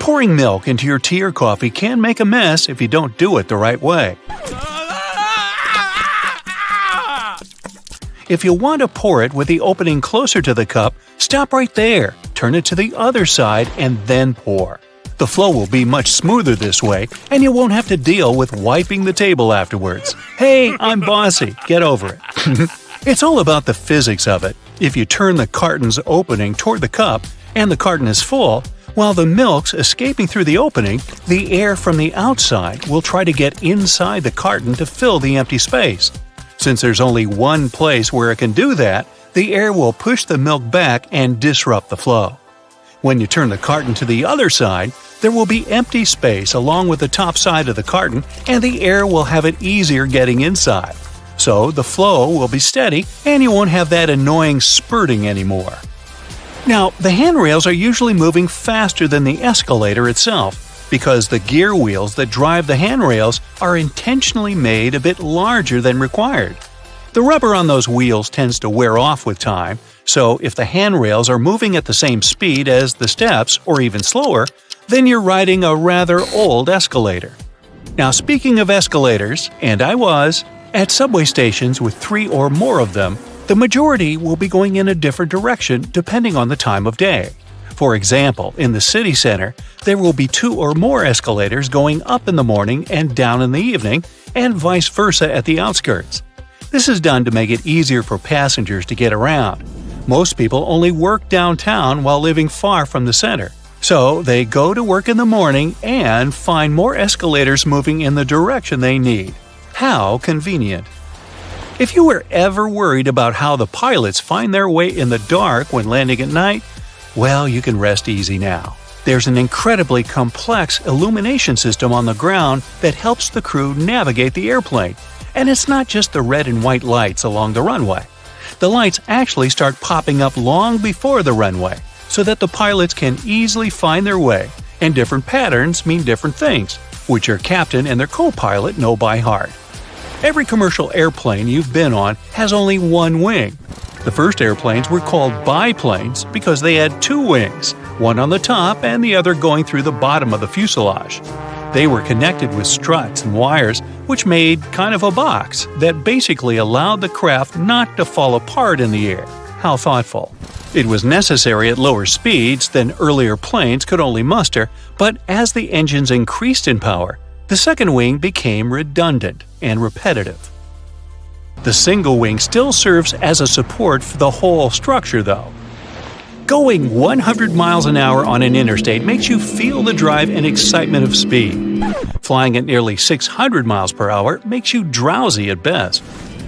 Pouring milk into your tea or coffee can make a mess if you don't do it the right way. If you want to pour it with the opening closer to the cup, stop right there, turn it to the other side, and then pour. The flow will be much smoother this way, and you won't have to deal with wiping the table afterwards. Hey, I'm bossy. Get over it. It's all about the physics of it. If you turn the carton's opening toward the cup and the carton is full, while the milk's escaping through the opening, the air from the outside will try to get inside the carton to fill the empty space. Since there's only one place where it can do that, the air will push the milk back and disrupt the flow. When you turn the carton to the other side, there will be empty space along with the top side of the carton, and the air will have it easier getting inside. So the flow will be steady and you won't have that annoying spurting anymore. Now, the handrails are usually moving faster than the escalator itself, because the gear wheels that drive the handrails are intentionally made a bit larger than required. The rubber on those wheels tends to wear off with time, so if the handrails are moving at the same speed as the steps or even slower, then you're riding a rather old escalator. Now, speaking of escalators, and I was, at subway stations with 3 or more of them, the majority will be going in a different direction depending on the time of day. For example, in the city center, there will be 2 or more escalators going up in the morning and down in the evening, and vice versa at the outskirts. This is done to make it easier for passengers to get around. Most people only work downtown while living far from the center, so they go to work in the morning and find more escalators moving in the direction they need. How convenient! If you were ever worried about how the pilots find their way in the dark when landing at night, well, you can rest easy now. There's an incredibly complex illumination system on the ground that helps the crew navigate the airplane. And it's not just the red and white lights along the runway. The lights actually start popping up long before the runway, so that the pilots can easily find their way, and different patterns mean different things, which your captain and their co-pilot know by heart. Every commercial airplane you've been on has only one wing. The first airplanes were called biplanes because they had 2 wings, one on the top and the other going through the bottom of the fuselage. They were connected with struts and wires, which made kind of a box that basically allowed the craft not to fall apart in the air. How thoughtful. It was necessary at lower speeds than earlier planes could only muster, but as the engines increased in power, the second wing became redundant and repetitive. The single wing still serves as a support for the whole structure, though. Going 100 miles an hour on an interstate makes you feel the drive and excitement of speed. Flying at nearly 600 miles per hour makes you drowsy at best.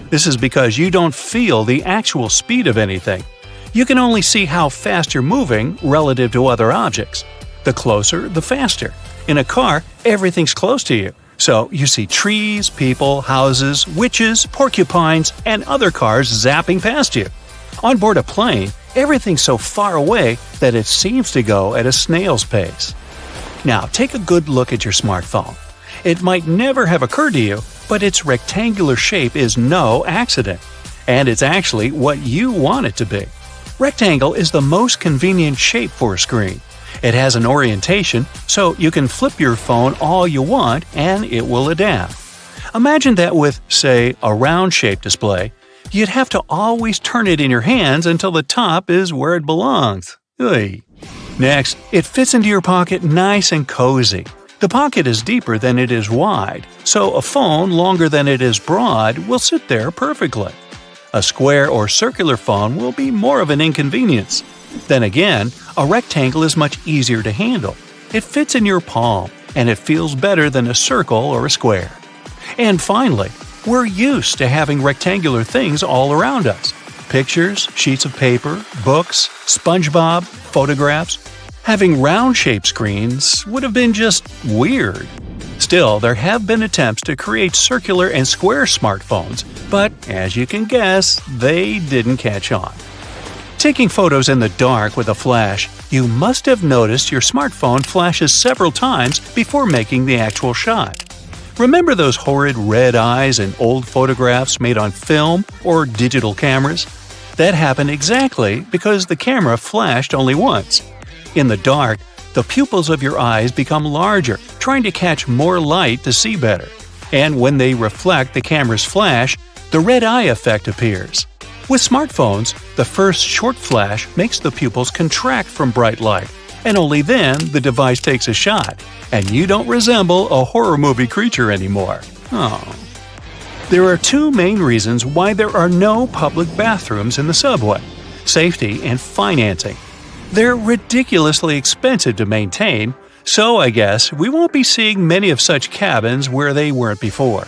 This is because you don't feel the actual speed of anything. You can only see how fast you're moving relative to other objects. The closer, the faster. In a car, everything's close to you. So you see trees, people, houses, witches, porcupines, and other cars zapping past you. On board a plane, everything's so far away that it seems to go at a snail's pace. Now, take a good look at your smartphone. It might never have occurred to you, but its rectangular shape is no accident. And it's actually what you want it to be. Rectangle is the most convenient shape for a screen. It has an orientation, so you can flip your phone all you want and it will adapt. Imagine that with, say, a round-shaped display, you'd have to always turn it in your hands until the top is where it belongs. Oy. Next, it fits into your pocket nice and cozy. The pocket is deeper than it is wide, so a phone longer than it is broad will sit there perfectly. A square or circular phone will be more of an inconvenience. Then again, a rectangle is much easier to handle. It fits in your palm, and it feels better than a circle or a square. And finally, we're used to having rectangular things all around us. Pictures, sheets of paper, books, SpongeBob, photographs. Having round-shaped screens would have been just weird. Still, there have been attempts to create circular and square smartphones, but as you can guess, they didn't catch on. Taking photos in the dark with a flash, you must have noticed your smartphone flashes several times before making the actual shot. Remember those horrid red eyes in old photographs made on film or digital cameras? That happened exactly because the camera flashed only once. In the dark, The pupils of your eyes become larger, trying to catch more light to see better. And when they reflect the camera's flash, the red eye effect appears. With smartphones, the first short flash makes the pupils contract from bright light, and only then the device takes a shot, and you don't resemble a horror movie creature anymore. Oh. There are two main reasons why there are no public bathrooms in the subway: safety and financing. They're ridiculously expensive to maintain, so I guess we won't be seeing many of such cabins where they weren't before.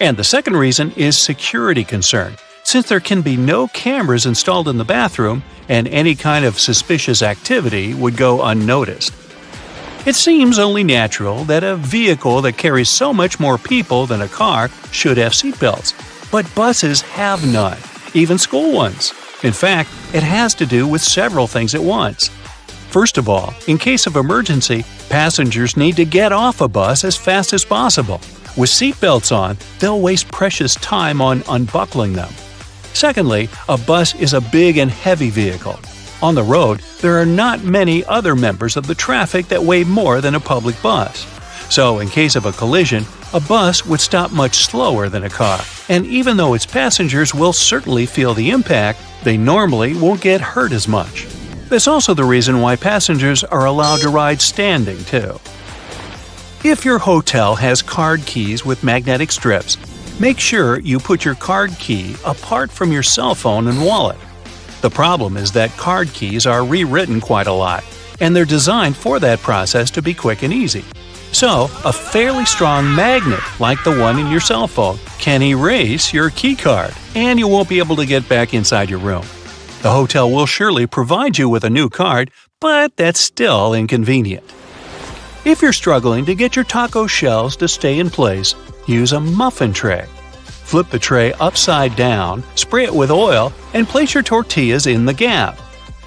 And the second reason is security concern, since there can be no cameras installed in the bathroom and any kind of suspicious activity would go unnoticed. It seems only natural that a vehicle that carries so much more people than a car should have seatbelts, but buses have none, even school ones. In fact, it has to do with several things at once. First of all, in case of emergency, passengers need to get off a bus as fast as possible. With seatbelts on, they'll waste precious time on unbuckling them. Secondly, a bus is a big and heavy vehicle. On the road, there are not many other members of the traffic that weigh more than a public bus. So, in case of a collision, a bus would stop much slower than a car, and even though its passengers will certainly feel the impact, they normally won't get hurt as much. That's also the reason why passengers are allowed to ride standing, too. If your hotel has card keys with magnetic strips, make sure you put your card key apart from your cell phone and wallet. The problem is that card keys are rewritten quite a lot, and they're designed for that process to be quick and easy. So, a fairly strong magnet, like the one in your cell phone, can erase your key card, and you won't be able to get back inside your room. The hotel will surely provide you with a new card, but that's still inconvenient. If you're struggling to get your taco shells to stay in place, use a muffin tray. Flip the tray upside down, spray it with oil, and place your tortillas in the gap.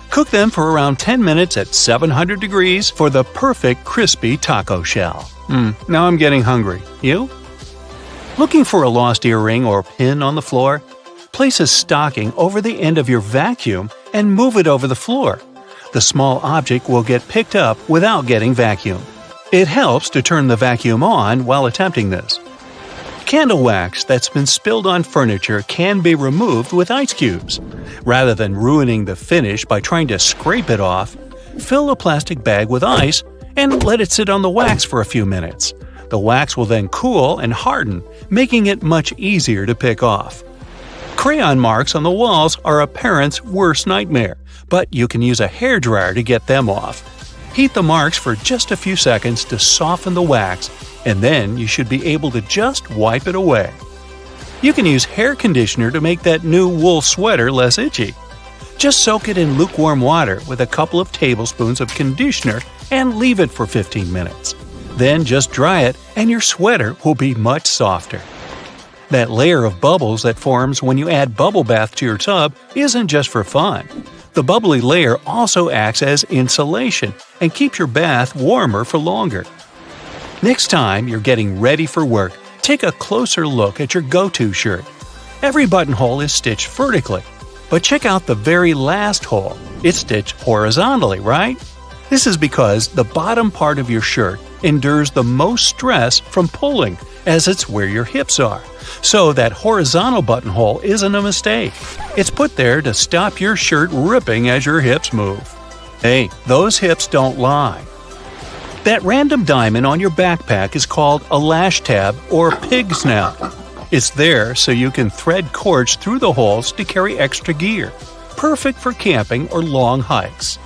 Cook them for around 10 minutes at 700 degrees for the perfect crispy taco shell. Now I'm getting hungry. You? Looking for a lost earring or pin on the floor? Place a stocking over the end of your vacuum and move it over the floor. The small object will get picked up without getting vacuumed. It helps to turn the vacuum on while attempting this. Candle wax that's been spilled on furniture can be removed with ice cubes. Rather than ruining the finish by trying to scrape it off, fill a plastic bag with ice and let it sit on the wax for a few minutes. The wax will then cool and harden, making it much easier to pick off. Crayon marks on the walls are a parent's worst nightmare, but you can use a hairdryer to get them off. Heat the marks for just a few seconds to soften the wax, and then you should be able to just wipe it away. You can use hair conditioner to make that new wool sweater less itchy. Just soak it in lukewarm water with a couple of tablespoons of conditioner and leave it for 15 minutes. Then just dry it and your sweater will be much softer. That layer of bubbles that forms when you add bubble bath to your tub isn't just for fun. The bubbly layer also acts as insulation and keeps your bath warmer for longer. Next time you're getting ready for work, take a closer look at your go-to shirt. Every buttonhole is stitched vertically, but check out the very last hole. It's stitched horizontally, right? This is because the bottom part of your shirt endures the most stress from pulling, as it's where your hips are. So that horizontal buttonhole isn't a mistake. It's put there to stop your shirt ripping as your hips move. Hey, those hips don't lie. That random diamond on your backpack is called a lash tab or pig snout. It's there so you can thread cords through the holes to carry extra gear. Perfect for camping or long hikes.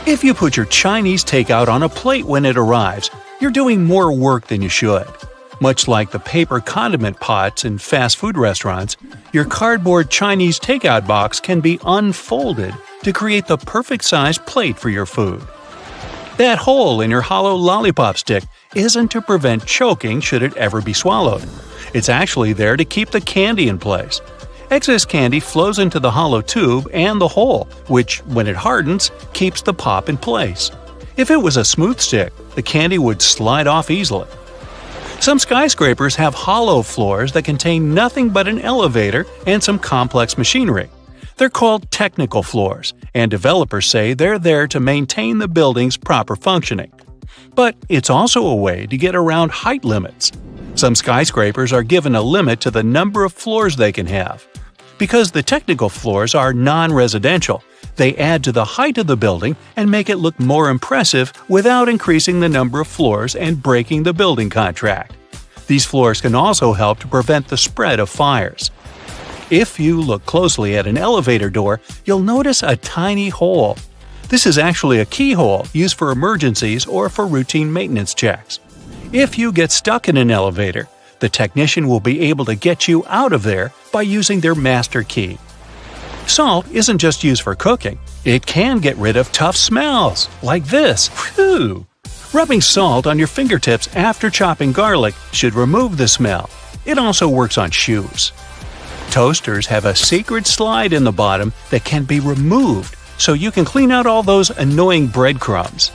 If you put your Chinese takeout on a plate when it arrives, you're doing more work than you should. Much like the paper condiment pots in fast food restaurants, your cardboard Chinese takeout box can be unfolded to create the perfect size plate for your food. That hole in your hollow lollipop stick isn't to prevent choking should it ever be swallowed. It's actually there to keep the candy in place. Excess candy flows into the hollow tube and the hole, which, when it hardens, keeps the pop in place. If it was a smooth stick, the candy would slide off easily. Some skyscrapers have hollow floors that contain nothing but an elevator and some complex machinery. They're called technical floors, and developers say they're there to maintain the building's proper functioning. But it's also a way to get around height limits. Some skyscrapers are given a limit to the number of floors they can have. Because the technical floors are non-residential, they add to the height of the building and make it look more impressive without increasing the number of floors and breaking the building contract. These floors can also help to prevent the spread of fires. If you look closely at an elevator door, you'll notice a tiny hole. This is actually a keyhole used for emergencies or for routine maintenance checks. If you get stuck in an elevator, the technician will be able to get you out of there by using their master key. Salt isn't just used for cooking. It can get rid of tough smells, like this. Whew! Rubbing salt on your fingertips after chopping garlic should remove the smell. It also works on shoes. Toasters have a secret slide in the bottom that can be removed, so you can clean out all those annoying breadcrumbs.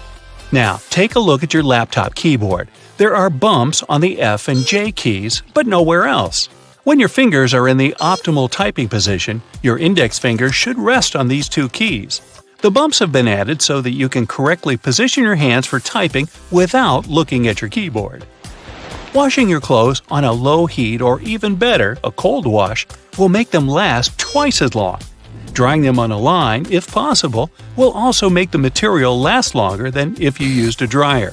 Now, take a look at your laptop keyboard. There are bumps on the F and J keys, but nowhere else. When your fingers are in the optimal typing position, your index finger should rest on these two keys. The bumps have been added so that you can correctly position your hands for typing without looking at your keyboard. Washing your clothes on a low heat or even better, a cold wash, will make them last twice as long. Drying them on a line, if possible, will also make the material last longer than if you used a dryer.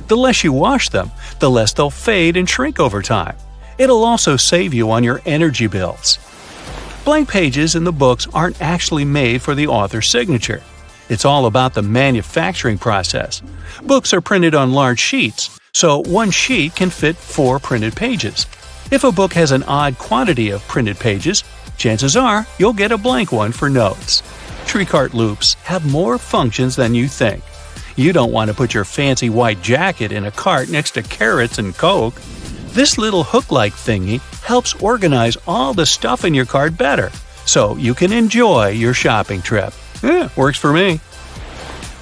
The less you wash them, the less they'll fade and shrink over time. It'll also save you on your energy bills. Blank pages in the books aren't actually made for the author's signature. It's all about the manufacturing process. Books are printed on large sheets, so one sheet can fit 4 printed pages. If a book has an odd quantity of printed pages, chances are you'll get a blank one for notes. Tree cart loops have more functions than you think. You don't want to put your fancy white jacket in a cart next to carrots and Coke. This little hook-like thingy helps organize all the stuff in your cart better, so you can enjoy your shopping trip. Works for me.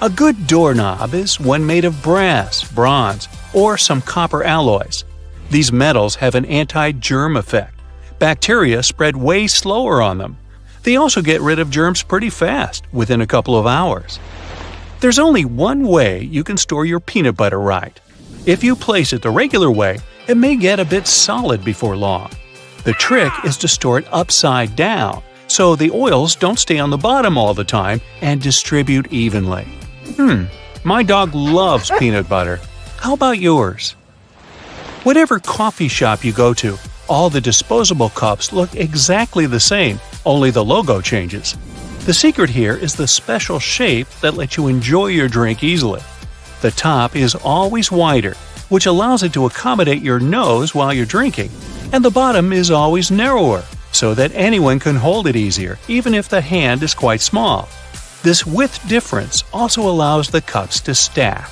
A good doorknob is one made of brass, bronze, or some copper alloys. These metals have an anti-germ effect. Bacteria spread way slower on them. They also get rid of germs pretty fast, within a couple of hours. There's only one way you can store your peanut butter right. If you place it the regular way, it may get a bit solid before long. The trick is to store it upside down, so the oils don't stay on the bottom all the time and distribute evenly. My dog loves peanut butter. How about yours? Whatever coffee shop you go to, all the disposable cups look exactly the same, only the logo changes. The secret here is the special shape that lets you enjoy your drink easily. The top is always wider, which allows it to accommodate your nose while you're drinking, and the bottom is always narrower, so that anyone can hold it easier, even if the hand is quite small. This width difference also allows the cups to stack.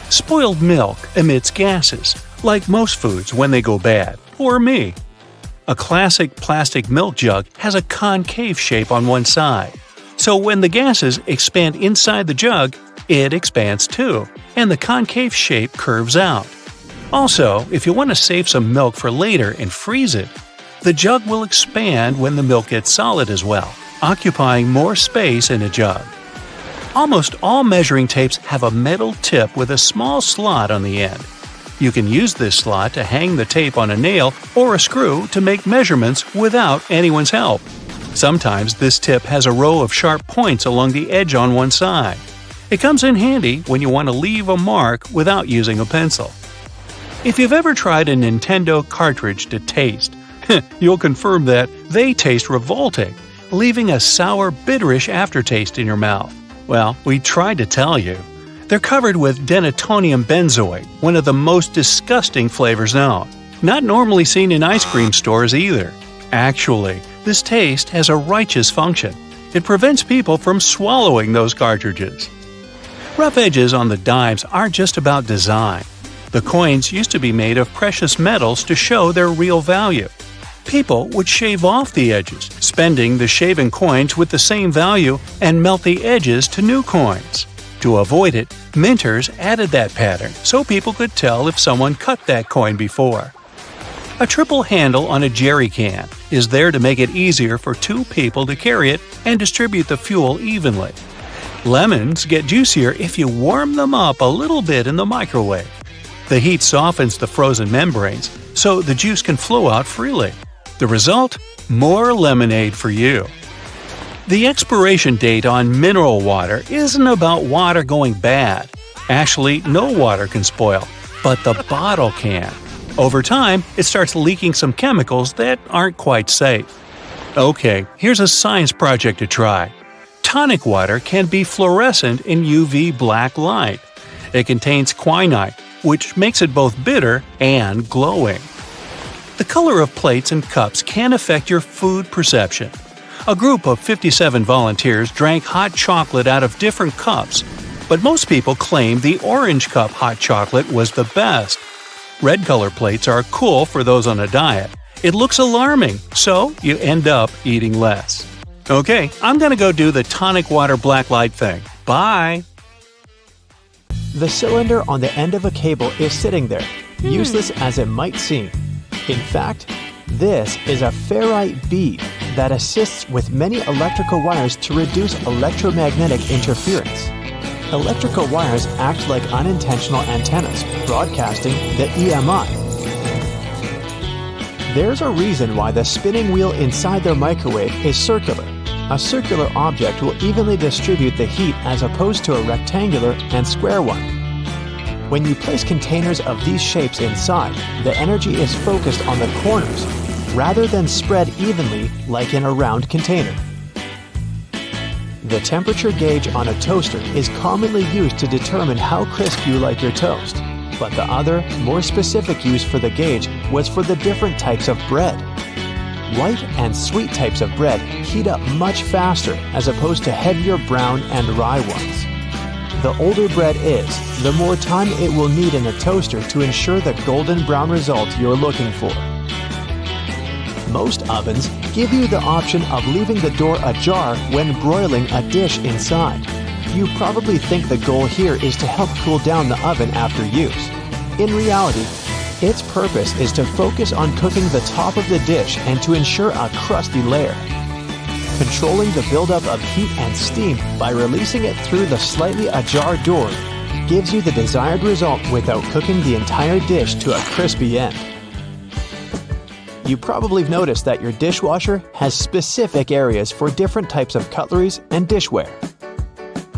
Spoiled milk emits gases, like most foods when they go bad, or me. A classic plastic milk jug has a concave shape on one side, so when the gases expand inside the jug, it expands too, and the concave shape curves out. Also, if you want to save some milk for later and freeze it, the jug will expand when the milk gets solid as well, occupying more space in a jug. Almost all measuring tapes have a metal tip with a small slot on the end. You can use this slot to hang the tape on a nail or a screw to make measurements without anyone's help. Sometimes this tip has a row of sharp points along the edge on one side. It comes in handy when you want to leave a mark without using a pencil. If you've ever tried a Nintendo cartridge to taste, you'll confirm that they taste revolting, leaving a sour, bitterish aftertaste in your mouth. Well, we tried to tell you. They're covered with denatonium benzoate, one of the most disgusting flavors known. Not normally seen in ice cream stores either. Actually, this taste has a righteous function. It prevents people from swallowing those cartridges. Rough edges on the dimes aren't just about design. The coins used to be made of precious metals to show their real value. People would shave off the edges, spending the shaven coins with the same value and melt the edges to new coins. To avoid it, minters added that pattern so people could tell if someone cut that coin before. A triple handle on a jerry can is there to make it easier for two people to carry it and distribute the fuel evenly. Lemons get juicier if you warm them up a little bit in the microwave. The heat softens the frozen membranes, so the juice can flow out freely. The result? More lemonade for you. The expiration date on mineral water isn't about water going bad. Actually, no water can spoil, but the bottle can. Over time, it starts leaking some chemicals that aren't quite safe. Okay, here's a science project to try. Tonic water can be fluorescent in UV black light. It contains quinine, which makes it both bitter and glowing. The color of plates and cups can affect your food perception. A group of 57 volunteers drank hot chocolate out of different cups, but most people claim the orange cup hot chocolate was the best. Red color plates are cool for those on a diet. It looks alarming, so you end up eating less. Okay, I'm gonna go do the tonic water black light thing. Bye! The cylinder on the end of a cable is sitting there, useless as it might seem. In fact, this is a ferrite bead that assists with many electrical wires to reduce electromagnetic interference. Electrical wires act like unintentional antennas, broadcasting the EMI. There's a reason why the spinning wheel inside their microwave is circular. A circular object will evenly distribute the heat as opposed to a rectangular and square one. When you place containers of these shapes inside, the energy is focused on the corners, rather than spread evenly like in a round container. The temperature gauge on a toaster is commonly used to determine how crisp you like your toast, but the other, more specific use for the gauge was for the different types of bread. White and sweet types of bread heat up much faster as opposed to heavier brown and rye ones. The older bread is, the more time it will need in a toaster to ensure the golden brown result you're looking for. Most ovens give you the option of leaving the door ajar when broiling a dish inside. You probably think the goal here is to help cool down the oven after use. In reality, its purpose is to focus on cooking the top of the dish and to ensure a crusty layer. Controlling the buildup of heat and steam by releasing it through the slightly ajar door gives you the desired result without cooking the entire dish to a crispy end. You probably have noticed that your dishwasher has specific areas for different types of cutleries and dishware.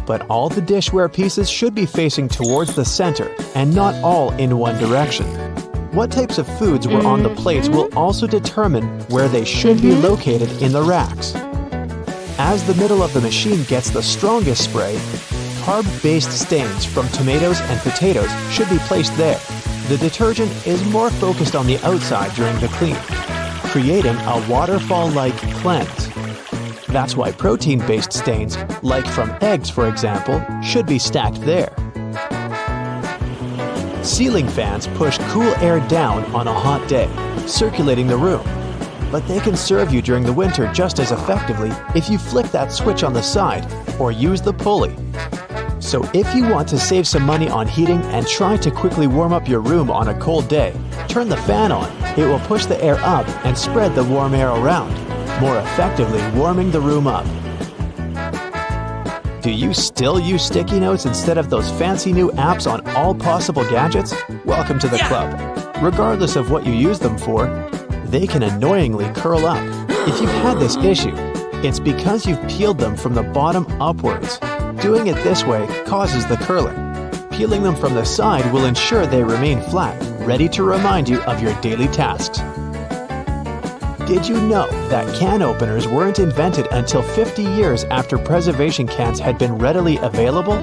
But all the dishware pieces should be facing towards the center and not all in one direction. What types of foods were on the plates will also determine where they should be located in the racks. As the middle of the machine gets the strongest spray, carb-based stains from tomatoes and potatoes should be placed there. The detergent is more focused on the outside during the clean, creating a waterfall-like cleanse. That's why protein-based stains, like from eggs for example, should be stacked there. Ceiling fans push cool air down on a hot day, circulating the room. But they can serve you during the winter just as effectively if you flick that switch on the side or use the pulley. So if you want to save some money on heating and try to quickly warm up your room on a cold day, turn the fan on. It will push the air up and spread the warm air around, more effectively warming the room up. Do you still use sticky notes instead of those fancy new apps on all possible gadgets? Welcome to the club. Regardless of what you use them for, they can annoyingly curl up. If you've had this issue, it's because you've peeled them from the bottom upwards. Doing it this way causes the curling. Peeling them from the side will ensure they remain flat, ready to remind you of your daily tasks. Did you know that can openers weren't invented until 50 years after preservation cans had been readily available?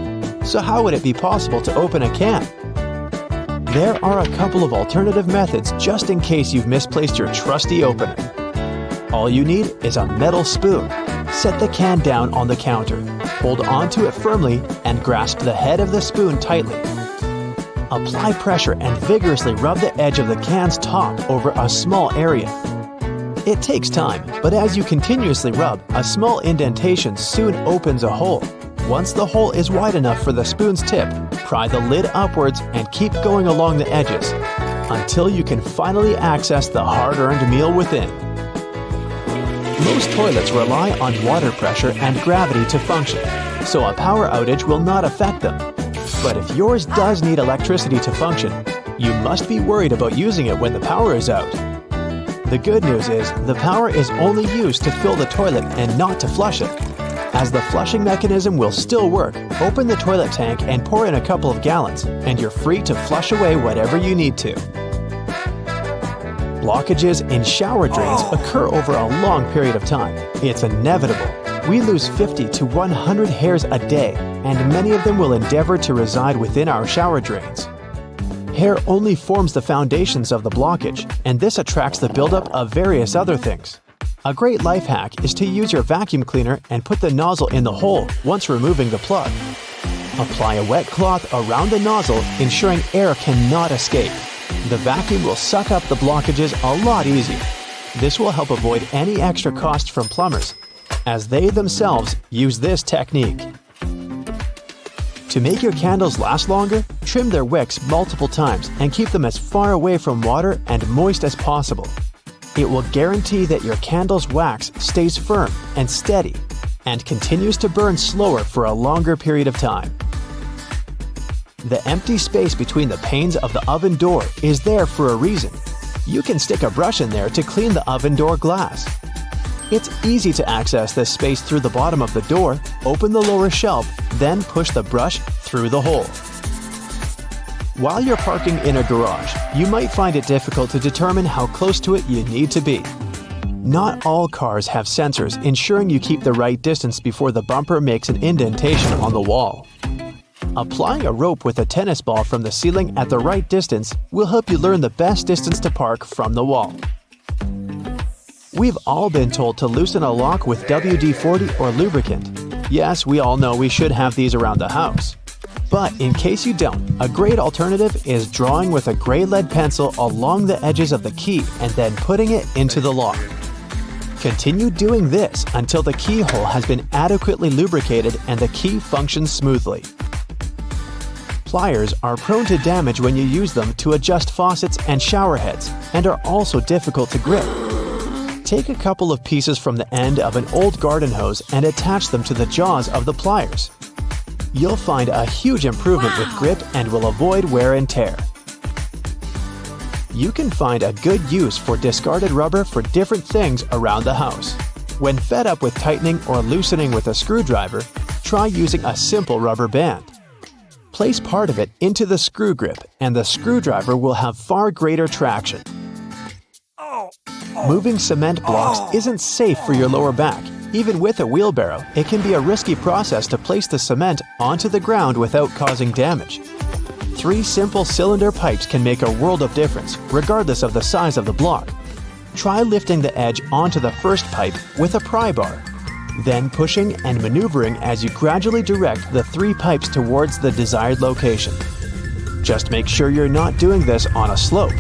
So how would it be possible to open a can? There are a couple of alternative methods just in case you've misplaced your trusty opener. All you need is a metal spoon. Set the can down on the counter. Hold onto it firmly and grasp the head of the spoon tightly. Apply pressure and vigorously rub the edge of the can's top over a small area. It takes time, but as you continuously rub, a small indentation soon opens a hole. Once the hole is wide enough for the spoon's tip, pry the lid upwards and keep going along the edges. until you can finally access the hard-earned meal within. Most toilets rely on water pressure and gravity to function, so a power outage will not affect them. But if yours does need electricity to function, you must be worried about using it when the power is out. The good news is the power is only used to fill the toilet and not to flush it. As the flushing mechanism will still work, open the toilet tank and pour in a couple of gallons, and you're free to flush away whatever you need to. Blockages in shower drains occur over a long period of time. It's inevitable. We lose 50 to 100 hairs a day, and many of them will endeavor to reside within our shower drains. Hair only forms the foundations of the blockage, and this attracts the buildup of various other things. A great life hack is to use your vacuum cleaner and put the nozzle in the hole once removing the plug. Apply a wet cloth around the nozzle, ensuring air cannot escape. The vacuum will suck up the blockages a lot easier. This will help avoid any extra cost from plumbers, as they themselves use this technique. To make your candles last longer, trim their wicks multiple times and keep them as far away from water and moist as possible. It will guarantee that your candle's wax stays firm and steady and continues to burn slower for a longer period of time. The empty space between the panes of the oven door is there for a reason. You can stick a brush in there to clean the oven door glass. It's easy to access this space through the bottom of the door, open the lower shelf, then push the brush through the hole. While you're parking in a garage, you might find it difficult to determine how close to it you need to be. Not all cars have sensors ensuring you keep the right distance before the bumper makes an indentation on the wall. Applying a rope with a tennis ball from the ceiling at the right distance will help you learn the best distance to park from the wall. We've all been told to loosen a lock with WD-40 or lubricant. Yes, we all know we should have these around the house. But in case you don't, a great alternative is drawing with a gray lead pencil along the edges of the key and then putting it into the lock. Continue doing this until the keyhole has been adequately lubricated and the key functions smoothly. Pliers are prone to damage when you use them to adjust faucets and shower heads, and are also difficult to grip. Take a couple of pieces from the end of an old garden hose and attach them to the jaws of the pliers. You'll find a huge improvement with grip and will avoid wear and tear. You can find a good use for discarded rubber for different things around the house. When fed up with tightening or loosening with a screwdriver, try using a simple rubber band. Place part of it into the screw grip and the screwdriver will have far greater traction. Moving cement blocks isn't safe for your lower back. Even with a wheelbarrow, it can be a risky process to place the cement onto the ground without causing damage. 3 simple cylinder pipes can make a world of difference, regardless of the size of the block. Try lifting the edge onto the first pipe with a pry bar, then pushing and maneuvering as you gradually direct the 3 pipes towards the desired location. Just make sure you're not doing this on a slope.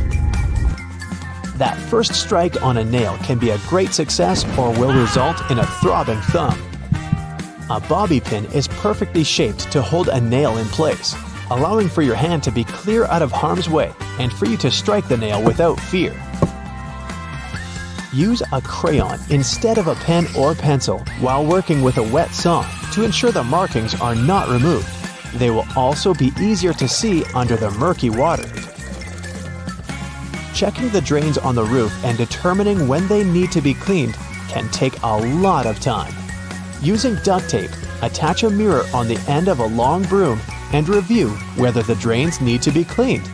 That first strike on a nail can be a great success or will result in a throbbing thumb. A bobby pin is perfectly shaped to hold a nail in place, allowing for your hand to be clear out of harm's way and for you to strike the nail without fear. Use a crayon instead of a pen or pencil while working with a wet saw to ensure the markings are not removed. They will also be easier to see under the murky water. Checking the drains on the roof and determining when they need to be cleaned can take a lot of time. Using duct tape, attach a mirror on the end of a long broom and review whether the drains need to be cleaned.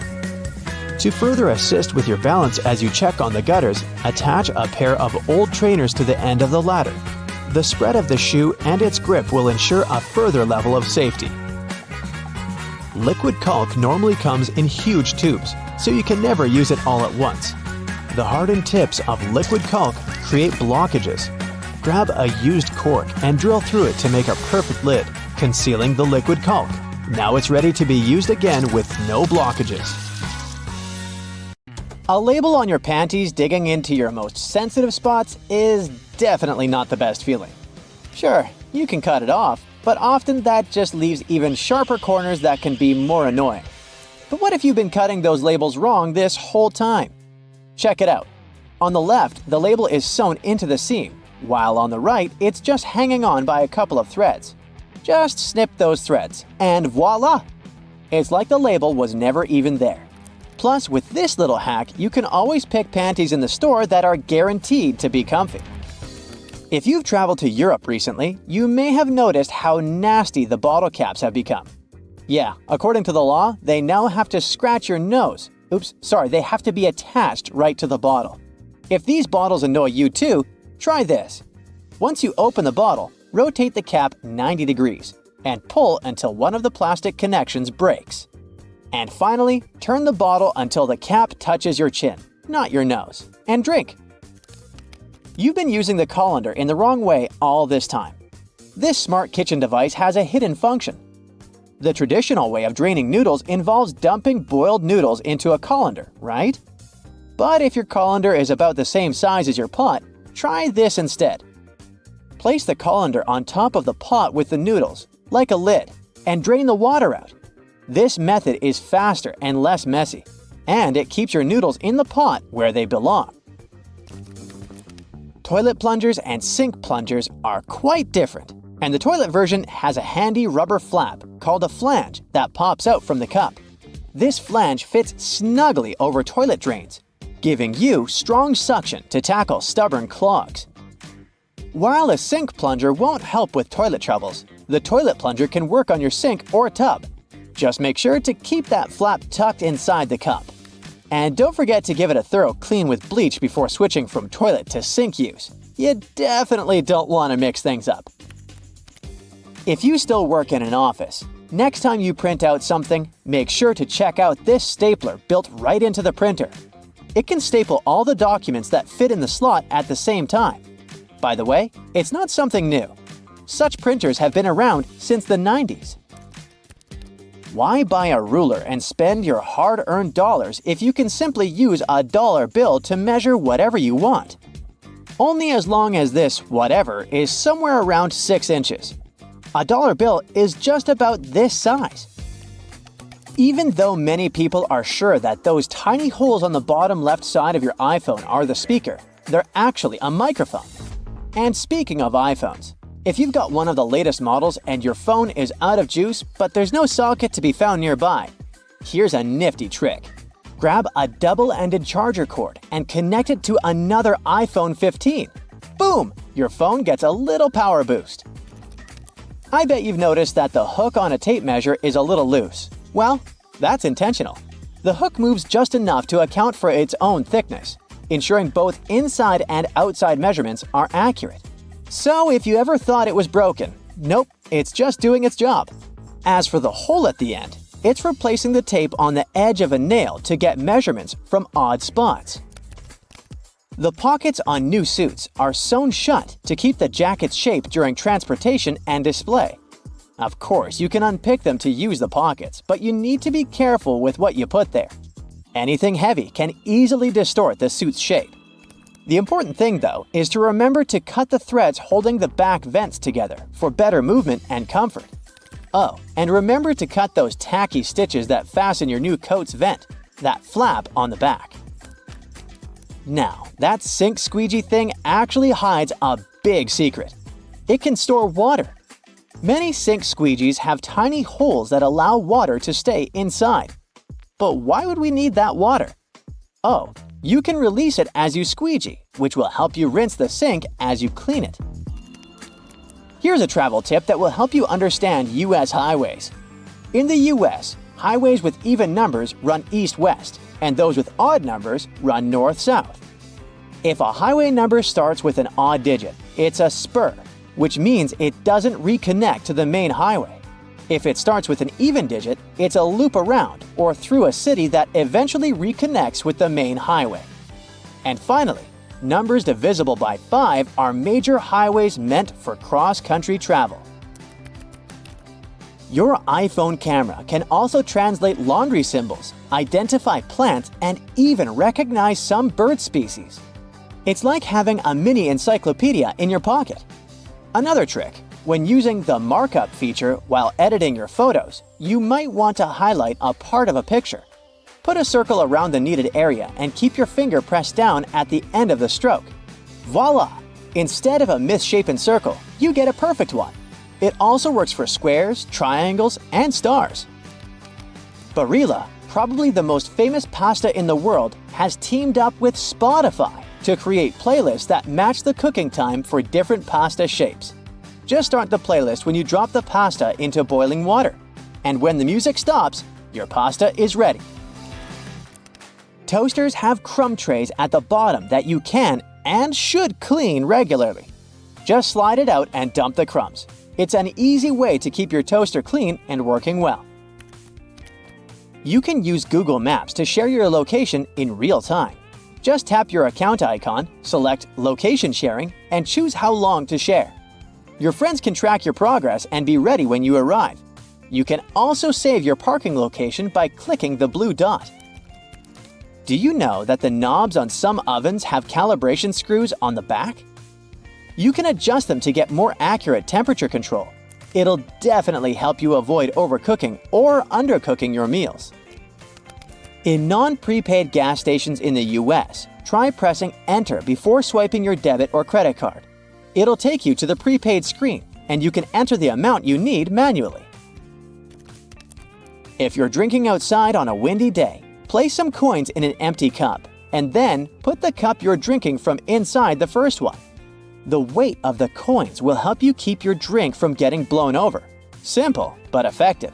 To further assist with your balance as you check on the gutters, attach a pair of old trainers to the end of the ladder. The spread of the shoe and its grip will ensure a further level of safety. Liquid caulk normally comes in huge tubes, so you can never use it all at once. The hardened tips of liquid caulk create blockages. Grab a used cork and drill through it to make a perfect lid, concealing the liquid caulk. Now it's ready to be used again with no blockages. A label on your panties digging into your most sensitive spots is definitely not the best feeling. Sure, you can cut it off, but often that just leaves even sharper corners that can be more annoying. But what if you've been cutting those labels wrong this whole time? Check it out. On the left, the label is sewn into the seam, while on the right, it's just hanging on by a couple of threads. Just snip those threads, and voila! It's like the label was never even there. Plus, with this little hack, you can always pick panties in the store that are guaranteed to be comfy. If you've traveled to Europe recently, you may have noticed how nasty the bottle caps have become. Yeah, according to the law, they now have to scratch your nose. They have to be attached right to the bottle. If these bottles annoy you too, try this. Once you open the bottle, rotate the cap 90 degrees and pull until one of the plastic connections breaks. And finally, turn the bottle until the cap touches your chin, not your nose, and drink. You've been using the colander in the wrong way all this time. This smart kitchen device has a hidden function. The traditional way of draining noodles involves dumping boiled noodles into a colander, right? But if your colander is about the same size as your pot, try this instead. Place the colander on top of the pot with the noodles, like a lid, and drain the water out. This method is faster and less messy, and it keeps your noodles in the pot where they belong. Toilet plungers and sink plungers are quite different, and the toilet version has a handy rubber flap called a flange that pops out from the cup. This flange fits snugly over toilet drains, giving you strong suction to tackle stubborn clogs. While a sink plunger won't help with toilet troubles, the toilet plunger can work on your sink or tub. Just make sure to keep that flap tucked inside the cup. And don't forget to give it a thorough clean with bleach before switching from toilet to sink use. You definitely don't want to mix things up. If you still work in an office, next time you print out something, make sure to check out this stapler built right into the printer. It can staple all the documents that fit in the slot at the same time. By the way, it's not something new. Such printers have been around since the 90s. Why buy a ruler and spend your hard-earned dollars if you can simply use a dollar bill to measure whatever you want? Only as long as this whatever is somewhere around 6 inches. A dollar bill is just about this size. Even though many people are sure that those tiny holes on the bottom left side of your iPhone are the speaker, they're actually a microphone. And speaking of iPhones, if you've got one of the latest models and your phone is out of juice but there's no socket to be found nearby, here's a nifty trick. Grab a double-ended charger cord and connect it to another iPhone 15. Boom! Your phone gets a little power boost. I bet you've noticed that the hook on a tape measure is a little loose. Well, that's intentional. The hook moves just enough to account for its own thickness, ensuring both inside and outside measurements are accurate. So if you ever thought it was broken, nope, it's just doing its job. As for the hole at the end, it's replacing the tape on the edge of a nail to get measurements from odd spots. The pockets on new suits are sewn shut to keep the jacket's shape during transportation and display. Of course, you can unpick them to use the pockets, but you need to be careful with what you put there. Anything heavy can easily distort the suit's shape. The important thing, though, is to remember to cut the threads holding the back vents together for better movement and comfort. Oh, and remember to cut those tacky stitches that fasten your new coat's vent, that flap on the back. Now, that sink squeegee thing actually hides a big secret. It can store water. Many sink squeegees have tiny holes that allow water to stay inside. But why would we need that water? Oh, you can release it as you squeegee, which will help you rinse the sink as you clean it. Here's a travel tip that will help you understand U.S. highways. In the U.S., highways with even numbers run east-west, and those with odd numbers run north-south. If a highway number starts with an odd digit, it's a spur, which means it doesn't reconnect to the main highway. If it starts with an even digit, it's a loop around or through a city that eventually reconnects with the main highway. And finally, numbers divisible by 5 are major highways meant for cross-country travel. Your iPhone camera can also translate laundry symbols, identify plants, and even recognize some bird species. It's like having a mini encyclopedia in your pocket. Another trick: When using the markup feature while editing your photos, you might want to highlight a part of a picture. Put a circle around the needed area and keep your finger pressed down at the end of the stroke. Voila! Instead of a misshapen circle, you get a perfect one. It also works for squares, triangles, and stars. Barilla, probably the most famous pasta in the world, has teamed up with Spotify to create playlists that match the cooking time for different pasta shapes. Just start the playlist when you drop the pasta into boiling water. And when the music stops, your pasta is ready. Toasters have crumb trays at the bottom that you can and should clean regularly. Just slide it out and dump the crumbs. It's an easy way to keep your toaster clean and working well. You can use Google Maps to share your location in real time. Just tap your account icon, select Location Sharing, and choose how long to share. Your friends can track your progress and be ready when you arrive. You can also save your parking location by clicking the blue dot. Do you know that the knobs on some ovens have calibration screws on the back? You can adjust them to get more accurate temperature control. It'll definitely help you avoid overcooking or undercooking your meals. In non-prepaid gas stations in the US, try pressing Enter before swiping your debit or credit card. It'll take you to the prepaid screen, and you can enter the amount you need manually. If you're drinking outside on a windy day, place some coins in an empty cup, and then put the cup you're drinking from inside the first one. The weight of the coins will help you keep your drink from getting blown over. Simple, but effective.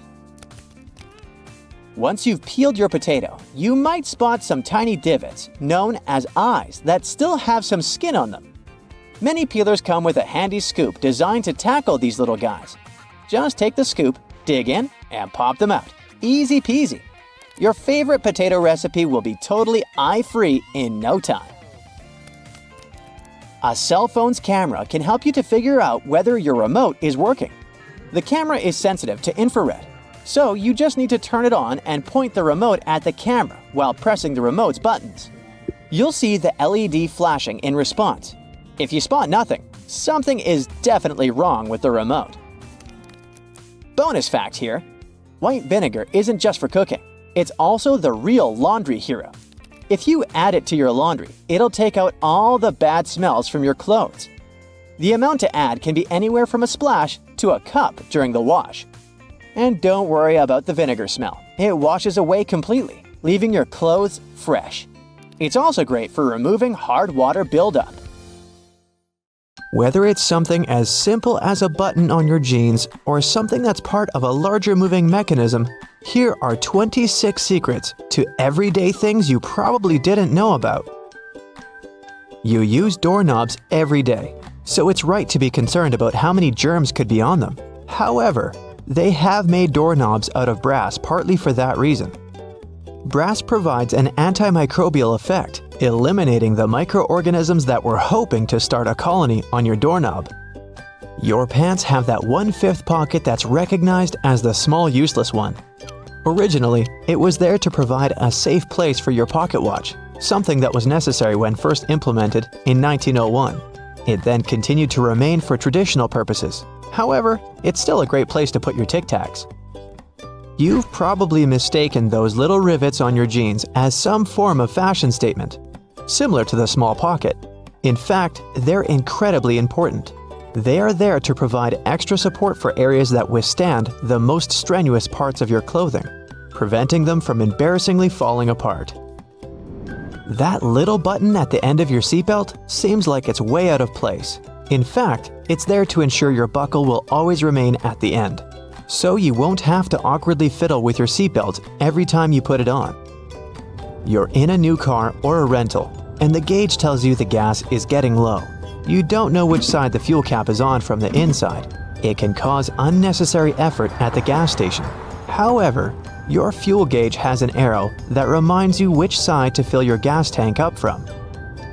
Once you've peeled your potato, you might spot some tiny divots, known as eyes, that still have some skin on them. Many peelers come with a handy scoop designed to tackle these little guys. Just take the scoop, dig in, and pop them out. Easy peasy. Your favorite potato recipe will be totally eye-free in no time. A cell phone's camera can help you to figure out whether your remote is working. The camera is sensitive to infrared, so you just need to turn it on and point the remote at the camera while pressing the remote's buttons. You'll see the LED flashing in response. If you spot nothing, something is definitely wrong with the remote. Bonus fact here: white vinegar isn't just for cooking. It's also the real laundry hero. If you add it to your laundry, it'll take out all the bad smells from your clothes. The amount to add can be anywhere from a splash to a cup during the wash. And don't worry about the vinegar smell. It washes away completely, leaving your clothes fresh. It's also great for removing hard water buildup. Whether it's something as simple as a button on your jeans or something that's part of a larger moving mechanism, here are 26 secrets to everyday things you probably didn't know about. You use doorknobs every day, so it's right to be concerned about how many germs could be on them. However, they have made doorknobs out of brass partly for that reason. Brass provides an antimicrobial effect, eliminating the microorganisms that were hoping to start a colony on your doorknob. Your pants have that 1/5 pocket that's recognized as the small useless one. Originally, it was there to provide a safe place for your pocket watch, something that was necessary when first implemented in 1901. It then continued to remain for traditional purposes. However, it's still a great place to put your Tic Tacs. You've probably mistaken those little rivets on your jeans as some form of fashion statement, similar to the small pocket. In fact, they're incredibly important. They are there to provide extra support for areas that withstand the most strenuous parts of your clothing, preventing them from embarrassingly falling apart. That little button at the end of your seatbelt seems like it's way out of place. In fact, it's there to ensure your buckle will always remain at the end, so you won't have to awkwardly fiddle with your seatbelt every time you put it on. You're in a new car or a rental, and the gauge tells you the gas is getting low. You don't know which side the fuel cap is on from the inside. It can cause unnecessary effort at the gas station. However, your fuel gauge has an arrow that reminds you which side to fill your gas tank up from.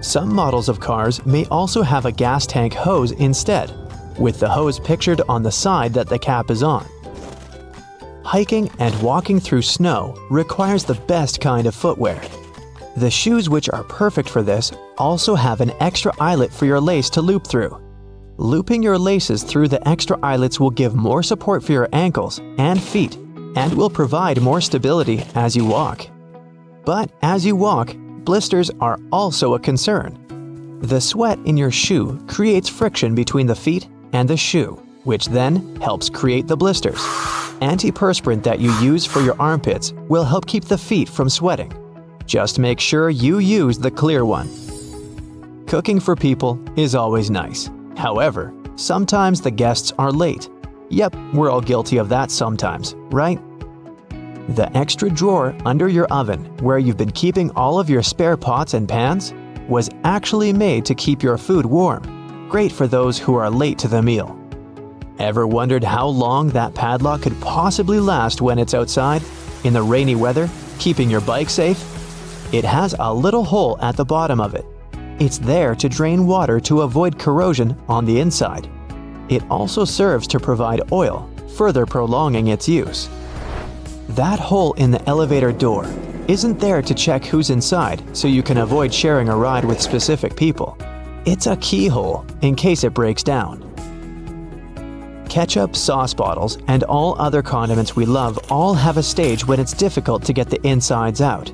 Some models of cars may also have a gas tank hose instead, with the hose pictured on the side that the cap is on. Hiking and walking through snow requires the best kind of footwear. The shoes which are perfect for this also have an extra eyelet for your lace to loop through. Looping your laces through the extra eyelets will give more support for your ankles and feet and will provide more stability as you walk. But as you walk, blisters are also a concern. The sweat in your shoe creates friction between the feet and the shoe, which then helps create the blisters. Antiperspirant that you use for your armpits will help keep the feet from sweating. Just make sure you use the clear one. Cooking for people is always nice. However, sometimes the guests are late. Yep, we're all guilty of that sometimes, right? The extra drawer under your oven, where you've been keeping all of your spare pots and pans, was actually made to keep your food warm. Great for those who are late to the meal. Ever wondered how long that padlock could possibly last when it's outside, in the rainy weather, keeping your bike safe? It has a little hole at the bottom of it. It's there to drain water to avoid corrosion on the inside. It also serves to provide oil, further prolonging its use. That hole in the elevator door isn't there to check who's inside so you can avoid sharing a ride with specific people. It's a keyhole in case it breaks down. Ketchup, sauce bottles, and all other condiments we love all have a stage when it's difficult to get the insides out.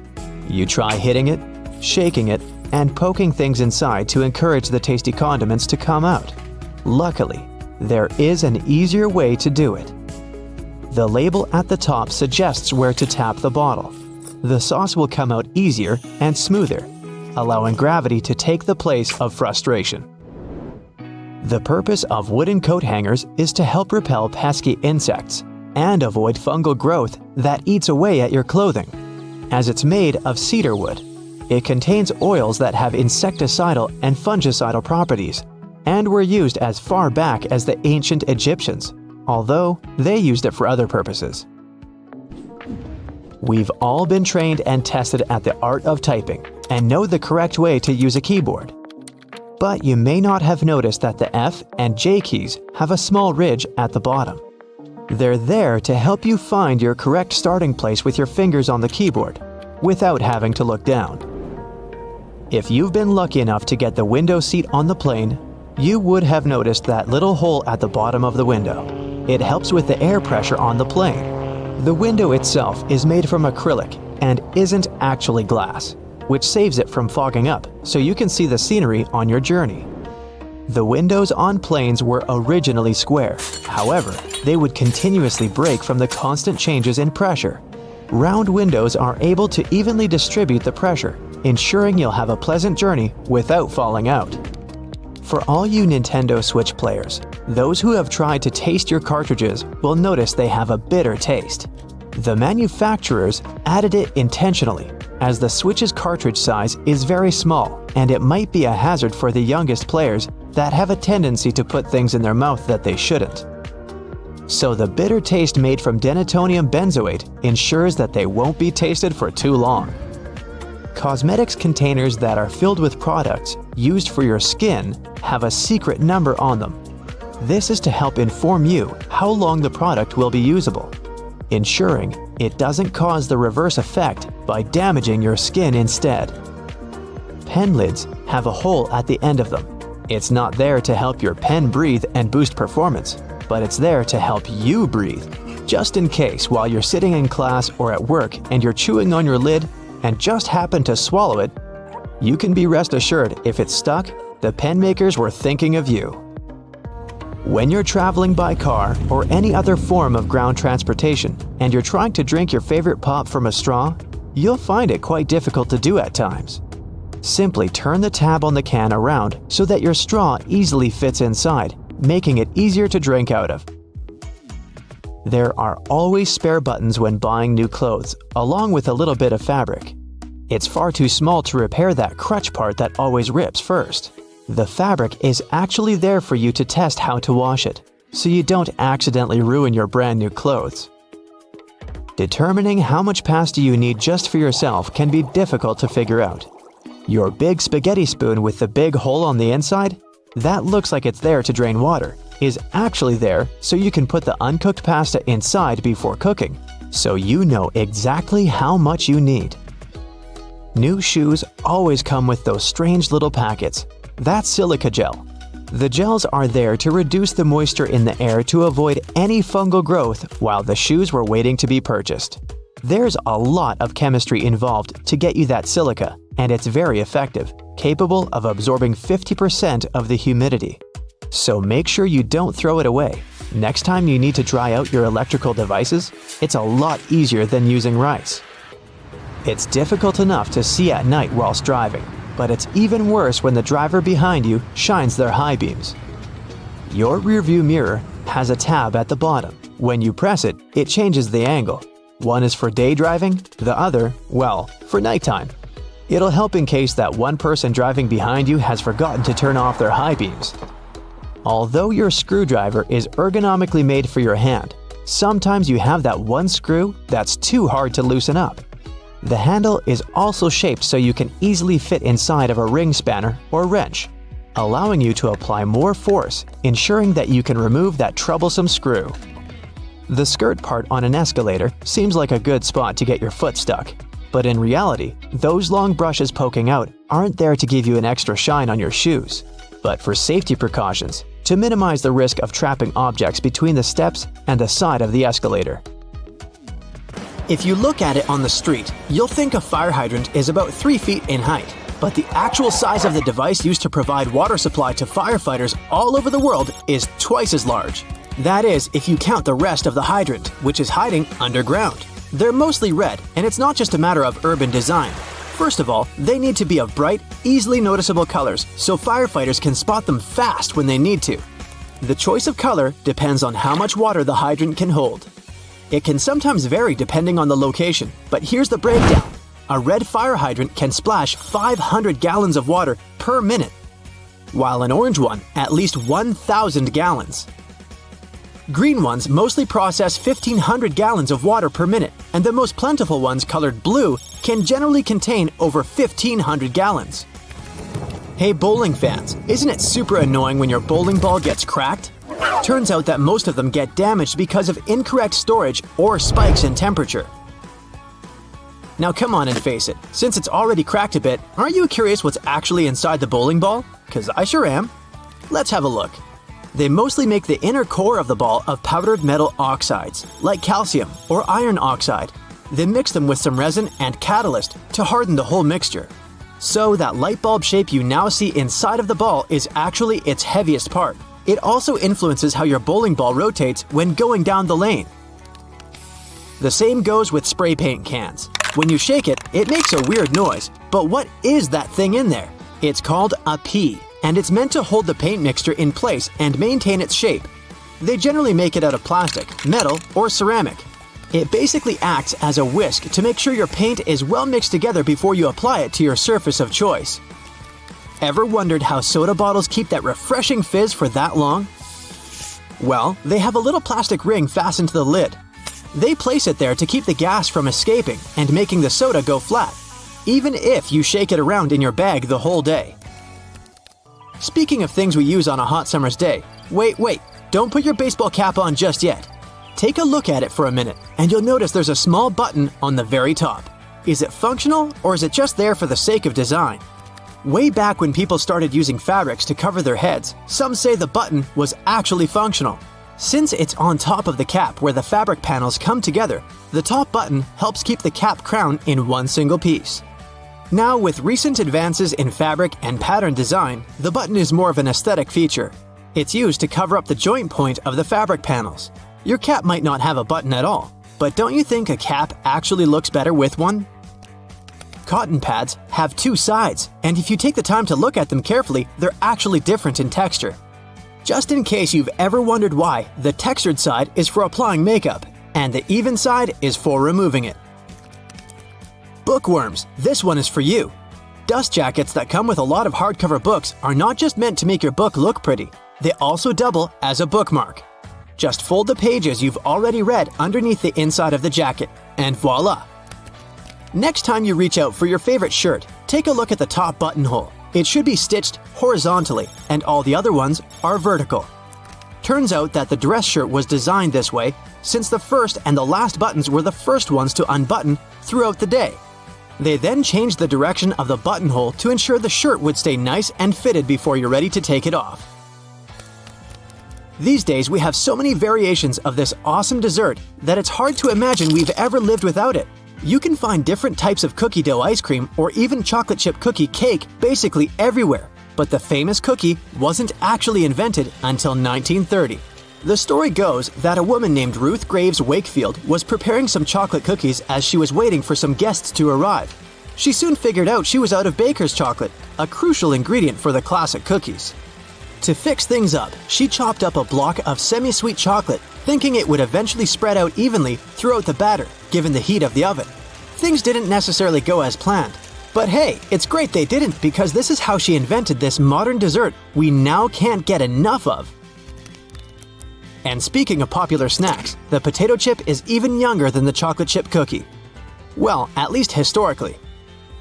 You try hitting it, shaking it, and poking things inside to encourage the tasty condiments to come out. Luckily, there is an easier way to do it. The label at the top suggests where to tap the bottle. The sauce will come out easier and smoother, allowing gravity to take the place of frustration. The purpose of wooden coat hangers is to help repel pesky insects and avoid fungal growth that eats away at your clothing. As it's made of cedar wood, it contains oils that have insecticidal and fungicidal properties and were used as far back as the ancient Egyptians, although they used it for other purposes. We've all been trained and tested at the art of typing and know the correct way to use a keyboard. But you may not have noticed that the F and J keys have a small ridge at the bottom. They're there to help you find your correct starting place with your fingers on the keyboard, without having to look down. If you've been lucky enough to get the window seat on the plane, you would have noticed that little hole at the bottom of the window. It helps with the air pressure on the plane. The window itself is made from acrylic and isn't actually glass, which saves it from fogging up so you can see the scenery on your journey. The windows on planes were originally square. However, they would continuously break from the constant changes in pressure. Round windows are able to evenly distribute the pressure, ensuring you'll have a pleasant journey without falling out. For all you Nintendo Switch players, those who have tried to taste your cartridges will notice they have a bitter taste. The manufacturers added it intentionally, as the Switch's cartridge size is very small and it might be a hazard for the youngest players that have a tendency to put things in their mouth that they shouldn't. So the bitter taste made from denatonium benzoate ensures that they won't be tasted for too long. Cosmetics containers that are filled with products used for your skin have a secret number on them. This is to help inform you how long the product will be usable, ensuring it doesn't cause the reverse effect by damaging your skin instead. Pen lids have a hole at the end of them. It's not there to help your pen breathe and boost performance, but it's there to help you breathe, just in case while you're sitting in class or at work and you're chewing on your lid and just happen to swallow it. You can be rest assured if it's stuck, the pen makers were thinking of you. When you're traveling by car or any other form of ground transportation and you're trying to drink your favorite pop from a straw, you'll find it quite difficult to do at times. Simply turn the tab on the can around so that your straw easily fits inside, making it easier to drink out of. There are always spare buttons when buying new clothes, along with a little bit of fabric. It's far too small to repair that crutch part that always rips first. The fabric is actually there for you to test how to wash it, so you don't accidentally ruin your brand new clothes. Determining how much pasta you need just for yourself can be difficult to figure out. Your big spaghetti spoon with the big hole on the inside, that looks like it's there to drain water, is actually there so you can put the uncooked pasta inside before cooking, so you know exactly how much you need. New shoes always come with those strange little packets. That's silica gel. The gels are there to reduce the moisture in the air to avoid any fungal growth while the shoes were waiting to be purchased. There's a lot of chemistry involved to get you that silica, and it's very effective, capable of absorbing 50% of the humidity. So make sure you don't throw it away. Next time you need to dry out your electrical devices, it's a lot easier than using rice. It's difficult enough to see at night whilst driving, but it's even worse when the driver behind you shines their high beams. Your rearview mirror has a tab at the bottom. When you press it, it changes the angle. One is for day driving, the other, well, for nighttime. It'll help in case that one person driving behind you has forgotten to turn off their high beams. Although your screwdriver is ergonomically made for your hand, sometimes you have that one screw that's too hard to loosen up. The handle is also shaped so you can easily fit inside of a ring spanner or wrench, allowing you to apply more force, ensuring that you can remove that troublesome screw. The skirt part on an escalator seems like a good spot to get your foot stuck, but in reality, those long brushes poking out aren't there to give you an extra shine on your shoes, but for safety precautions, to minimize the risk of trapping objects between the steps and the side of the escalator. If you look at it on the street, you'll think a fire hydrant is about 3 feet in height, but the actual size of the device used to provide water supply to firefighters all over the world is twice as large. That is, if you count the rest of the hydrant, which is hiding underground. They're mostly red, and it's not just a matter of urban design. First of all, they need to be of bright, easily noticeable colors so firefighters can spot them fast when they need to. The choice of color depends on how much water the hydrant can hold. It can sometimes vary depending on the location, but here's the breakdown. A red fire hydrant can splash 500 gallons of water per minute, while an orange one at least 1,000 gallons. Green ones mostly process 1,500 gallons of water per minute, and the most plentiful ones colored blue can generally contain over 1,500 gallons. Hey bowling fans, isn't it super annoying when your bowling ball gets cracked? Turns out that most of them get damaged because of incorrect storage or spikes in temperature. Now come on and face it, since it's already cracked a bit, aren't you curious what's actually inside the bowling ball? 'Cause I sure am. Let's have a look. They mostly make the inner core of the ball of powdered metal oxides, like calcium or iron oxide. They mix them with some resin and catalyst to harden the whole mixture. So that light bulb shape you now see inside of the ball is actually its heaviest part. It also influences how your bowling ball rotates when going down the lane. The same goes with spray paint cans. When you shake it, it makes a weird noise, but what is that thing in there? It's called a pea, and it's meant to hold the paint mixture in place and maintain its shape. They generally make it out of plastic, metal, or ceramic. It basically acts as a whisk to make sure your paint is well mixed together before you apply it to your surface of choice. Ever wondered how soda bottles keep that refreshing fizz for that long? Well, they have a little plastic ring fastened to the lid. They place it there to keep the gas from escaping and making the soda go flat, even if you shake it around in your bag the whole day. Speaking of things we use on a hot summer's day, wait, don't put your baseball cap on just yet. Take a look at it for a minute, and you'll notice there's a small button on the very top. Is it functional, or is it just there for the sake of design? Way back when people started using fabrics to cover their heads, some say the button was actually functional. Since it's on top of the cap where the fabric panels come together, the top button helps keep the cap crown in one single piece. Now, with recent advances in fabric and pattern design, the button is more of an aesthetic feature. It's used to cover up the joint point of the fabric panels. Your cap might not have a button at all, but don't you think a cap actually looks better with one? Cotton pads have two sides, and if you take the time to look at them carefully, they're actually different in texture. Just in case you've ever wondered why, the textured side is for applying makeup, and the even side is for removing it. Bookworms, this one is for you. Dust jackets that come with a lot of hardcover books are not just meant to make your book look pretty, they also double as a bookmark. Just fold the pages you've already read underneath the inside of the jacket, and voila! Next time you reach out for your favorite shirt, take a look at the top buttonhole. It should be stitched horizontally, and all the other ones are vertical. Turns out that the dress shirt was designed this way since the first and the last buttons were the first ones to unbutton throughout the day. They then changed the direction of the buttonhole to ensure the shirt would stay nice and fitted before you're ready to take it off. These days, we have so many variations of this awesome dessert that it's hard to imagine we've ever lived without it. You can find different types of cookie dough ice cream or even chocolate chip cookie cake basically everywhere, but the famous cookie wasn't actually invented until 1930. The story goes that a woman named Ruth Graves Wakefield was preparing some chocolate cookies as she was waiting for some guests to arrive. She soon figured out she was out of baker's chocolate, a crucial ingredient for the classic cookies. To fix things up, she chopped up a block of semi-sweet chocolate, thinking it would eventually spread out evenly throughout the batter, given the heat of the oven. Things didn't necessarily go as planned. But hey, it's great they didn't, because this is how she invented this modern dessert we now can't get enough of. And speaking of popular snacks, the potato chip is even younger than the chocolate chip cookie. Well, at least historically.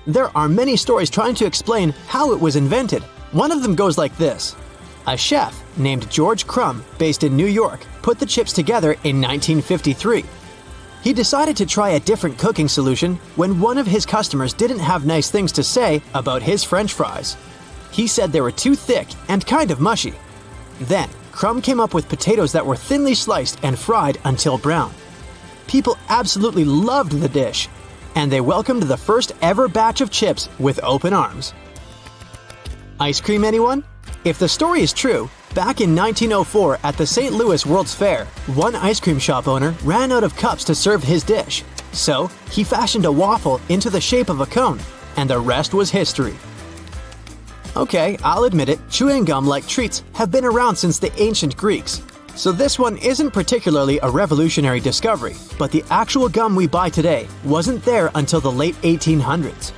There are many stories trying to explain how it was invented. One of them goes like this. A chef named George Crumb, based in New York, put the chips together in 1953. He decided to try a different cooking solution when one of his customers didn't have nice things to say about his French fries. He said they were too thick and kind of mushy. Then, Crumb came up with potatoes that were thinly sliced and fried until brown. People absolutely loved the dish, and they welcomed the first ever batch of chips with open arms. Ice cream, anyone? If the story is true, back in 1904 at the St. Louis World's Fair, one ice cream shop owner ran out of cups to serve his dish. So, he fashioned a waffle into the shape of a cone, and the rest was history. Okay, I'll admit it, chewing gum-like treats have been around since the ancient Greeks. So this one isn't particularly a revolutionary discovery, but the actual gum we buy today wasn't there until the late 1800s.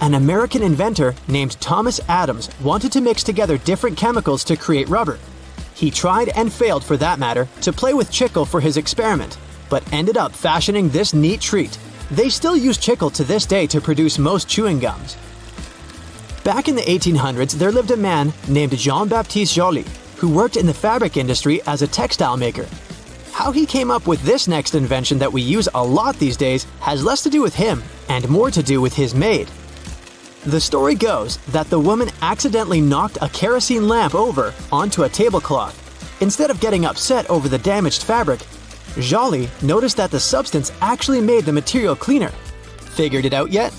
An American inventor named Thomas Adams wanted to mix together different chemicals to create rubber. He tried and failed, for that matter, to play with chicle for his experiment, but ended up fashioning this neat treat. They still use chicle to this day to produce most chewing gums. Back in the 1800s, there lived a man named Jean-Baptiste Joly, who worked in the fabric industry as a textile maker. How he came up with this next invention that we use a lot these days has less to do with him and more to do with his maid. The story goes that the woman accidentally knocked a kerosene lamp over onto a tablecloth. Instead of getting upset over the damaged fabric, Joly noticed that the substance actually made the material cleaner. Figured it out yet?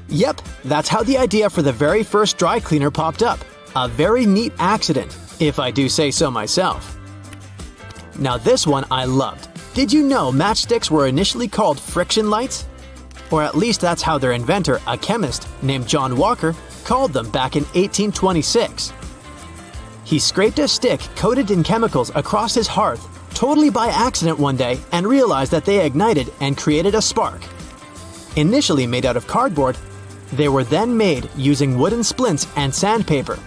Yep, that's how the idea for the very first dry cleaner popped up. A very neat accident, if I do say so myself. Now this one I loved. Did you know matchsticks were initially called friction lights? Or at least that's how their inventor, a chemist named John Walker, called them back in 1826. He scraped a stick coated in chemicals across his hearth, totally by accident one day, and realized that they ignited and created a spark. Initially made out of cardboard, they were then made using wooden splints and sandpaper.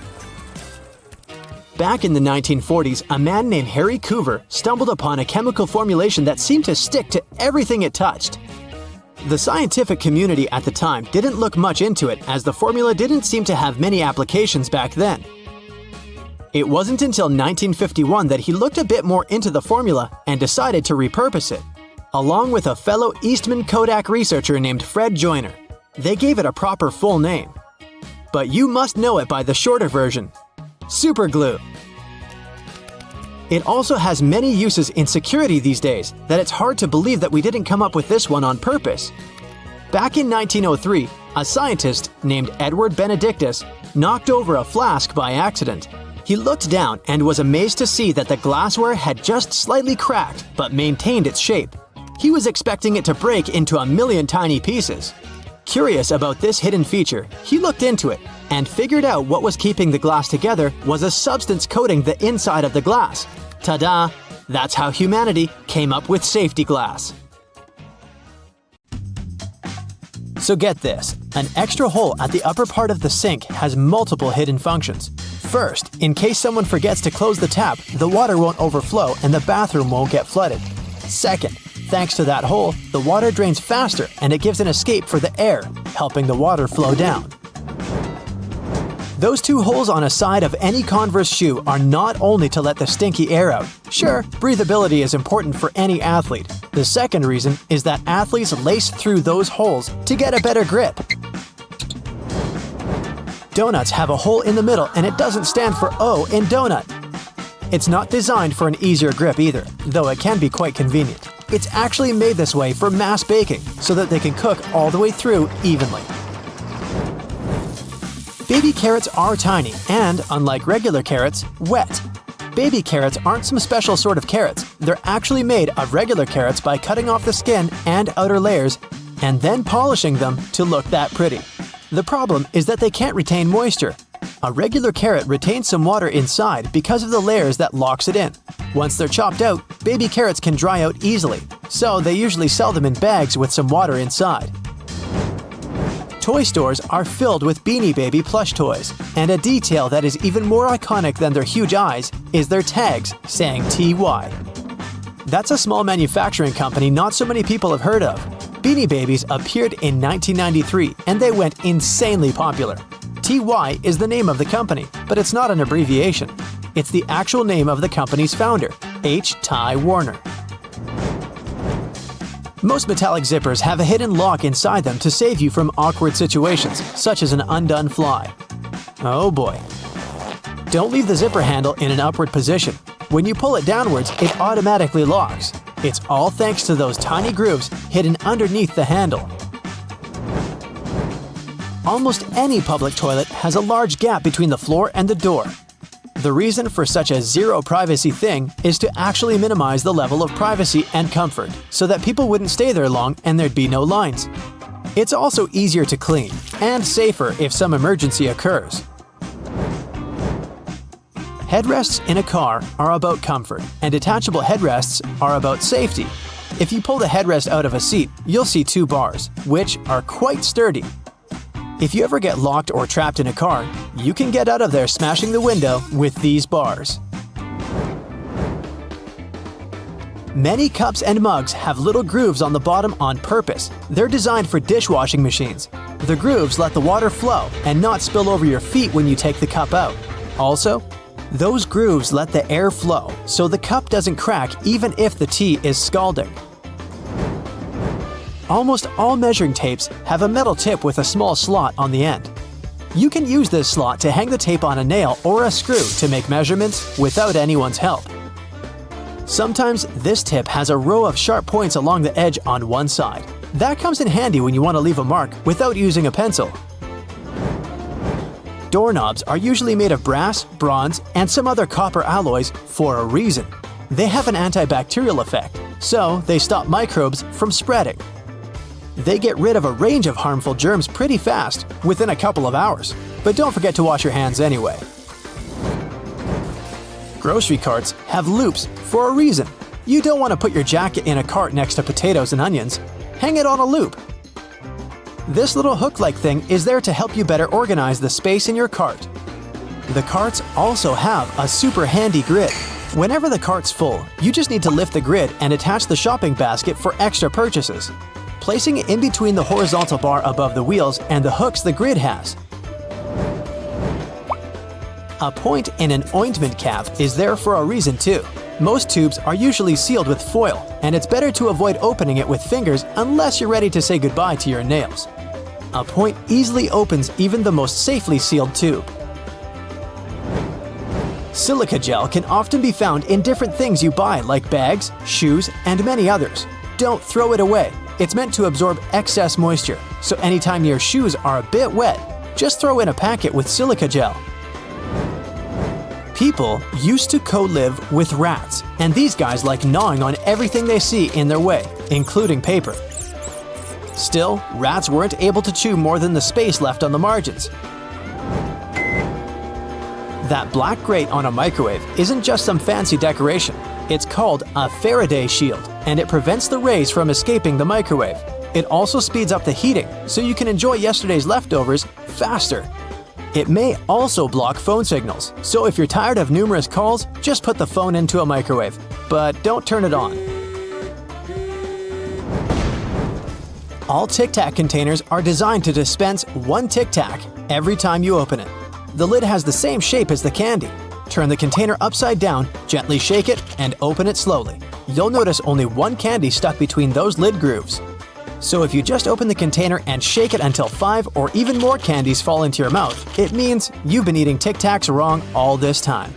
Back in the 1940s, a man named Harry Coover stumbled upon a chemical formulation that seemed to stick to everything it touched. The scientific community at the time didn't look much into it, as the formula didn't seem to have many applications back then. It wasn't until 1951 that he looked a bit more into the formula and decided to repurpose it, along with a fellow Eastman Kodak researcher named Fred Joyner. They gave it a proper full name. But you must know it by the shorter version: super glue. It also has many uses in security these days that it's hard to believe that we didn't come up with this one on purpose. Back in 1903, a scientist named Edward Benedictus knocked over a flask by accident. He looked down and was amazed to see that the glassware had just slightly cracked but maintained its shape. He was expecting it to break into a million tiny pieces. Curious about this hidden feature, he looked into it and figured out what was keeping the glass together was a substance coating the inside of the glass. Ta-da! That's how humanity came up with safety glass. So get this, an extra hole at the upper part of the sink has multiple hidden functions. First, in case someone forgets to close the tap, the water won't overflow and the bathroom won't get flooded. Second, thanks to that hole, the water drains faster and it gives an escape for the air, helping the water flow down. Those two holes on a side of any Converse shoe are not only to let the stinky air out. Sure, breathability is important for any athlete. The second reason is that athletes lace through those holes to get a better grip. Donuts have a hole in the middle and it doesn't stand for O in donut. It's not designed for an easier grip either, though it can be quite convenient. It's actually made this way for mass baking, so that they can cook all the way through evenly. Baby carrots are tiny and, unlike regular carrots, wet. Baby carrots aren't some special sort of carrots. They're actually made of regular carrots by cutting off the skin and outer layers and then polishing them to look that pretty. The problem is that they can't retain moisture. A regular carrot retains some water inside because of the layers that locks it in. Once they're chopped out, baby carrots can dry out easily, so they usually sell them in bags with some water inside. Toy stores are filled with Beanie Baby plush toys, and a detail that is even more iconic than their huge eyes is their tags saying TY. That's a small manufacturing company not so many people have heard of. Beanie Babies appeared in 1993 and they went insanely popular. TY is the name of the company, but it's not an abbreviation. It's the actual name of the company's founder, H. Ty Warner. Most metallic zippers have a hidden lock inside them to save you from awkward situations, such as an undone fly. Oh boy. Don't leave the zipper handle in an upward position. When you pull it downwards, it automatically locks. It's all thanks to those tiny grooves hidden underneath the handle. Almost any public toilet has a large gap between the floor and the door. The reason for such a zero privacy thing is to actually minimize the level of privacy and comfort, so that people wouldn't stay there long and there'd be no lines. It's also easier to clean, and safer if some emergency occurs. Headrests in a car are about comfort, and detachable headrests are about safety. If you pull the headrest out of a seat, you'll see two bars, which are quite sturdy. If you ever get locked or trapped in a car, you can get out of there smashing the window with these bars. Many cups and mugs have little grooves on the bottom on purpose. They're designed for dishwashing machines. The grooves let the water flow and not spill over your feet when you take the cup out. Also, those grooves let the air flow, so the cup doesn't crack even if the tea is scalding. Almost all measuring tapes have a metal tip with a small slot on the end. You can use this slot to hang the tape on a nail or a screw to make measurements without anyone's help. Sometimes this tip has a row of sharp points along the edge on one side. That comes in handy when you want to leave a mark without using a pencil. Doorknobs are usually made of brass, bronze, and some other copper alloys for a reason. They have an antibacterial effect, so they stop microbes from spreading. They get rid of a range of harmful germs pretty fast, within a couple of hours. But don't forget to wash your hands anyway. Grocery carts have loops for a reason. You don't want to put your jacket in a cart next to potatoes and onions. Hang it on a loop. This little hook-like thing is there to help you better organize the space in your cart. The carts also have a super handy grid. Whenever the cart's full, you just need to lift the grid and attach the shopping basket for extra purchases, placing it in between the horizontal bar above the wheels and the hooks the grid has. A point in an ointment cap is there for a reason too. Most tubes are usually sealed with foil, and it's better to avoid opening it with fingers unless you're ready to say goodbye to your nails. A point easily opens even the most safely sealed tube. Silica gel can often be found in different things you buy, like bags, shoes, and many others. Don't throw it away. It's meant to absorb excess moisture, so anytime your shoes are a bit wet, just throw in a packet with silica gel. People used to co-live with rats, and these guys like gnawing on everything they see in their way, including paper. Still, rats weren't able to chew more than the space left on the margins. That black grate on a microwave isn't just some fancy decoration. It's called a Faraday shield, and it prevents the rays from escaping the microwave. It also speeds up the heating, so you can enjoy yesterday's leftovers faster. It may also block phone signals, so if you're tired of numerous calls, just put the phone into a microwave. But don't turn it on. All Tic Tac containers are designed to dispense one Tic Tac every time you open it. The lid has the same shape as the candy. Turn the container upside down, gently shake it, and open it slowly. You'll notice only one candy stuck between those lid grooves. So if you just open the container and shake it until 5 or even more candies fall into your mouth, it means you've been eating Tic Tacs wrong all this time.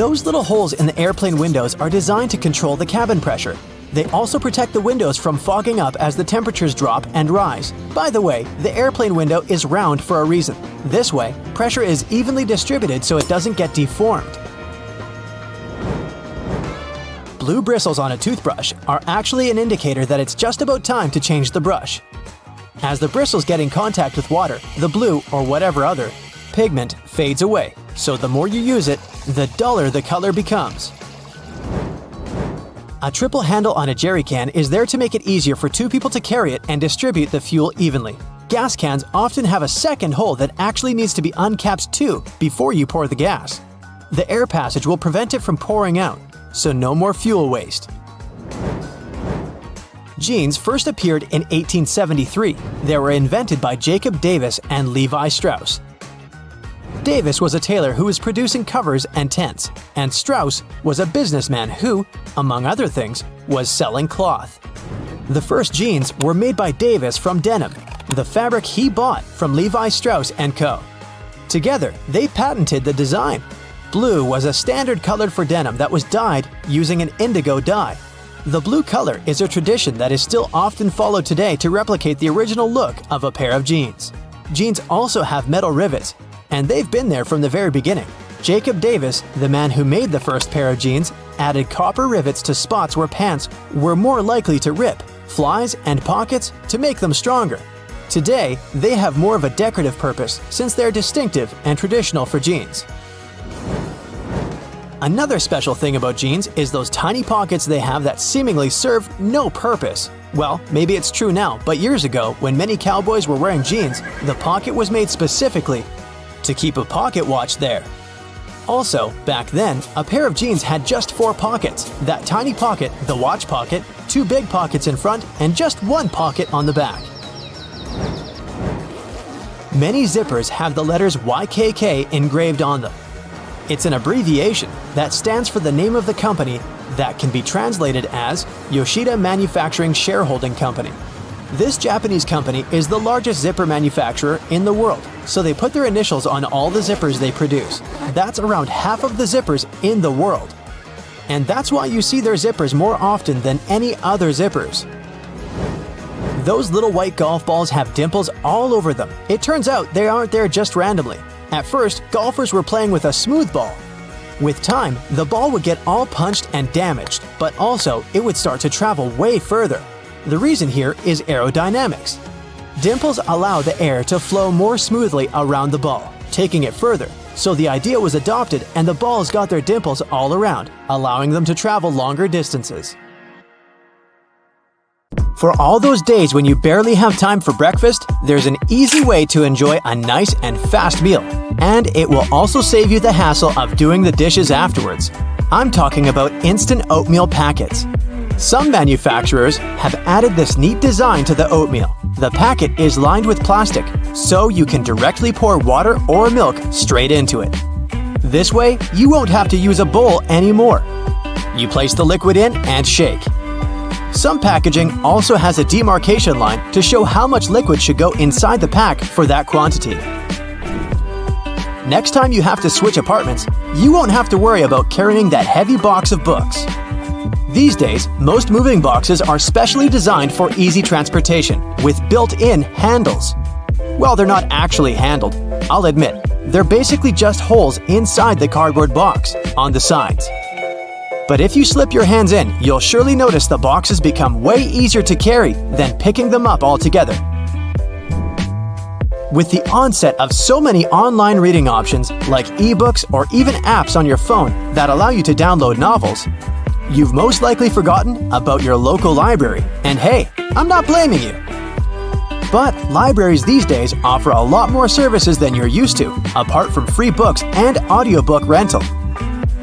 Those little holes in the airplane windows are designed to control the cabin pressure. They also protect the windows from fogging up as the temperatures drop and rise. By the way, the airplane window is round for a reason. This way, pressure is evenly distributed so it doesn't get deformed. Blue bristles on a toothbrush are actually an indicator that it's just about time to change the brush. As the bristles get in contact with water, the blue, or whatever other, pigment fades away, so the more you use it, the duller the color becomes. A triple handle on a jerry can is there to make it easier for two people to carry it and distribute the fuel evenly. Gas cans often have a second hole that actually needs to be uncapped too before you pour the gas. The air passage will prevent it from pouring out, so no more fuel waste. Jeans first appeared in 1873. They were invented by Jacob Davis and Levi Strauss. Davis was a tailor who was producing covers and tents, and Strauss was a businessman who, among other things, was selling cloth. The first jeans were made by Davis from denim, the fabric he bought from Levi Strauss & Co. Together, they patented the design. Blue was a standard color for denim that was dyed using an indigo dye. The blue color is a tradition that is still often followed today to replicate the original look of a pair of jeans. Jeans also have metal rivets, and they've been there from the very beginning. Jacob Davis, the man who made the first pair of jeans, added copper rivets to spots where pants were more likely to rip, flies, and pockets to make them stronger. Today, they have more of a decorative purpose since they're distinctive and traditional for jeans. Another special thing about jeans is those tiny pockets they have that seemingly serve no purpose. Well, maybe it's true now, but years ago, when many cowboys were wearing jeans, the pocket was made specifically to keep a pocket watch there. Also, back then, a pair of jeans had just 4 pockets. That tiny pocket, the watch pocket, 2 big pockets in front, and just 1 pocket on the back. Many zippers have the letters YKK engraved on them. It's an abbreviation that stands for the name of the company that can be translated as Yoshida Manufacturing Shareholding Company. This Japanese company is the largest zipper manufacturer in the world, so they put their initials on all the zippers they produce. That's around half of the zippers in the world. And that's why you see their zippers more often than any other zippers. Those little white golf balls have dimples all over them. It turns out they aren't there just randomly. At first, golfers were playing with a smooth ball. With time, the ball would get all punched and damaged, but also it would start to travel way further. The reason here is aerodynamics. Dimples allow the air to flow more smoothly around the ball, taking it further. So the idea was adopted and the balls got their dimples all around, allowing them to travel longer distances. For all those days when you barely have time for breakfast, there's an easy way to enjoy a nice and fast meal. And it will also save you the hassle of doing the dishes afterwards. I'm talking about instant oatmeal packets. Some manufacturers have added this neat design to the oatmeal. The packet is lined with plastic, so you can directly pour water or milk straight into it. This way, you won't have to use a bowl anymore. You place the liquid in and shake. Some packaging also has a demarcation line to show how much liquid should go inside the pack for that quantity. Next time you have to switch apartments, you won't have to worry about carrying that heavy box of books. These days, most moving boxes are specially designed for easy transportation, with built-in handles. Well, they're not actually handled, I'll admit. They're basically just holes inside the cardboard box, on the sides. But if you slip your hands in, you'll surely notice the boxes become way easier to carry than picking them up altogether. With the onset of so many online reading options, like ebooks or even apps on your phone that allow you to download novels, you've most likely forgotten about your local library. And hey, I'm not blaming you. But libraries these days offer a lot more services than you're used to, apart from free books and audiobook rental.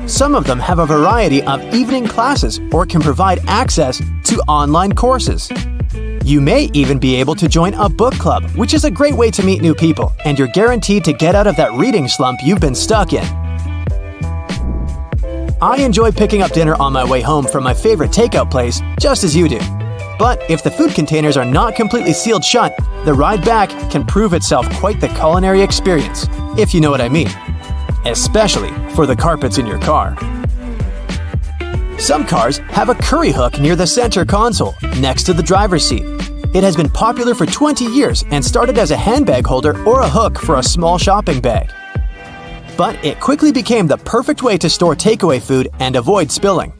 Some of them have a variety of evening classes or can provide access to online courses. You may even be able to join a book club, which is a great way to meet new people, and you're guaranteed to get out of that reading slump you've been stuck in. I enjoy picking up dinner on my way home from my favorite takeout place, just as you do. But if the food containers are not completely sealed shut, the ride back can prove itself quite the culinary experience, if you know what I mean. especially for the carpets in your car. Some cars have a curry hook near the center console, next to the driver's seat. It has been popular for 20 years and started as a handbag holder or a hook for a small shopping bag. But it quickly became the perfect way to store takeaway food and avoid spilling.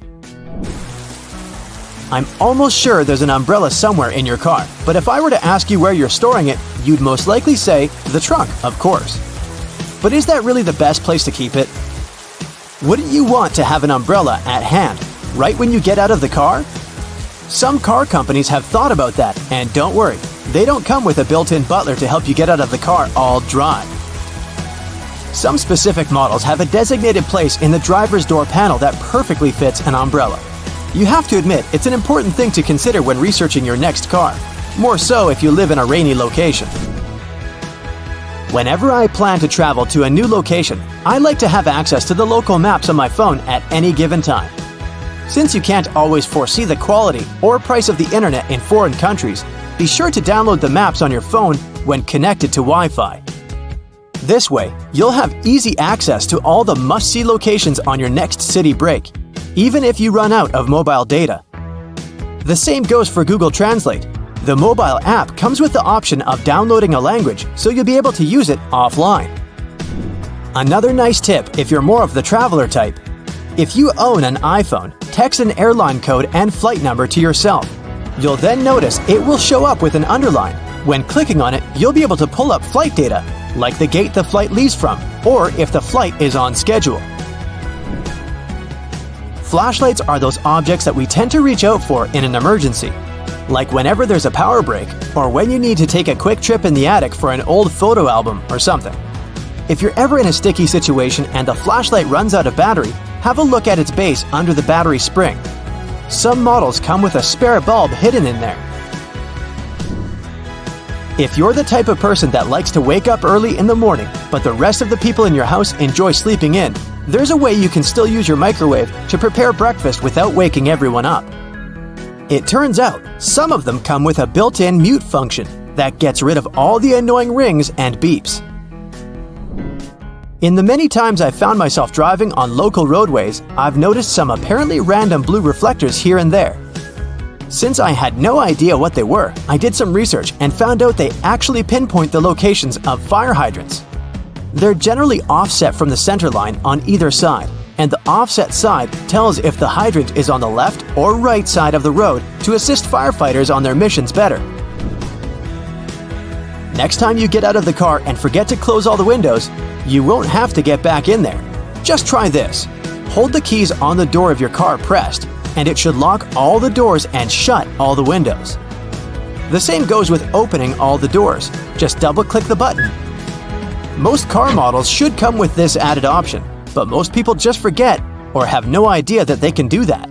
I'm almost sure there's an umbrella somewhere in your car, but if I were to ask you where you're storing it, you'd most likely say the trunk, of course. But is that really the best place to keep it? Wouldn't you want to have an umbrella at hand, right when you get out of the car? Some car companies have thought about that, and don't worry, they don't come with a built-in butler to help you get out of the car all dry. Some specific models have a designated place in the driver's door panel that perfectly fits an umbrella. You have to admit, it's an important thing to consider when researching your next car, more so if you live in a rainy location. Whenever I plan to travel to a new location, I like to have access to the local maps on my phone at any given time. Since you can't always foresee the quality or price of the internet in foreign countries, be sure to download the maps on your phone when connected to Wi-Fi. This way, you'll have easy access to all the must-see locations on your next city break, even if you run out of mobile data. The same goes for Google Translate. The mobile app comes with the option of downloading a language, so you'll be able to use it offline. Another nice tip if you're more of the traveler type: if you own an iPhone, text an airline code and flight number to yourself. You'll then notice it will show up with an underline. When clicking on it, you'll be able to pull up flight data, like the gate the flight leaves from, or if the flight is on schedule. Flashlights are those objects that we tend to reach out for in an emergency, like whenever there's a power break or when you need to take a quick trip in the attic for an old photo album or something. If you're ever in a sticky situation and the flashlight runs out of battery, have a look at its base under the battery spring. Some models come with a spare bulb hidden in there. If you're the type of person that likes to wake up early in the morning, but the rest of the people in your house enjoy sleeping in, there's a way you can still use your microwave to prepare breakfast without waking everyone up. It turns out, some of them come with a built-in mute function that gets rid of all the annoying rings and beeps. In the many times I've found myself driving on local roadways, I've noticed some apparently random blue reflectors here and there. Since I had no idea what they were, I did some research and found out they actually pinpoint the locations of fire hydrants. They're generally offset from the center line on either side, and the offset side tells if the hydrant is on the left or right side of the road to assist firefighters on their missions better. Next time you get out of the car and forget to close all the windows, you won't have to get back in there. Just try this. Hold the keys on the door of your car pressed, and it should lock all the doors and shut all the windows. The same goes with opening all the doors. Just double-click the button. Most car models should come with this added option, but most people just forget or have no idea that they can do that.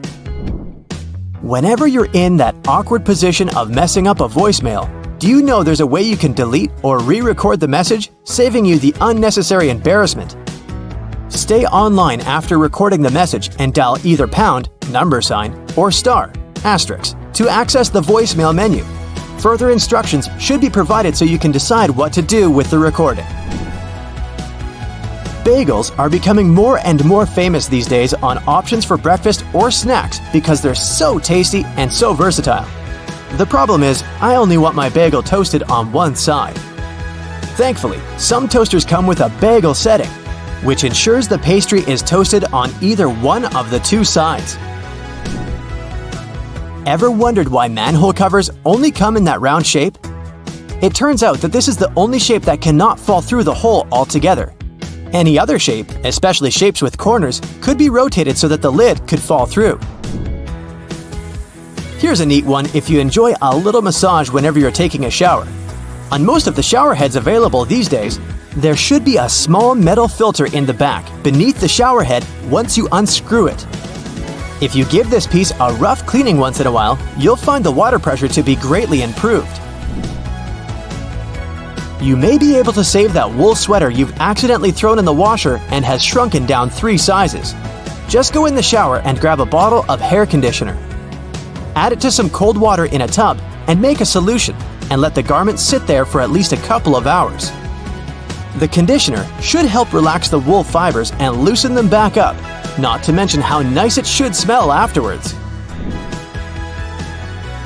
Whenever you're in that awkward position of messing up a voicemail, do you know there's a way you can delete or re-record the message, saving you the unnecessary embarrassment? Stay online after recording the message and dial either pound, $, or star, asterisk, to access the voicemail menu. Further instructions should be provided so you can decide what to do with the recording. Bagels are becoming more and more famous these days on options for breakfast or snacks because they're so tasty and so versatile. The problem is, I only want my bagel toasted on one side. Thankfully, some toasters come with a bagel setting, which ensures the pastry is toasted on either one of the two sides. Ever wondered why manhole covers only come in that round shape? It turns out that this is the only shape that cannot fall through the hole altogether. Any other shape, especially shapes with corners, could be rotated so that the lid could fall through. Here's a neat one if you enjoy a little massage whenever you're taking a shower. On most of the shower heads available these days, there should be a small metal filter in the back beneath the shower head once you unscrew it. If you give this piece a rough cleaning once in a while, you'll find the water pressure to be greatly improved. You may be able to save that wool sweater you've accidentally thrown in the washer and has shrunken down 3 sizes. Just go in the shower and grab a bottle of hair conditioner. Add it to some cold water in a tub and make a solution, and let the garment sit there for at least a couple of hours. The conditioner should help relax the wool fibers and loosen them back up, not to mention how nice it should smell afterwards.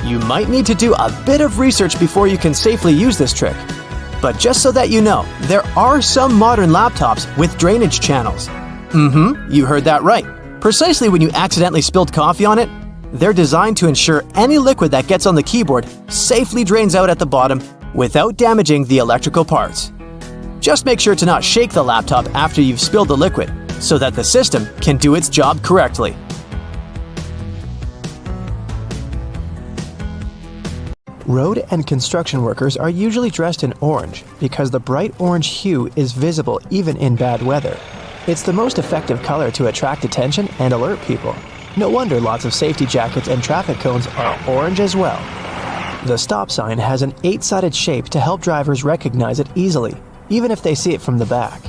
You might need to do a bit of research before you can safely use this trick. But just so that you know, there are some modern laptops with drainage channels. You heard that right. Precisely when you accidentally spilled coffee on it, they're designed to ensure any liquid that gets on the keyboard safely drains out at the bottom without damaging the electrical parts. Just make sure to not shake the laptop after you've spilled the liquid so that the system can do its job correctly. Road and construction workers are usually dressed in orange because the bright orange hue is visible even in bad weather. It's the most effective color to attract attention and alert people. No wonder lots of safety jackets and traffic cones are orange as well. The stop sign has an 8-sided shape to help drivers recognize it easily, even if they see it from the back.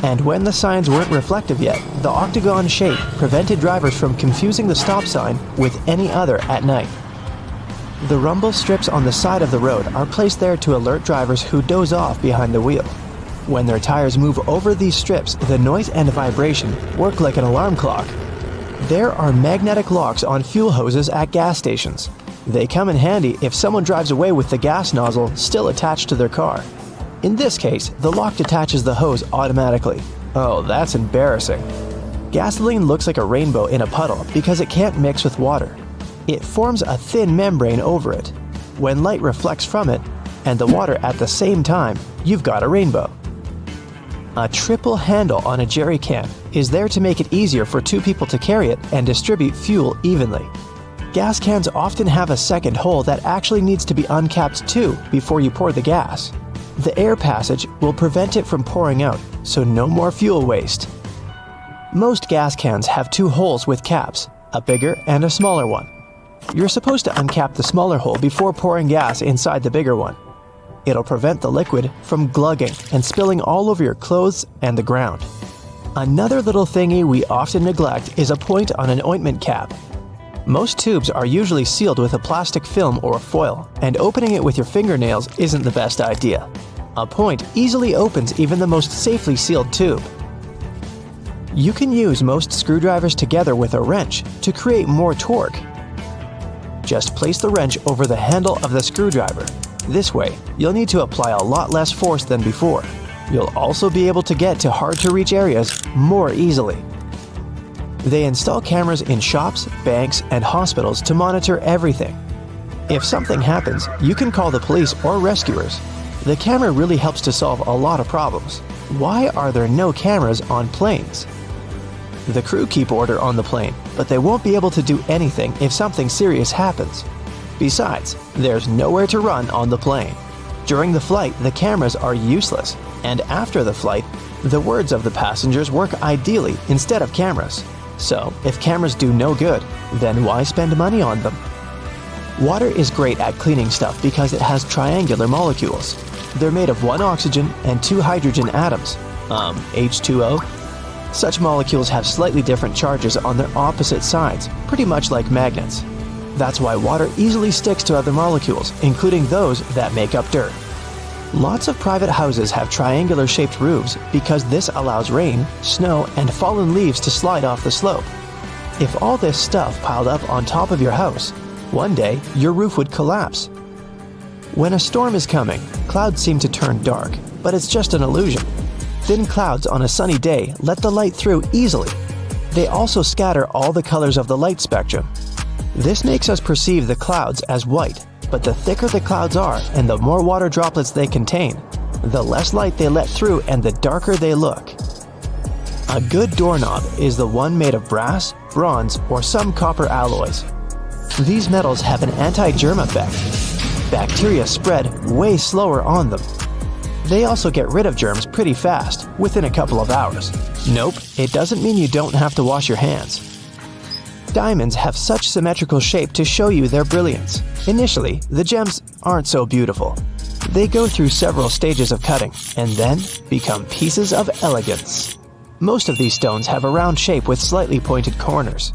And when the signs weren't reflective yet, the octagon shape prevented drivers from confusing the stop sign with any other at night. The rumble strips on the side of the road are placed there to alert drivers who doze off behind the wheel. When their tires move over these strips, the noise and vibration work like an alarm clock. There are magnetic locks on fuel hoses at gas stations. They come in handy if someone drives away with the gas nozzle still attached to their car. In this case, the lock detaches the hose automatically. Oh, that's embarrassing. Gasoline looks like a rainbow in a puddle because it can't mix with water. It forms a thin membrane over it. When light reflects from it, and the water at the same time, you've got a rainbow. A triple handle on a jerry can is there to make it easier for two people to carry it and distribute fuel evenly. Gas cans often have a second hole that actually needs to be uncapped too before you pour the gas. The air passage will prevent it from pouring out, so no more fuel waste. Most gas cans have two holes with caps, a bigger and a smaller one. You're supposed to uncap the smaller hole before pouring gas inside the bigger one. It'll prevent the liquid from glugging and spilling all over your clothes and the ground. Another little thingy we often neglect is a point on an ointment cap. Most tubes are usually sealed with a plastic film or foil, and opening it with your fingernails isn't the best idea. A point easily opens even the most safely sealed tube. You can use most screwdrivers together with a wrench to create more torque. Just place the wrench over the handle of the screwdriver. This way, you'll need to apply a lot less force than before. You'll also be able to get to hard-to-reach areas more easily. They install cameras in shops, banks, and hospitals to monitor everything. If something happens, you can call the police or rescuers. The camera really helps to solve a lot of problems. Why are there no cameras on planes? The crew keep order on the plane, but they won't be able to do anything if something serious happens. Besides, there's nowhere to run on the plane. During the flight, the cameras are useless, and after the flight, the words of the passengers work ideally instead of cameras. So, if cameras do no good, then why spend money on them? Water is great at cleaning stuff because it has triangular molecules. They're made of one oxygen and two hydrogen atoms, H2O. Such molecules have slightly different charges on their opposite sides, pretty much like magnets. That's why water easily sticks to other molecules, including those that make up dirt. Lots of private houses have triangular-shaped roofs because this allows rain, snow, and fallen leaves to slide off the slope. If all this stuff piled up on top of your house, one day your roof would collapse. When a storm is coming, clouds seem to turn dark, but it's just an illusion. Thin clouds on a sunny day let the light through easily. They also scatter all the colors of the light spectrum. This makes us perceive the clouds as white, but the thicker the clouds are and the more water droplets they contain, the less light they let through and the darker they look. A good doorknob is the one made of brass, bronze, or some copper alloys. These metals have an anti-germ effect. Bacteria spread way slower on them. They also get rid of germs pretty fast, within a couple of hours. Nope, it doesn't mean you don't have to wash your hands. Diamonds have such symmetrical shape to show you their brilliance. Initially, the gems aren't so beautiful. They go through several stages of cutting, and then become pieces of elegance. Most of these stones have a round shape with slightly pointed corners.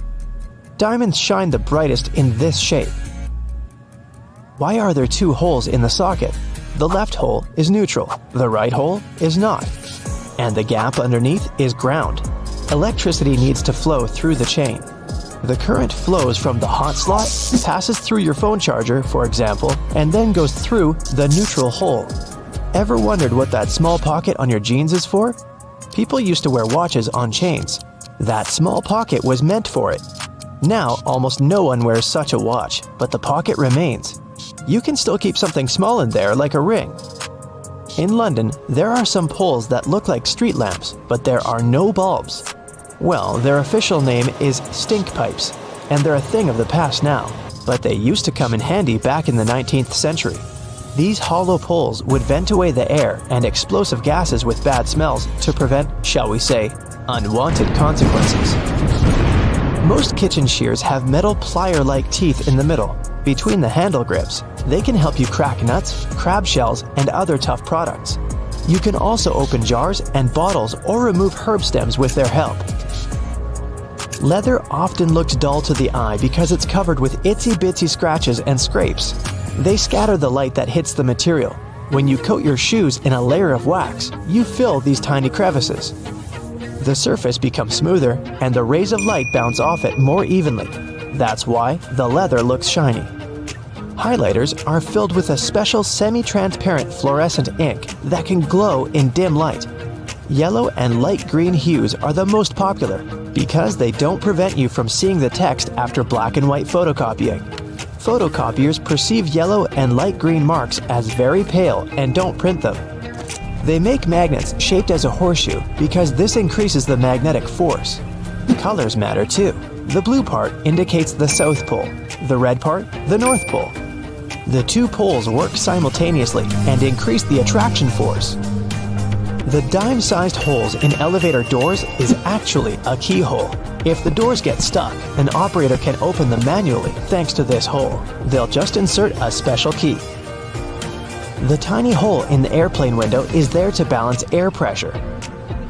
Diamonds shine the brightest in this shape. Why are there two holes in the socket? The left hole is neutral, the right hole is not. and the gap underneath is ground. Electricity needs to flow through the chain. The current flows from the hot slot, passes through your phone charger, for example, and then goes through the neutral hole. Ever wondered what that small pocket on your jeans is for? People used to wear watches on chains. That small pocket was meant for it. Now, almost no one wears such a watch, but the pocket remains. You can still keep something small in there, like a ring. In London, there are some poles that look like street lamps, but there are no bulbs. Well, their official name is stink pipes, and they're a thing of the past now, but they used to come in handy back in the 19th century. These hollow poles would vent away the air and explosive gases with bad smells to prevent, shall we say, unwanted consequences. Most kitchen shears have metal plier-like teeth in the middle, between the handle grips. They can help you crack nuts, crab shells, and other tough products. You can also open jars and bottles or remove herb stems with their help. Leather often looks dull to the eye because it's covered with itsy-bitsy scratches and scrapes. They scatter the light that hits the material. When you coat your shoes in a layer of wax, you fill these tiny crevices. The surface becomes smoother and the rays of light bounce off it more evenly. That's why the leather looks shiny. Highlighters are filled with a special semi-transparent fluorescent ink that can glow in dim light. Yellow and light green hues are the most popular because they don't prevent you from seeing the text after black and white photocopying. Photocopiers perceive yellow and light green marks as very pale and don't print them. They make magnets shaped as a horseshoe because this increases the magnetic force. Colors matter too. The blue part indicates the South Pole, the red part, the North Pole. The two poles work simultaneously and increase the attraction force. The dime-sized holes in elevator doors is actually a keyhole. If the doors get stuck, an operator can open them manually thanks to this hole. They'll just insert a special key. The tiny hole in the airplane window is there to balance air pressure.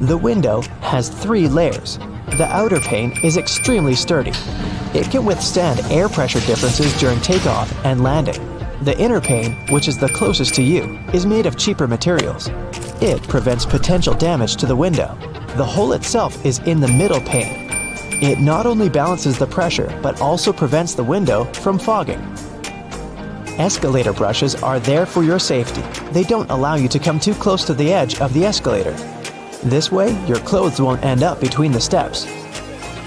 The window has 3 layers. The outer pane is extremely sturdy. It can withstand air pressure differences during takeoff and landing. The inner pane, which is the closest to you, is made of cheaper materials. It prevents potential damage to the window. The hole itself is in the middle pane. It not only balances the pressure, but also prevents the window from fogging. Escalator brushes are there for your safety. They don't allow you to come too close to the edge of the escalator. This way, your clothes won't end up between the steps.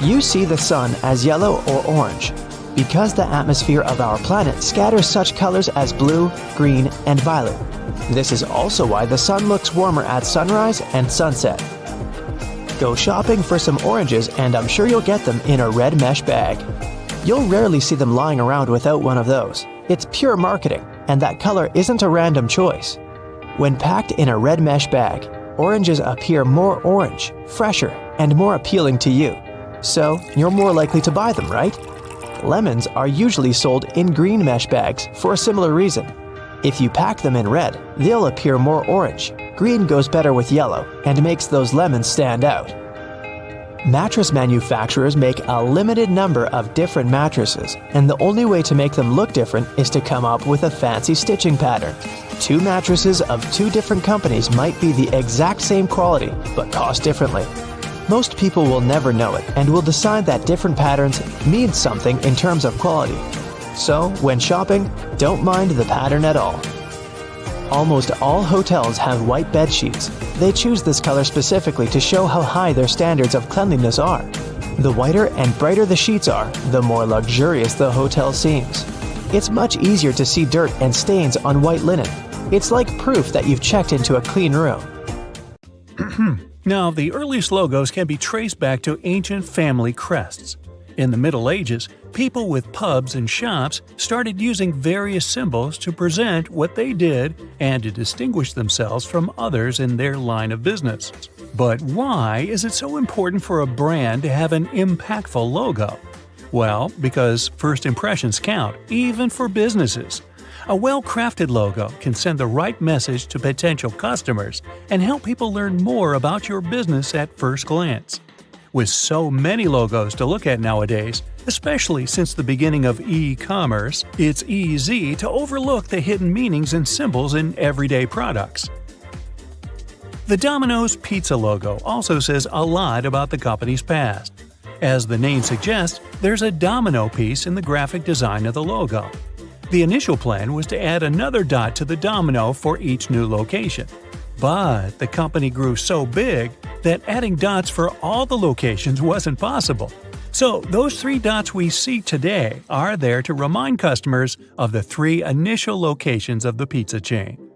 You see the sun as yellow or orange because the atmosphere of our planet scatters such colors as blue, green, and violet. This is also why the sun looks warmer at sunrise and sunset. Go shopping for some oranges and I'm sure you'll get them in a red mesh bag. You'll rarely see them lying around without one of those. It's pure marketing, and that color isn't a random choice. When packed in a red mesh bag, oranges appear more orange, fresher, and more appealing to you. So, you're more likely to buy them, right? Lemons are usually sold in green mesh bags for a similar reason. If you pack them in red, they'll appear more orange. Green goes better with yellow and makes those lemons stand out. Mattress manufacturers make a limited number of different mattresses, and the only way to make them look different is to come up with a fancy stitching pattern. 2 mattresses of 2 different companies might be the exact same quality, but cost differently. Most people will never know it and will decide that different patterns mean something in terms of quality. So, when shopping, don't mind the pattern at all. Almost all hotels have white bed sheets. They choose this color specifically to show how high their standards of cleanliness are. The whiter and brighter the sheets are, the more luxurious the hotel seems. It's much easier to see dirt and stains on white linen. It's like proof that you've checked into a clean room. Now, the earliest logos can be traced back to ancient family crests. In the Middle Ages, people with pubs and shops started using various symbols to present what they did and to distinguish themselves from others in their line of business. But why is it so important for a brand to have an impactful logo? Well, because first impressions count, even for businesses. A well-crafted logo can send the right message to potential customers and help people learn more about your business at first glance. With so many logos to look at nowadays, especially since the beginning of e-commerce, it's easy to overlook the hidden meanings and symbols in everyday products. The Domino's Pizza logo also says a lot about the company's past. As the name suggests, there's a domino piece in the graphic design of the logo. The initial plan was to add another dot to the domino for each new location. But the company grew so big that adding dots for all the locations wasn't possible. So those 3 dots we see today are there to remind customers of the 3 initial locations of the pizza chain.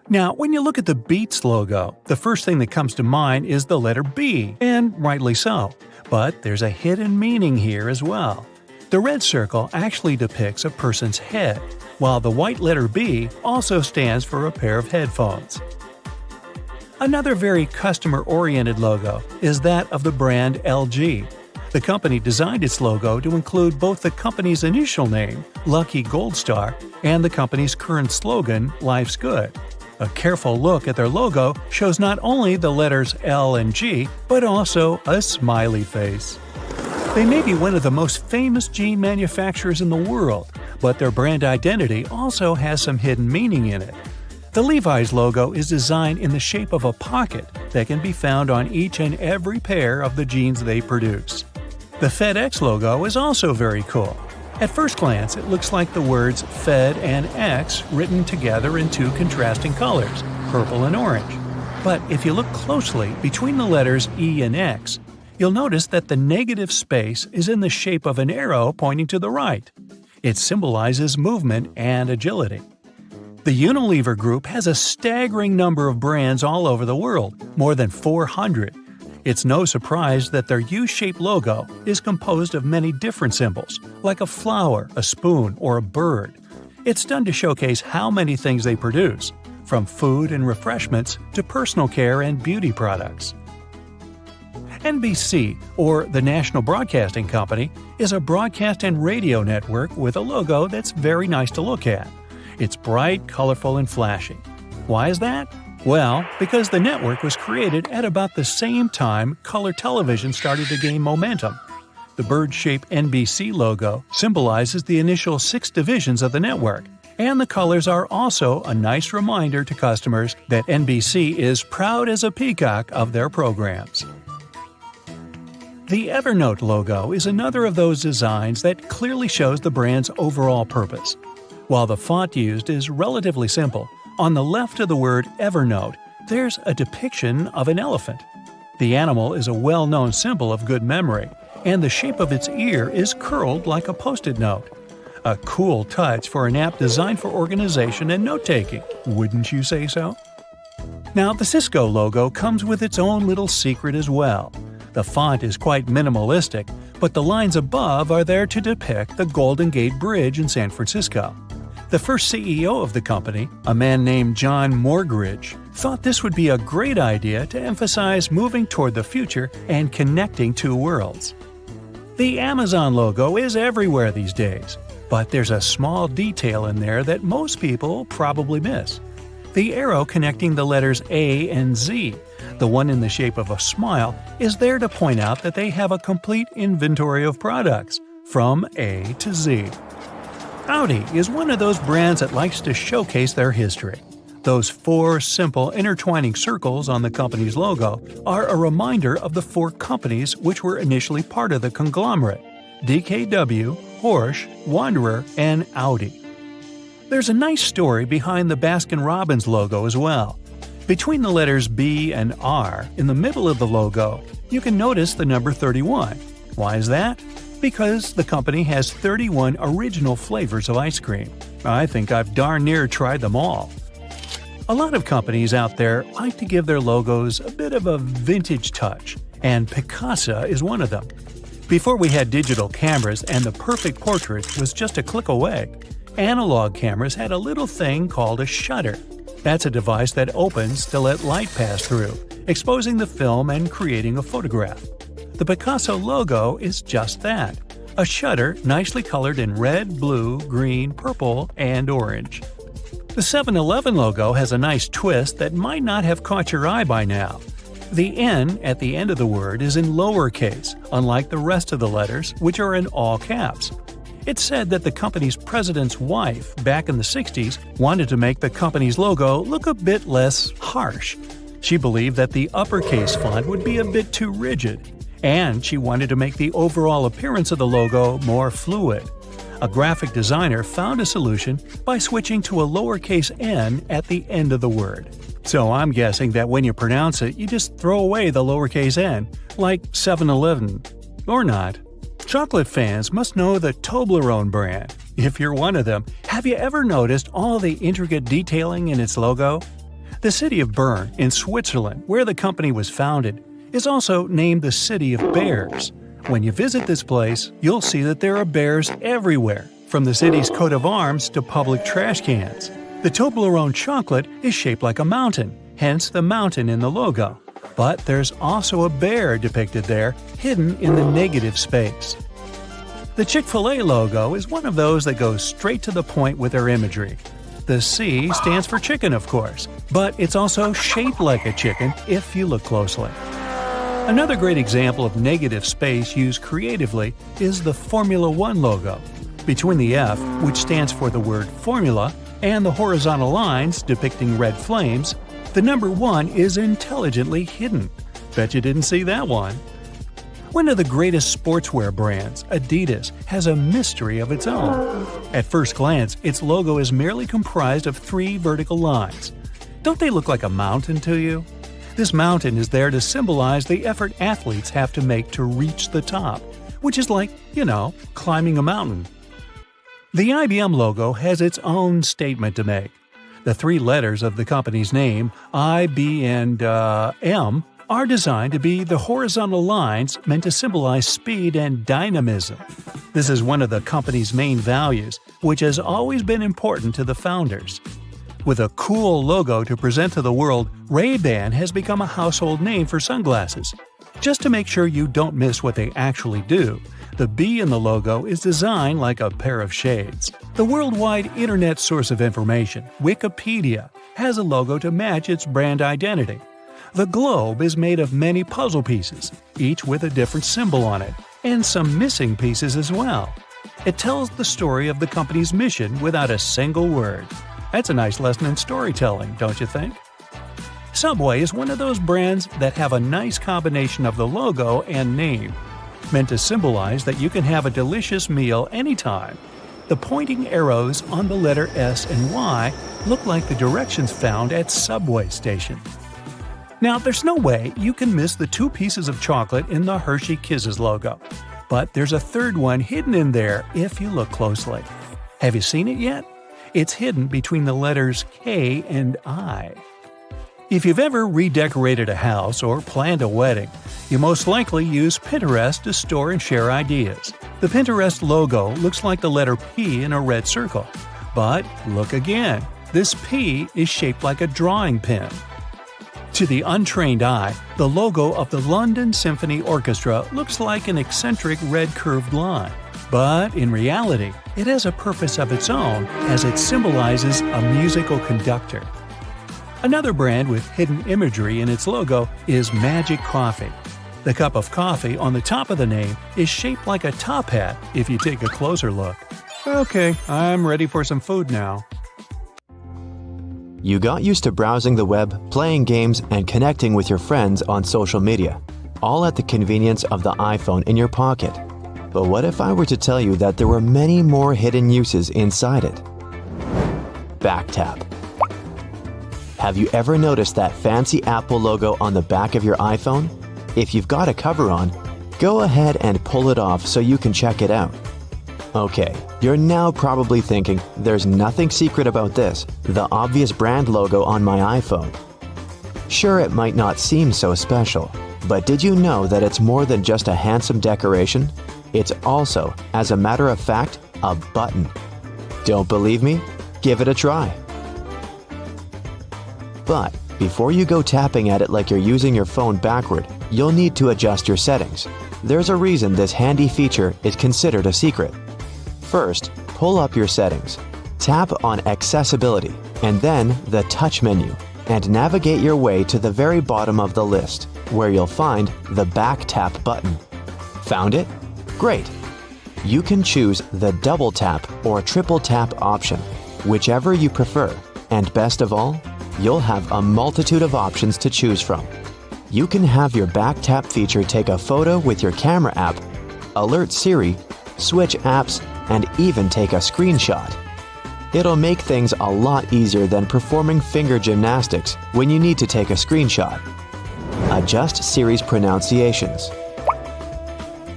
Now, when you look at the Beats logo, the first thing that comes to mind is the letter B, and rightly so. But there's a hidden meaning here as well. The red circle actually depicts a person's head, while the white letter B also stands for a pair of headphones. Another very customer-oriented logo is that of the brand LG. The company designed its logo to include both the company's initial name, Lucky Gold Star, and the company's current slogan, Life's Good. A careful look at their logo shows not only the letters L and G, but also a smiley face. They may be one of the most famous jean manufacturers in the world, but their brand identity also has some hidden meaning in it. The Levi's logo is designed in the shape of a pocket that can be found on each and every pair of the jeans they produce. The FedEx logo is also very cool. At first glance, it looks like the words Fed and X written together in 2 contrasting colors, purple and orange. But if you look closely between the letters E and X, you'll notice that the negative space is in the shape of an arrow pointing to the right. It symbolizes movement and agility. The Unilever Group has a staggering number of brands all over the world, more than 400. It's no surprise that their U-shaped logo is composed of many different symbols, like a flower, a spoon, or a bird. It's done to showcase how many things they produce, from food and refreshments to personal care and beauty products. NBC, or the National Broadcasting Company, is a broadcast and radio network with a logo that's very nice to look at. It's bright, colorful, and flashy. Why is that? Well, because the network was created at about the same time color television started to gain momentum. The bird-shaped NBC logo symbolizes the initial 6 divisions of the network, and the colors are also a nice reminder to customers that NBC is proud as a peacock of their programs. The Evernote logo is another of those designs that clearly shows the brand's overall purpose. While the font used is relatively simple, on the left of the word Evernote, there's a depiction of an elephant. The animal is a well-known symbol of good memory, and the shape of its ear is curled like a Post-it note. A cool touch for an app designed for organization and note-taking, wouldn't you say so? Now, the Cisco logo comes with its own little secret as well. The font is quite minimalistic, but the lines above are there to depict the Golden Gate Bridge in San Francisco. The first CEO of the company, a man named John Morgridge, thought this would be a great idea to emphasize moving toward the future and connecting 2 worlds. The Amazon logo is everywhere these days, but there's a small detail in there that most people probably miss. The arrow connecting the letters A and Z, the one in the shape of a smile, is there to point out that they have a complete inventory of products, from A to Z. Audi is one of those brands that likes to showcase their history. Those 4 simple intertwining circles on the company's logo are a reminder of the 4 companies which were initially part of the conglomerate: DKW, Porsche, Wanderer, and Audi. There's a nice story behind the Baskin-Robbins logo as well. Between the letters B and R, in the middle of the logo, you can notice the number 31. Why is that? Because the company has 31 original flavors of ice cream. I think I've darn near tried them all. A lot of companies out there like to give their logos a bit of a vintage touch, and Picasa is one of them. Before we had digital cameras and the perfect portrait was just a click away, analog cameras had a little thing called a shutter. That's a device that opens to let light pass through, exposing the film and creating a photograph. The Picasso logo is just that, a shutter nicely colored in red, blue, green, purple, and orange. The 7-Eleven logo has a nice twist that might not have caught your eye by now. The N at the end of the word is in lowercase, unlike the rest of the letters, which are in all caps. It's said that the company's president's wife, back in the 60s, wanted to make the company's logo look a bit less harsh. She believed that the uppercase font would be a bit too rigid, and she wanted to make the overall appearance of the logo more fluid. A graphic designer found a solution by switching to a lowercase n at the end of the word. So I'm guessing that when you pronounce it, you just throw away the lowercase n, like 7-Eleven. Or not. Chocolate fans must know the Toblerone brand. If you're one of them, have you ever noticed all the intricate detailing in its logo? The city of Bern, in Switzerland, where the company was founded, is also named the City of Bears. When you visit this place, you'll see that there are bears everywhere, from the city's coat of arms to public trash cans. The Toblerone chocolate is shaped like a mountain, hence the mountain in the logo. But there's also a bear depicted there, hidden in the negative space. The Chick-fil-A logo is one of those that goes straight to the point with their imagery. The C stands for chicken, of course, but it's also shaped like a chicken if you look closely. Another great example of negative space used creatively is the Formula One logo. Between the F, which stands for the word formula, and the horizontal lines depicting red flames, the number 1 is intelligently hidden. Bet you didn't see that one. One of the greatest sportswear brands, Adidas, has a mystery of its own. At first glance, its logo is merely comprised of 3 vertical lines. Don't they look like a mountain to you? This mountain is there to symbolize the effort athletes have to make to reach the top, which is like, climbing a mountain. The IBM logo has its own statement to make. The 3 letters of the company's name, I, B, and M, are designed to be the horizontal lines meant to symbolize speed and dynamism. This is one of the company's main values, which has always been important to the founders. With a cool logo to present to the world, Ray-Ban has become a household name for sunglasses. Just to make sure you don't miss what they actually do, the B in the logo is designed like a pair of shades. The worldwide internet source of information, Wikipedia, has a logo to match its brand identity. The globe is made of many puzzle pieces, each with a different symbol on it, and some missing pieces as well. It tells the story of the company's mission without a single word. That's a nice lesson in storytelling, don't you think? Subway is one of those brands that have a nice combination of the logo and name, meant to symbolize that you can have a delicious meal anytime. The pointing arrows on the letter S and Y look like the directions found at Subway station. Now, there's no way you can miss the 2 pieces of chocolate in the Hershey Kisses logo, but there's a third one hidden in there if you look closely. Have you seen it yet? It's hidden between the letters K and I. If you've ever redecorated a house or planned a wedding, you most likely use Pinterest to store and share ideas. The Pinterest logo looks like the letter P in a red circle. But look again, this P is shaped like a drawing pin. To the untrained eye, the logo of the London Symphony Orchestra looks like an eccentric red curved line. But in reality, it has a purpose of its own as it symbolizes a musical conductor. Another brand with hidden imagery in its logo is Magic Coffee. The cup of coffee on the top of the name is shaped like a top hat if you take a closer look. Okay, I'm ready for some food now. You got used to browsing the web, playing games, and connecting with your friends on social media, all at the convenience of the iPhone in your pocket. But what if I were to tell you that there were many more hidden uses inside it? Back tap. Have you ever noticed that fancy Apple logo on the back of your iPhone? If you've got a cover on, go ahead and pull it off so you can check it out. Okay, you're now probably thinking, there's nothing secret about this, the obvious brand logo on my iPhone. Sure, it might not seem so special, but did you know that it's more than just a handsome decoration? It's also, as a matter of fact, a button. Don't believe me? Give it a try. But before you go tapping at it like you're using your phone backward, you'll need to adjust your settings. There's a reason this handy feature is considered a secret. First, pull up your settings. Tap on Accessibility and then the Touch menu and navigate your way to the very bottom of the list, where you'll find the Back Tap button. Found it? Great! You can choose the Double Tap or Triple Tap option, whichever you prefer, and best of all, you'll have a multitude of options to choose from. You can have your back tap feature take a photo with your camera app, alert Siri, switch apps, and even take a screenshot. It'll make things a lot easier than performing finger gymnastics when you need to take a screenshot. Adjust Siri's pronunciations.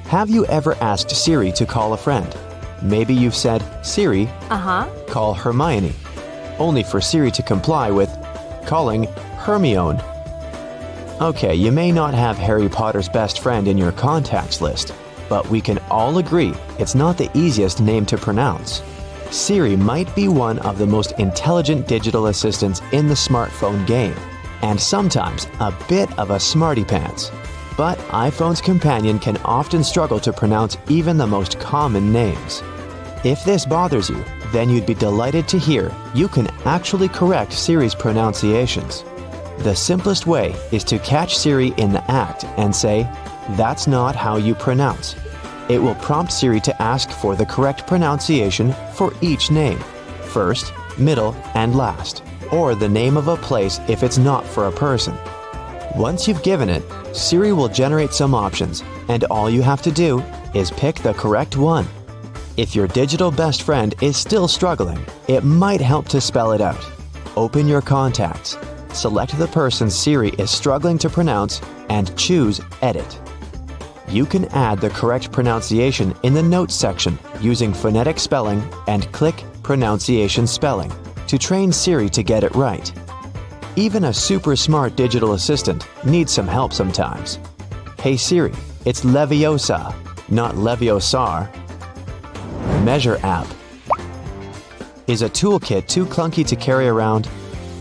Have you ever asked Siri to call a friend? Maybe you've said, "Siri, call Hermione," only for Siri to comply with calling Hermione. Okay, you may not have Harry Potter's best friend in your contacts list, but we can all agree it's not the easiest name to pronounce. Siri might be one of the most intelligent digital assistants in the smartphone game, and sometimes a bit of a smarty pants. But iPhone's companion can often struggle to pronounce even the most common names. If this bothers you, then you'd be delighted to hear you can actually correct Siri's pronunciations. The simplest way is to catch Siri in the act and say, "That's not how you pronounce." It will prompt Siri to ask for the correct pronunciation for each name, first, middle, and last, or the name of a place if it's not for a person. Once you've given it, Siri will generate some options, and all you have to do is pick the correct one. If your digital best friend is still struggling, it might help to spell it out. Open your contacts, select the person Siri is struggling to pronounce, and choose Edit. You can add the correct pronunciation in the Notes section using phonetic spelling and click Pronunciation Spelling to train Siri to get it right. Even a super smart digital assistant needs some help sometimes. Hey Siri, it's Leviosa, not Leviosar. Measure app. Is a toolkit too clunky to carry around?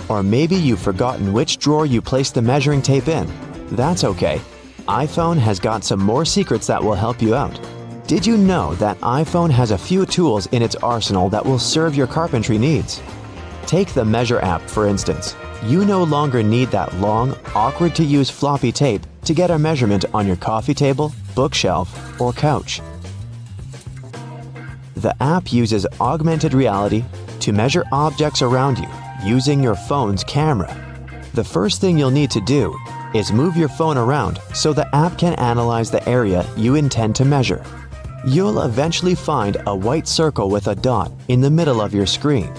Or maybe you've forgotten which drawer you placed the measuring tape in. That's okay. iPhone has got some more secrets that will help you out. Did you know that iPhone has a few tools in its arsenal that will serve your carpentry needs? Take the Measure app, for instance. You no longer need that long, awkward-to-use floppy tape to get a measurement on your coffee table, bookshelf, or couch. The app uses augmented reality to measure objects around you using your phone's camera. The first thing you'll need to do is move your phone around so the app can analyze the area you intend to measure. You'll eventually find a white circle with a dot in the middle of your screen.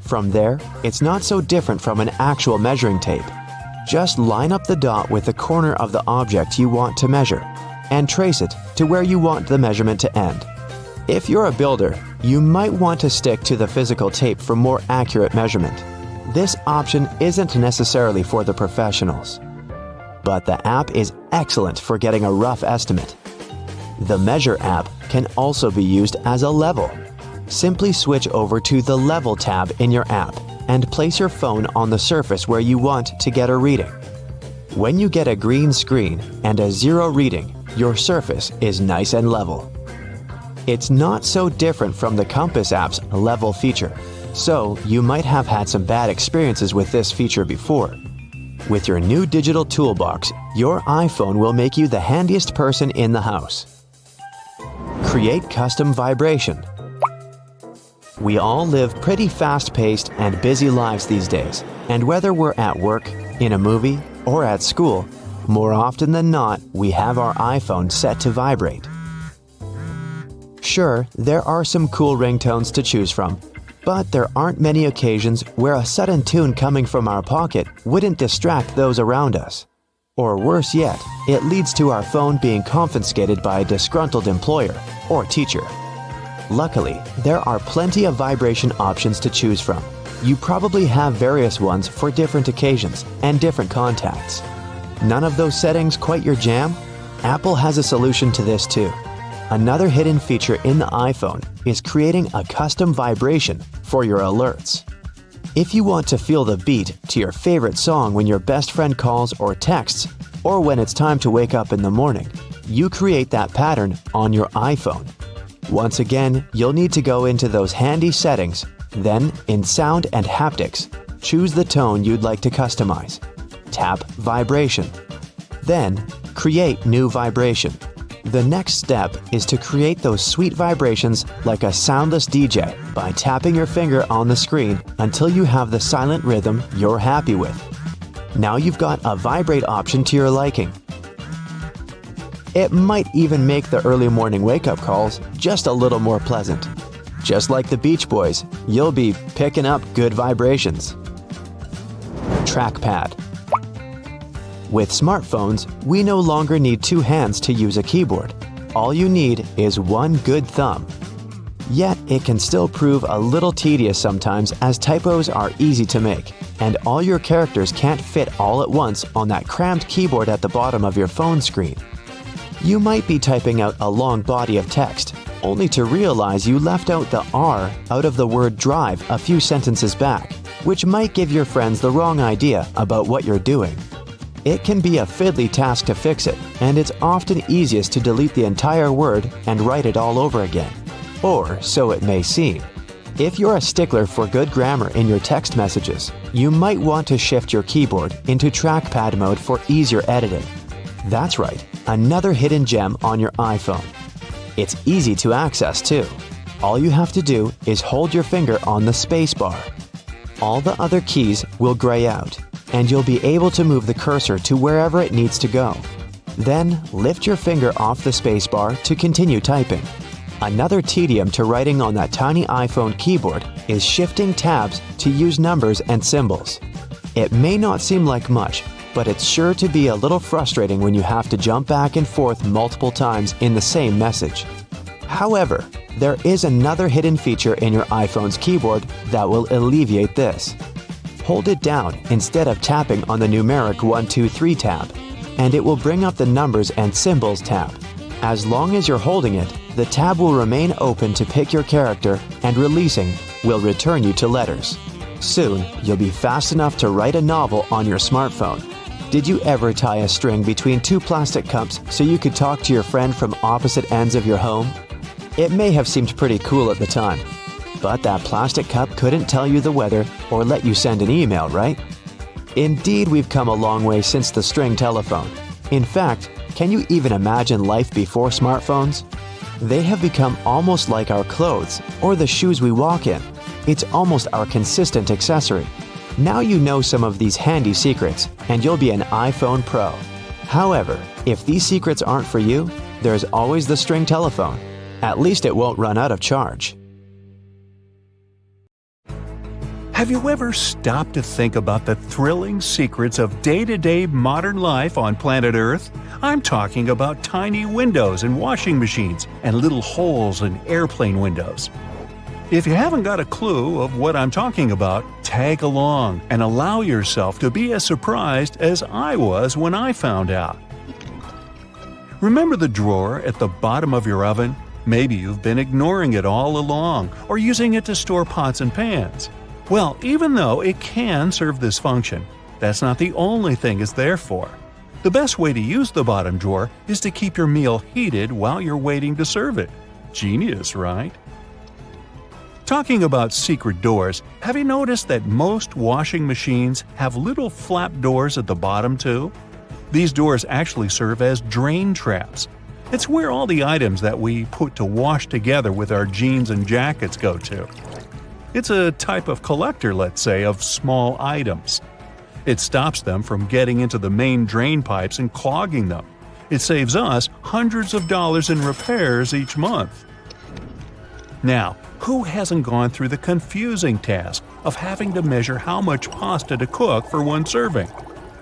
From there, it's not so different from an actual measuring tape. Just line up the dot with the corner of the object you want to measure and trace it to where you want the measurement to end. If you're a builder, you might want to stick to the physical tape for more accurate measurement. This option isn't necessarily for the professionals, but the app is excellent for getting a rough estimate. The Measure app can also be used as a level. Simply switch over to the Level tab in your app and place your phone on the surface where you want to get a reading. When you get a green screen and a 0 reading, your surface is nice and level. It's not so different from the Compass app's Level feature, so you might have had some bad experiences with this feature before. With your new digital toolbox, your iPhone will make you the handiest person in the house. Create custom vibration. We all live pretty fast-paced and busy lives these days, and whether we're at work, in a movie, or at school, more often than not, we have our iPhone set to vibrate. Sure, there are some cool ringtones to choose from, but there aren't many occasions where a sudden tune coming from our pocket wouldn't distract those around us. Or worse yet, it leads to our phone being confiscated by a disgruntled employer or teacher. Luckily, there are plenty of vibration options to choose from. You probably have various ones for different occasions and different contacts. None of those settings quite your jam? Apple has a solution to this too. Another hidden feature in the iPhone is creating a custom vibration for your alerts. If you want to feel the beat to your favorite song when your best friend calls or texts, or when it's time to wake up in the morning, you create that pattern on your iPhone. Once again, you'll need to go into those handy settings, then in Sound and Haptics, choose the tone you'd like to customize. Tap Vibration. Then, Create New Vibration. The next step is to create those sweet vibrations like a soundless DJ by tapping your finger on the screen until you have the silent rhythm you're happy with. Now you've got a vibrate option to your liking. It might even make the early morning wake-up calls just a little more pleasant. Just like the Beach Boys, you'll be picking up good vibrations. Trackpad. With smartphones, we no longer need two hands to use a keyboard. All you need is one good thumb. Yet, it can still prove a little tedious sometimes as typos are easy to make, and all your characters can't fit all at once on that crammed keyboard at the bottom of your phone screen. You might be typing out a long body of text, only to realize you left out the R out of the word drive a few sentences back, which might give your friends the wrong idea about what you're doing. It can be a fiddly task to fix it, and it's often easiest to delete the entire word and write it all over again. Or so it may seem. If you're a stickler for good grammar in your text messages, you might want to shift your keyboard into trackpad mode for easier editing. That's right, another hidden gem on your iPhone. It's easy to access too. All you have to do is hold your finger on the space bar. All the other keys will gray out, and you'll be able to move the cursor to wherever it needs to go. Then, lift your finger off the spacebar to continue typing. Another tedium to writing on that tiny iPhone keyboard is shifting tabs to use numbers and symbols. It may not seem like much, but it's sure to be a little frustrating when you have to jump back and forth multiple times in the same message. However, there is another hidden feature in your iPhone's keyboard that will alleviate this. Hold it down instead of tapping on the numeric 1, 2, 3 tab, and it will bring up the Numbers and Symbols tab. As long as you're holding it, the tab will remain open to pick your character, and releasing will return you to letters. Soon, you'll be fast enough to write a novel on your smartphone. Did you ever tie a string between two plastic cups so you could talk to your friend from opposite ends of your home? It may have seemed pretty cool at the time, but that plastic cup couldn't tell you the weather or let you send an email, right? Indeed, we've come a long way since the string telephone. In fact, can you even imagine life before smartphones? They have become almost like our clothes or the shoes we walk in. It's almost our consistent accessory. Now you know some of these handy secrets, and you'll be an iPhone Pro. However, if these secrets aren't for you, there's always the string telephone. At least it won't run out of charge. Have you ever stopped to think about the thrilling secrets of day-to-day modern life on planet Earth? I'm talking about tiny windows in washing machines and little holes in airplane windows. If you haven't got a clue of what I'm talking about, tag along and allow yourself to be as surprised as I was when I found out. Remember the drawer at the bottom of your oven? Maybe you've been ignoring it all along or using it to store pots and pans. Well, even though it can serve this function, that's not the only thing it's there for. The best way to use the bottom drawer is to keep your meal heated while you're waiting to serve it. Genius, right? Talking about secret doors, have you noticed that most washing machines have little flap doors at the bottom too? These doors actually serve as drain traps. It's where all the items that we put to wash together with our jeans and jackets go to. It's a type of collector, let's say, of small items. It stops them from getting into the main drain pipes and clogging them. It saves us hundreds of dollars in repairs each month. Now, who hasn't gone through the confusing task of having to measure how much pasta to cook for one serving?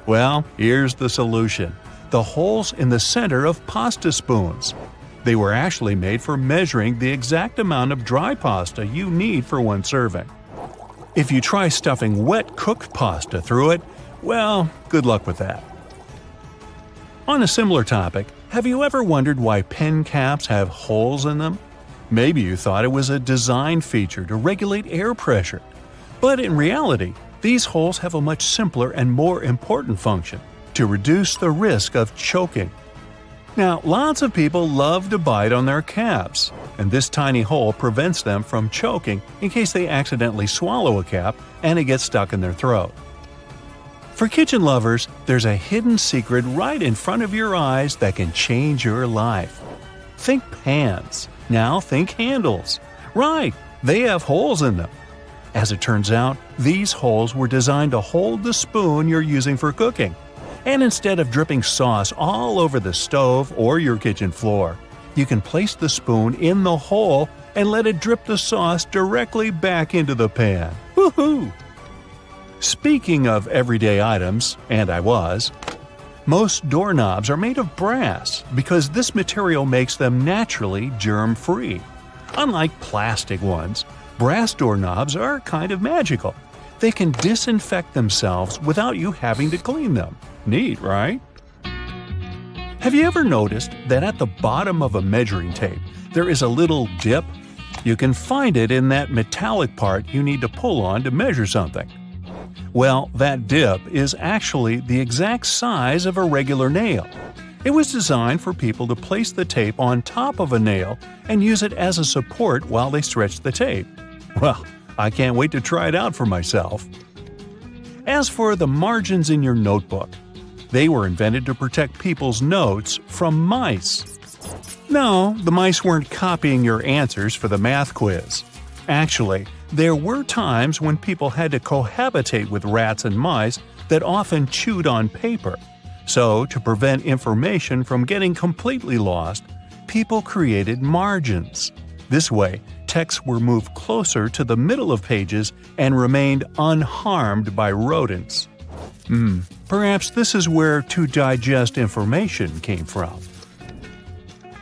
Well, here's the solution: the holes in the center of pasta spoons. They were actually made for measuring the exact amount of dry pasta you need for one serving. If you try stuffing wet cooked pasta through it, well, good luck with that. On a similar topic, have you ever wondered why pen caps have holes in them? Maybe you thought it was a design feature to regulate air pressure. But in reality, these holes have a much simpler and more important function: to reduce the risk of choking. Now, lots of people love to bite on their caps, and this tiny hole prevents them from choking in case they accidentally swallow a cap and it gets stuck in their throat. For kitchen lovers, there's a hidden secret right in front of your eyes that can change your life. Think pans. Now think handles. Right, they have holes in them. As it turns out, these holes were designed to hold the spoon you're using for cooking. And instead of dripping sauce all over the stove or your kitchen floor, you can place the spoon in the hole and let it drip the sauce directly back into the pan. Woohoo! Speaking of everyday items, and I was, most doorknobs are made of brass because this material makes them naturally germ-free. Unlike plastic ones, brass doorknobs are kind of magical. They can disinfect themselves without you having to clean them. Neat, right? Have you ever noticed that at the bottom of a measuring tape there is a little dip? You can find it in that metallic part you need to pull on to measure something. Well, that dip is actually the exact size of a regular nail. It was designed for people to place the tape on top of a nail and use it as a support while they stretch the tape. Well, I can't wait to try it out for myself. As for the margins in your notebook, they were invented to protect people's notes from mice. No, the mice weren't copying your answers for the math quiz. Actually, there were times when people had to cohabitate with rats and mice that often chewed on paper. So, to prevent information from getting completely lost, people created margins. This way, texts were moved closer to the middle of pages and remained unharmed by rodents. Perhaps this is where to digest information came from.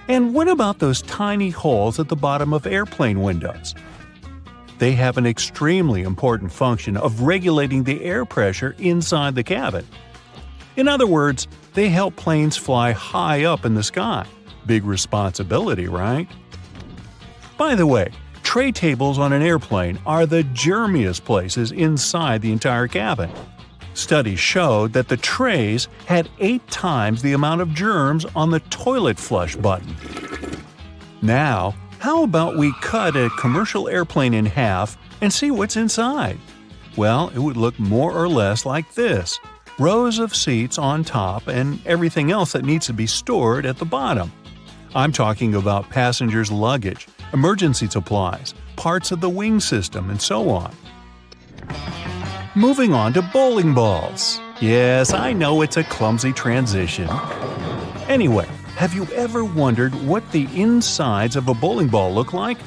And what about those tiny holes at the bottom of airplane windows? They have an extremely important function of regulating the air pressure inside the cabin. In other words, they help planes fly high up in the sky. Big responsibility, right? By the way, tray tables on an airplane are the germiest places inside the entire cabin. Studies showed that the trays had 8 times the amount of germs on the toilet flush button. Now, how about we cut a commercial airplane in half and see what's inside? Well, it would look more or less like this: rows of seats on top and everything else that needs to be stored at the bottom. I'm talking about passengers' luggage, emergency supplies, parts of the wing system, and so on. Moving on to bowling balls. Yes, I know it's a clumsy transition. Anyway, have you ever wondered what the insides of a bowling ball look like?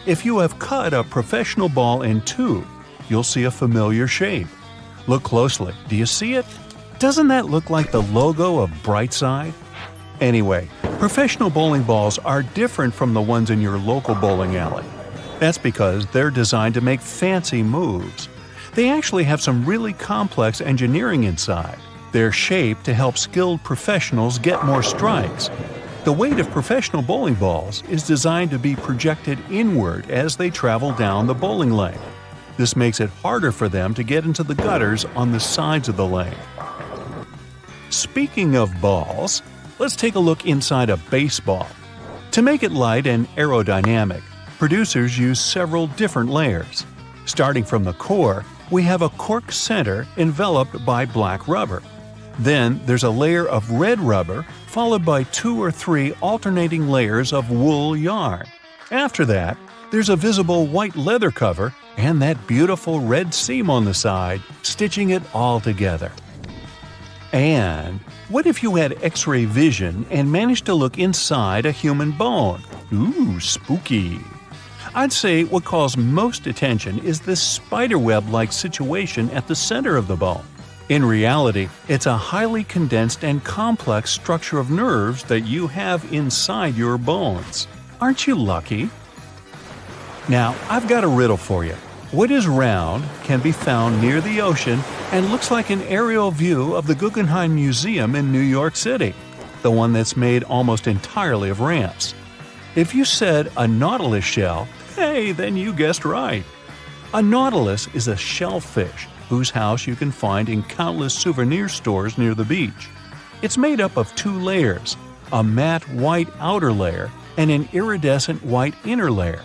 If you have cut a professional ball in two, you'll see a familiar shape. Look closely. Do you see it? Doesn't that look like the logo of Brightside? Anyway, professional bowling balls are different from the ones in your local bowling alley. That's because they're designed to make fancy moves. They actually have some really complex engineering inside. They're shaped to help skilled professionals get more strikes. The weight of professional bowling balls is designed to be projected inward as they travel down the bowling lane. This makes it harder for them to get into the gutters on the sides of the lane. Speaking of balls, let's take a look inside a baseball. To make it light and aerodynamic, producers use several different layers. Starting from the core, we have a cork center enveloped by black rubber. Then there's a layer of red rubber, followed by 2 or 3 alternating layers of wool yarn. After that, there's a visible white leather cover and that beautiful red seam on the side, stitching it all together. And what if you had X-ray vision and managed to look inside a human bone? Ooh, spooky! I'd say what calls most attention is this spiderweb-like situation at the center of the bone. In reality, it's a highly condensed and complex structure of nerves that you have inside your bones. Aren't you lucky? Now, I've got a riddle for you. What is round, can be found near the ocean, and looks like an aerial view of the Guggenheim Museum in New York City, the one that's made almost entirely of ramps? If you said a nautilus shell, hey, then you guessed right. A nautilus is a shellfish whose house you can find in countless souvenir stores near the beach. It's made up of 2 layers, a matte white outer layer and an iridescent white inner layer.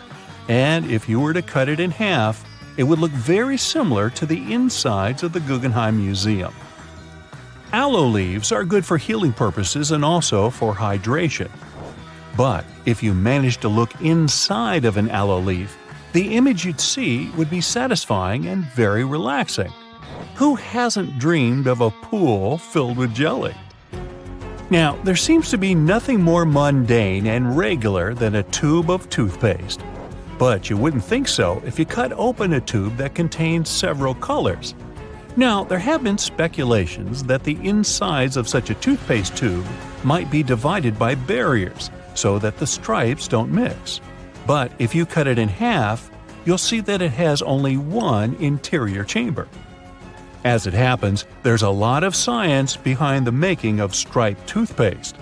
And if you were to cut it in half, it would look very similar to the insides of the Guggenheim Museum. Aloe leaves are good for healing purposes and also for hydration. But if you managed to look inside of an aloe leaf, the image you'd see would be satisfying and very relaxing. Who hasn't dreamed of a pool filled with jelly? Now, there seems to be nothing more mundane and regular than a tube of toothpaste. But you wouldn't think so if you cut open a tube that contains several colors. Now, there have been speculations that the insides of such a toothpaste tube might be divided by barriers so that the stripes don't mix. But if you cut it in half, you'll see that it has only one interior chamber. As it happens, there's a lot of science behind the making of striped toothpaste.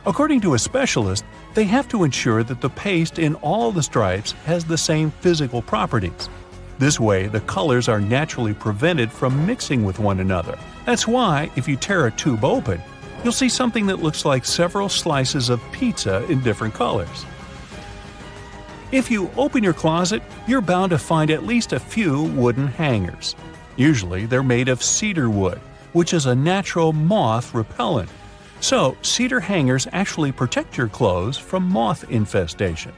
According to a specialist, they have to ensure that the paste in all the stripes has the same physical properties. This way, the colors are naturally prevented from mixing with one another. That's why, if you tear a tube open, you'll see something that looks like several slices of pizza in different colors. If you open your closet, you're bound to find at least a few wooden hangers. Usually, they're made of cedar wood, which is a natural moth repellent. So, cedar hangers actually protect your clothes from moth infestation.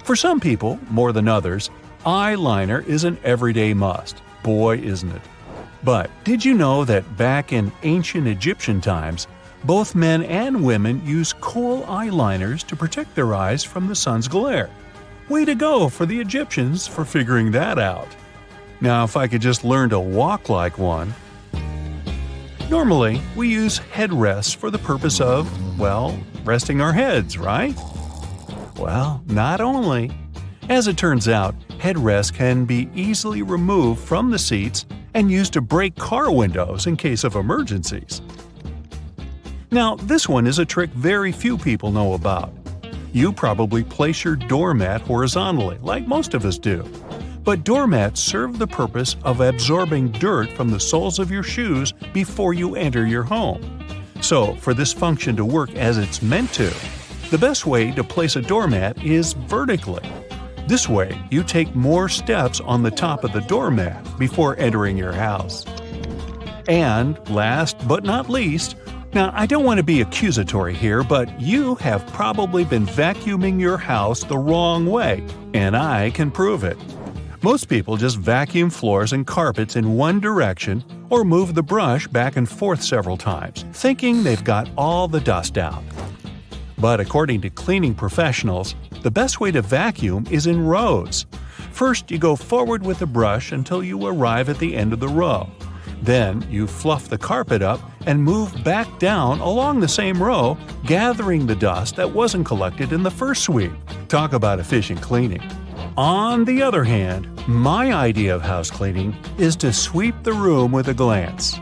For some people, more than others, eyeliner is an everyday must. Boy, isn't it. But did you know that back in ancient Egyptian times, both men and women used kohl eyeliners to protect their eyes from the sun's glare? Way to go for the Egyptians for figuring that out. Now, if I could just learn to walk like one. Normally, we use headrests for the purpose of, well, resting our heads, right? Well, not only. As it turns out, headrests can be easily removed from the seats and used to break car windows in case of emergencies. Now, this one is a trick very few people know about. You probably place your doormat horizontally, like most of us do. But doormats serve the purpose of absorbing dirt from the soles of your shoes before you enter your home. So, for this function to work as it's meant to, the best way to place a doormat is vertically. This way, you take more steps on the top of the doormat before entering your house. And last but not least, now I don't want to be accusatory here, but you have probably been vacuuming your house the wrong way, and I can prove it. Most people just vacuum floors and carpets in one direction or move the brush back and forth several times, thinking they've got all the dust out. But according to cleaning professionals, the best way to vacuum is in rows. First, you go forward with the brush until you arrive at the end of the row. Then, you fluff the carpet up and move back down along the same row, gathering the dust that wasn't collected in the first sweep. Talk about efficient cleaning. On the other hand, my idea of house cleaning is to sweep the room with a glance.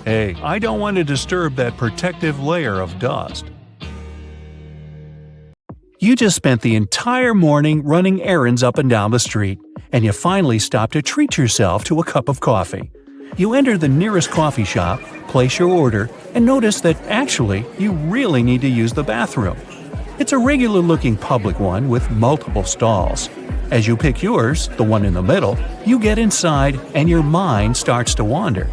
Hey, I don't want to disturb that protective layer of dust. You just spent the entire morning running errands up and down the street, and you finally stop to treat yourself to a cup of coffee. You enter the nearest coffee shop, place your order, and notice that actually you really need to use the bathroom. It's a regular-looking public one with multiple stalls. As you pick yours, the one in the middle, you get inside and your mind starts to wander.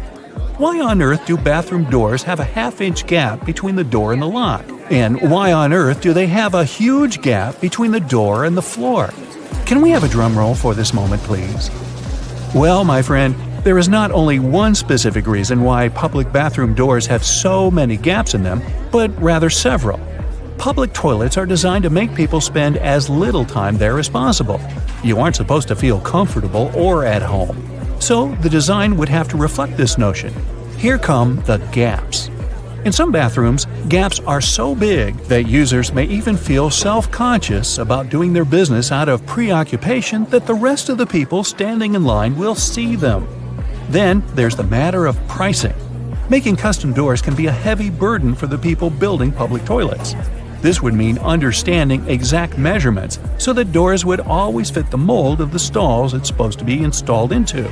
Why on earth do bathroom doors have a half-inch gap between the door and the lock? And why on earth do they have a huge gap between the door and the floor? Can we have a drum roll for this moment, please? Well, my friend, there is not only one specific reason why public bathroom doors have so many gaps in them, but rather several. Public toilets are designed to make people spend as little time there as possible. You aren't supposed to feel comfortable or at home. So the design would have to reflect this notion. Here come the gaps. In some bathrooms, gaps are so big that users may even feel self-conscious about doing their business out of preoccupation that the rest of the people standing in line will see them. Then there's the matter of pricing. Making custom doors can be a heavy burden for the people building public toilets. This would mean understanding exact measurements so that doors would always fit the mold of the stalls it's supposed to be installed into.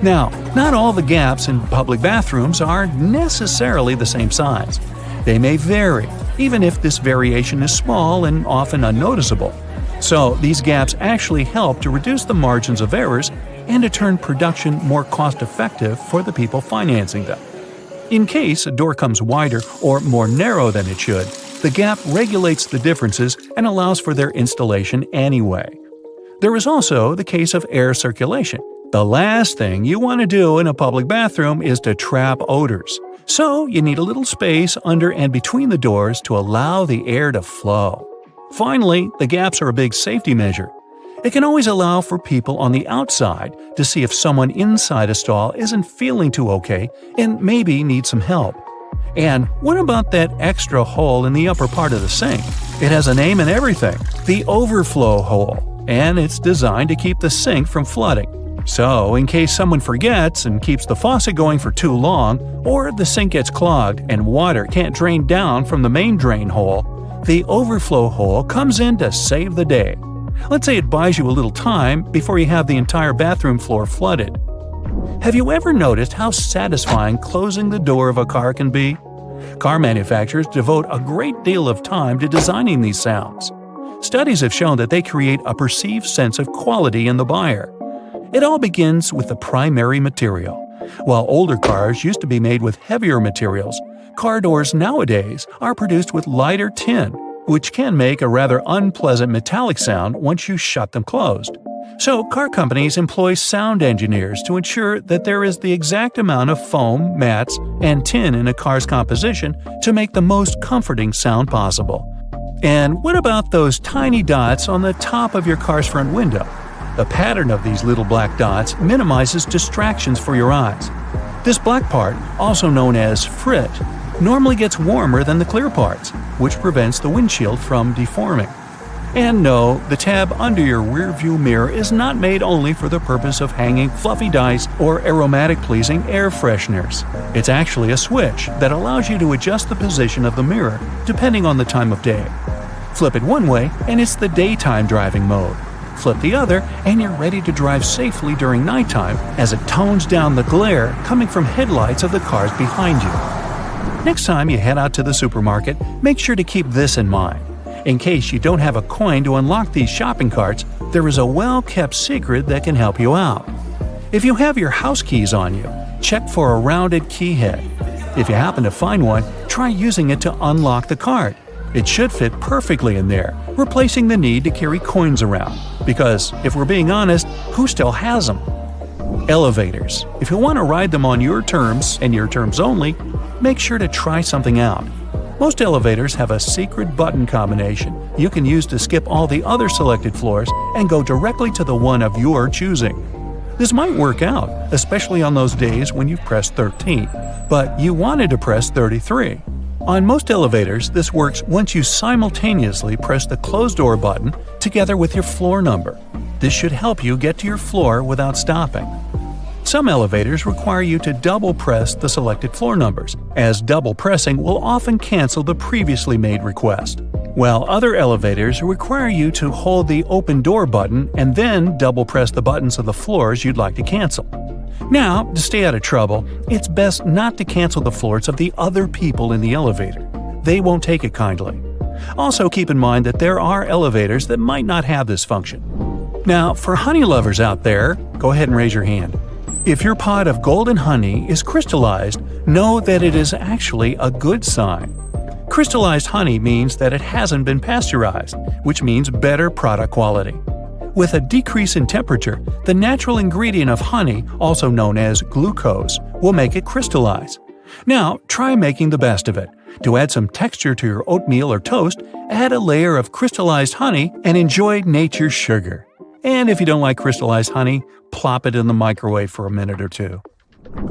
Now, not all the gaps in public bathrooms are necessarily the same size. They may vary, even if this variation is small and often unnoticeable. So, these gaps actually help to reduce the margins of errors and to turn production more cost-effective for the people financing them. In case a door comes wider or more narrow than it should, The gap regulates the differences and allows for their installation anyway. There is also the case of air circulation. The last thing you want to do in a public bathroom is to trap odors. So you need a little space under and between the doors to allow the air to flow. Finally, the gaps are a big safety measure. It can always allow for people on the outside to see if someone inside a stall isn't feeling too okay and maybe needs some help. And what about that extra hole in the upper part of the sink? It has a name and everything, the overflow hole, and it's designed to keep the sink from flooding. So, in case someone forgets and keeps the faucet going for too long, or the sink gets clogged and water can't drain down from the main drain hole, the overflow hole comes in to save the day. Let's say it buys you a little time before you have the entire bathroom floor flooded. Have you ever noticed how satisfying closing the door of a car can be? Car manufacturers devote a great deal of time to designing these sounds. Studies have shown that they create a perceived sense of quality in the buyer. It all begins with the primary material. While older cars used to be made with heavier materials, car doors nowadays are produced with lighter tin, which can make a rather unpleasant metallic sound once you shut them closed. So car companies employ sound engineers to ensure that there is the exact amount of foam, mats, and tin in a car's composition to make the most comforting sound possible. And what about those tiny dots on the top of your car's front window? The pattern of these little black dots minimizes distractions for your eyes. This black part, also known as frit, normally gets warmer than the clear parts, which prevents the windshield from deforming. And no, the tab under your rearview mirror is not made only for the purpose of hanging fluffy dice or aromatic-pleasing air fresheners. It's actually a switch that allows you to adjust the position of the mirror depending on the time of day. Flip it one way and it's the daytime driving mode. Flip the other and you're ready to drive safely during nighttime as it tones down the glare coming from headlights of the cars behind you. Next time you head out to the supermarket, make sure to keep this in mind. In case you don't have a coin to unlock these shopping carts, there is a well-kept secret that can help you out. If you have your house keys on you, check for a rounded key head. If you happen to find one, try using it to unlock the cart. It should fit perfectly in there, replacing the need to carry coins around. Because, if we're being honest, who still has them? Elevators. If you want to ride them on your terms, and your terms only, make sure to try something out. Most elevators have a secret button combination you can use to skip all the other selected floors and go directly to the one of your choosing. This might work out, especially on those days when you've pressed 13, but you wanted to press 33. On most elevators, this works once you simultaneously press the closed door button together with your floor number. This should help you get to your floor without stopping. Some elevators require you to double press the selected floor numbers, as double pressing will often cancel the previously made request. While other elevators require you to hold the open door button and then double press the buttons of the floors you'd like to cancel. Now, to stay out of trouble, it's best not to cancel the floors of the other people in the elevator. They won't take it kindly. Also keep in mind that there are elevators that might not have this function. Now, for honey lovers out there, go ahead and raise your hand. If your pot of golden honey is crystallized, know that it is actually a good sign. Crystallized honey means that it hasn't been pasteurized, which means better product quality. With a decrease in temperature, the natural ingredient of honey, also known as glucose, will make it crystallize. Now, try making the best of it. To add some texture to your oatmeal or toast, add a layer of crystallized honey and enjoy nature's sugar. And if you don't like crystallized honey, plop it in the microwave for a minute or two.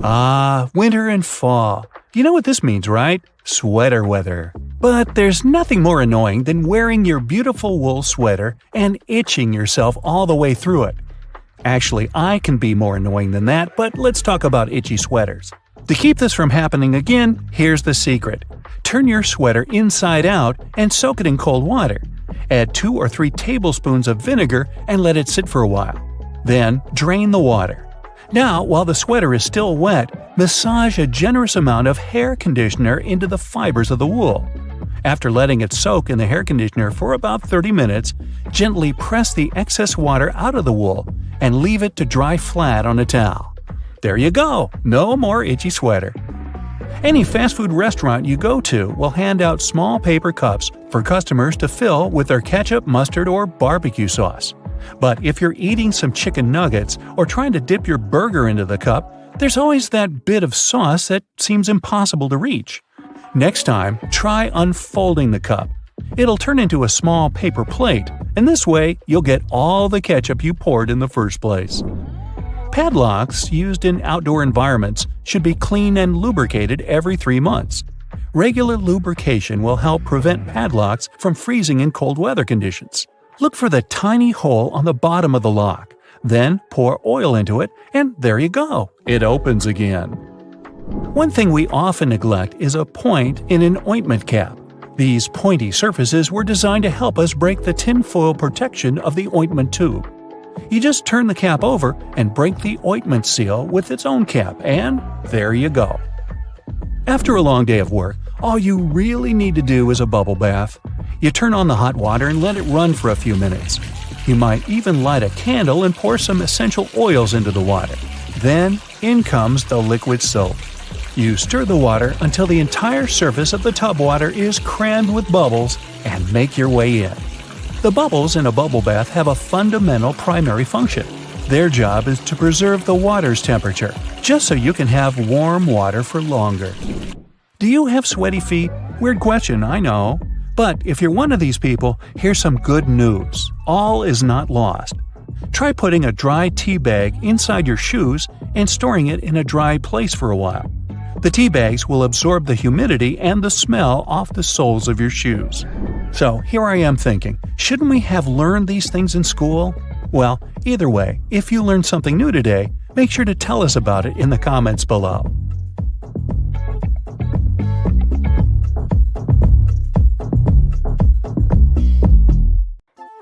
Ah, winter and fall. You know what this means, right? Sweater weather. But there's nothing more annoying than wearing your beautiful wool sweater and itching yourself all the way through it. Actually, I can be more annoying than that, but let's talk about itchy sweaters. To keep this from happening again, here's the secret. Turn your sweater inside out and soak it in cold water. Add 2 or 3 tablespoons of vinegar and let it sit for a while. Then, drain the water. Now, while the sweater is still wet, massage a generous amount of hair conditioner into the fibers of the wool. After letting it soak in the hair conditioner for about 30 minutes, gently press the excess water out of the wool and leave it to dry flat on a towel. There you go! No more itchy sweater. Any fast food restaurant you go to will hand out small paper cups for customers to fill with their ketchup, mustard, or barbecue sauce. But if you're eating some chicken nuggets or trying to dip your burger into the cup, there's always that bit of sauce that seems impossible to reach. Next time, try unfolding the cup. It'll turn into a small paper plate, and this way you'll get all the ketchup you poured in the first place. Padlocks used in outdoor environments should be cleaned and lubricated every 3 months. Regular lubrication will help prevent padlocks from freezing in cold weather conditions. Look for the tiny hole on the bottom of the lock. Then pour oil into it, and there you go. It opens again. One thing we often neglect is a point in an ointment cap. These pointy surfaces were designed to help us break the tinfoil protection of the ointment tube. You just turn the cap over and break the ointment seal with its own cap, and there you go. After a long day of work, all you really need to do is a bubble bath. You turn on the hot water and let it run for a few minutes. You might even light a candle and pour some essential oils into the water. Then, in comes the liquid soap. You stir the water until the entire surface of the tub water is crammed with bubbles and make your way in. The bubbles in a bubble bath have a fundamental primary function. Their job is to preserve the water's temperature, just so you can have warm water for longer. Do you have sweaty feet? Weird question, I know. But if you're one of these people, here's some good news. All is not lost. Try putting a dry tea bag inside your shoes and storing it in a dry place for a while. The tea bags will absorb the humidity and the smell off the soles of your shoes. So here I am thinking, shouldn't we have learned these things in school? Well, either way, if you learned something new today, make sure to tell us about it in the comments below.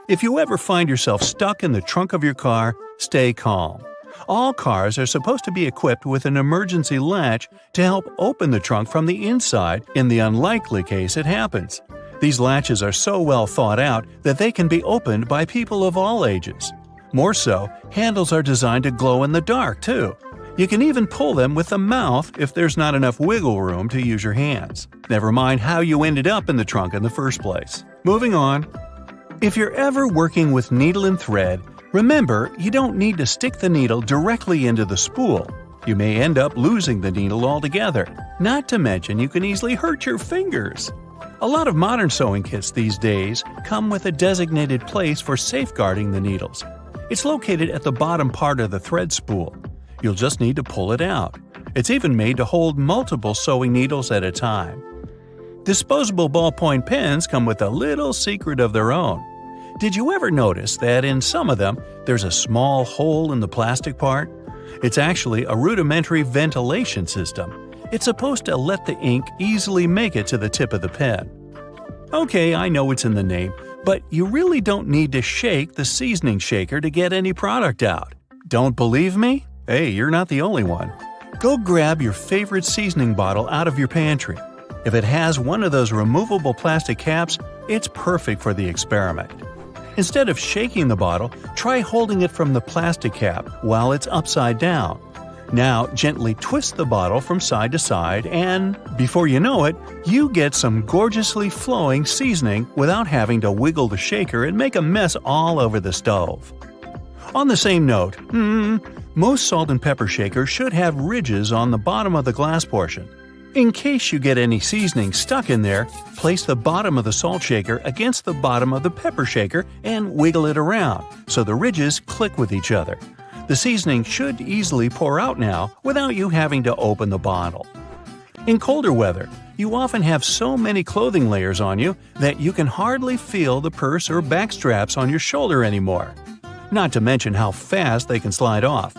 If you ever find yourself stuck in the trunk of your car, stay calm. All cars are supposed to be equipped with an emergency latch to help open the trunk from the inside in the unlikely case it happens. These latches are so well thought out that they can be opened by people of all ages. More so, handles are designed to glow in the dark, too. You can even pull them with the mouth if there's not enough wiggle room to use your hands. Never mind how you ended up in the trunk in the first place. Moving on. If you're ever working with needle and thread, remember you don't need to stick the needle directly into the spool. You may end up losing the needle altogether. Not to mention you can easily hurt your fingers. A lot of modern sewing kits these days come with a designated place for safeguarding the needles. It's located at the bottom part of the thread spool. You'll just need to pull it out. It's even made to hold multiple sewing needles at a time. Disposable ballpoint pens come with a little secret of their own. Did you ever notice that in some of them there's a small hole in the plastic part? It's actually a rudimentary ventilation system. It's supposed to let the ink easily make it to the tip of the pen. Okay, I know it's in the name, but you really don't need to shake the seasoning shaker to get any product out. Don't believe me? Hey, you're not the only one. Go grab your favorite seasoning bottle out of your pantry. If it has one of those removable plastic caps, it's perfect for the experiment. Instead of shaking the bottle, try holding it from the plastic cap while it's upside down. Now gently twist the bottle from side to side and, before you know it, you get some gorgeously flowing seasoning without having to wiggle the shaker and make a mess all over the stove. On the same note, most salt and pepper shakers should have ridges on the bottom of the glass portion. In case you get any seasoning stuck in there, place the bottom of the salt shaker against the bottom of the pepper shaker and wiggle it around so the ridges click with each other. The seasoning should easily pour out now without you having to open the bottle. In colder weather, you often have so many clothing layers on you that you can hardly feel the purse or back straps on your shoulder anymore. Not to mention how fast they can slide off.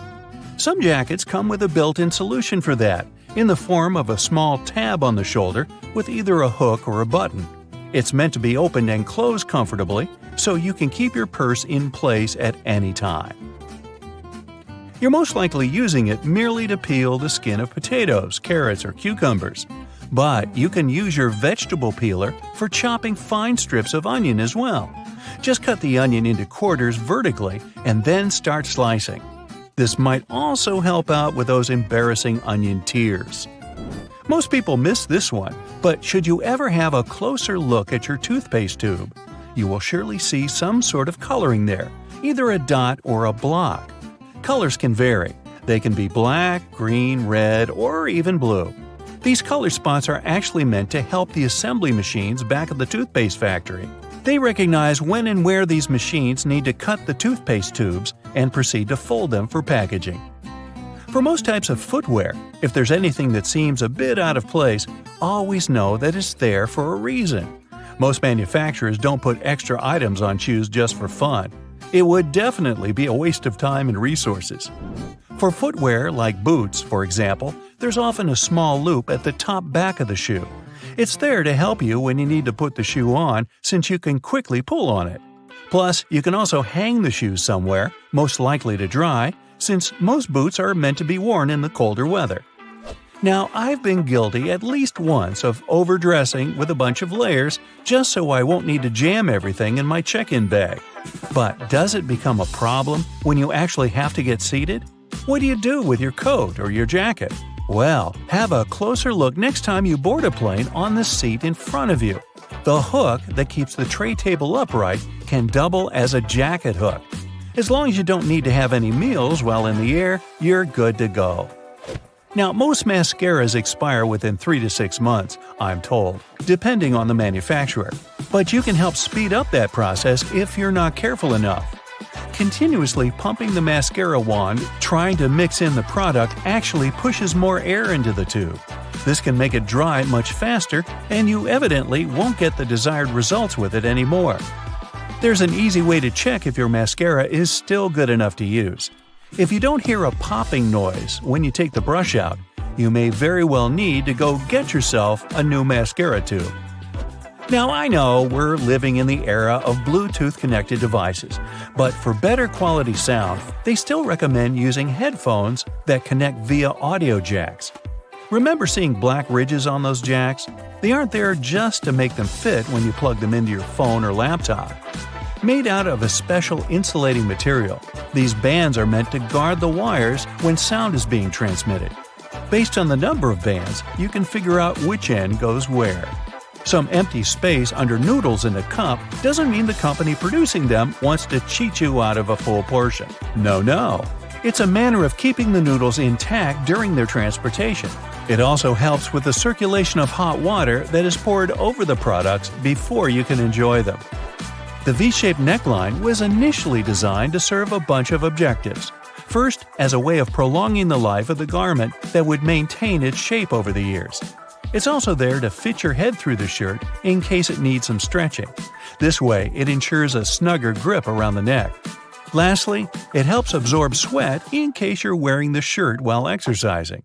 Some jackets come with a built-in solution for that, in the form of a small tab on the shoulder with either a hook or a button. It's meant to be opened and closed comfortably, so you can keep your purse in place at any time. You're most likely using it merely to peel the skin of potatoes, carrots, or cucumbers. But you can use your vegetable peeler for chopping fine strips of onion as well. Just cut the onion into quarters vertically and then start slicing. This might also help out with those embarrassing onion tears. Most people miss this one, but should you ever have a closer look at your toothpaste tube, you will surely see some sort of coloring there, either a dot or a block. Colors can vary. They can be black, green, red, or even blue. These color spots are actually meant to help the assembly machines back at the toothpaste factory. They recognize when and where these machines need to cut the toothpaste tubes and proceed to fold them for packaging. For most types of footwear, if there's anything that seems a bit out of place, always know that it's there for a reason. Most manufacturers don't put extra items on shoes just for fun. It would definitely be a waste of time and resources. For footwear like boots, for example, there's often a small loop at the top back of the shoe. It's there to help you when you need to put the shoe on, since you can quickly pull on it. Plus, you can also hang the shoes somewhere, most likely to dry, since most boots are meant to be worn in the colder weather. Now, I've been guilty at least once of overdressing with a bunch of layers just so I won't need to jam everything in my check-in bag. But does it become a problem when you actually have to get seated? What do you do with your coat or your jacket? Well, have a closer look next time you board a plane on the seat in front of you. The hook that keeps the tray table upright can double as a jacket hook. As long as you don't need to have any meals while in the air, you're good to go. Now, most mascaras expire within 3 to 6 months, I'm told, depending on the manufacturer. But you can help speed up that process if you're not careful enough. Continuously pumping the mascara wand, trying to mix in the product actually pushes more air into the tube. This can make it dry much faster, and you evidently won't get the desired results with it anymore. There's an easy way to check if your mascara is still good enough to use. If you don't hear a popping noise when you take the brush out, you may very well need to go get yourself a new mascara tube. Now, I know we're living in the era of Bluetooth-connected devices, but for better quality sound, they still recommend using headphones that connect via audio jacks. Remember seeing black ridges on those jacks? They aren't there just to make them fit when you plug them into your phone or laptop. Made out of a special insulating material, these bands are meant to guard the wires when sound is being transmitted. Based on the number of bands, you can figure out which end goes where. Some empty space under noodles in a cup doesn't mean the company producing them wants to cheat you out of a full portion. No. It's a manner of keeping the noodles intact during their transportation. It also helps with the circulation of hot water that is poured over the products before you can enjoy them. The V-shaped neckline was initially designed to serve a bunch of objectives. First, as a way of prolonging the life of the garment that would maintain its shape over the years. It's also there to fit your head through the shirt in case it needs some stretching. This way, it ensures a snugger grip around the neck. Lastly, it helps absorb sweat in case you're wearing the shirt while exercising.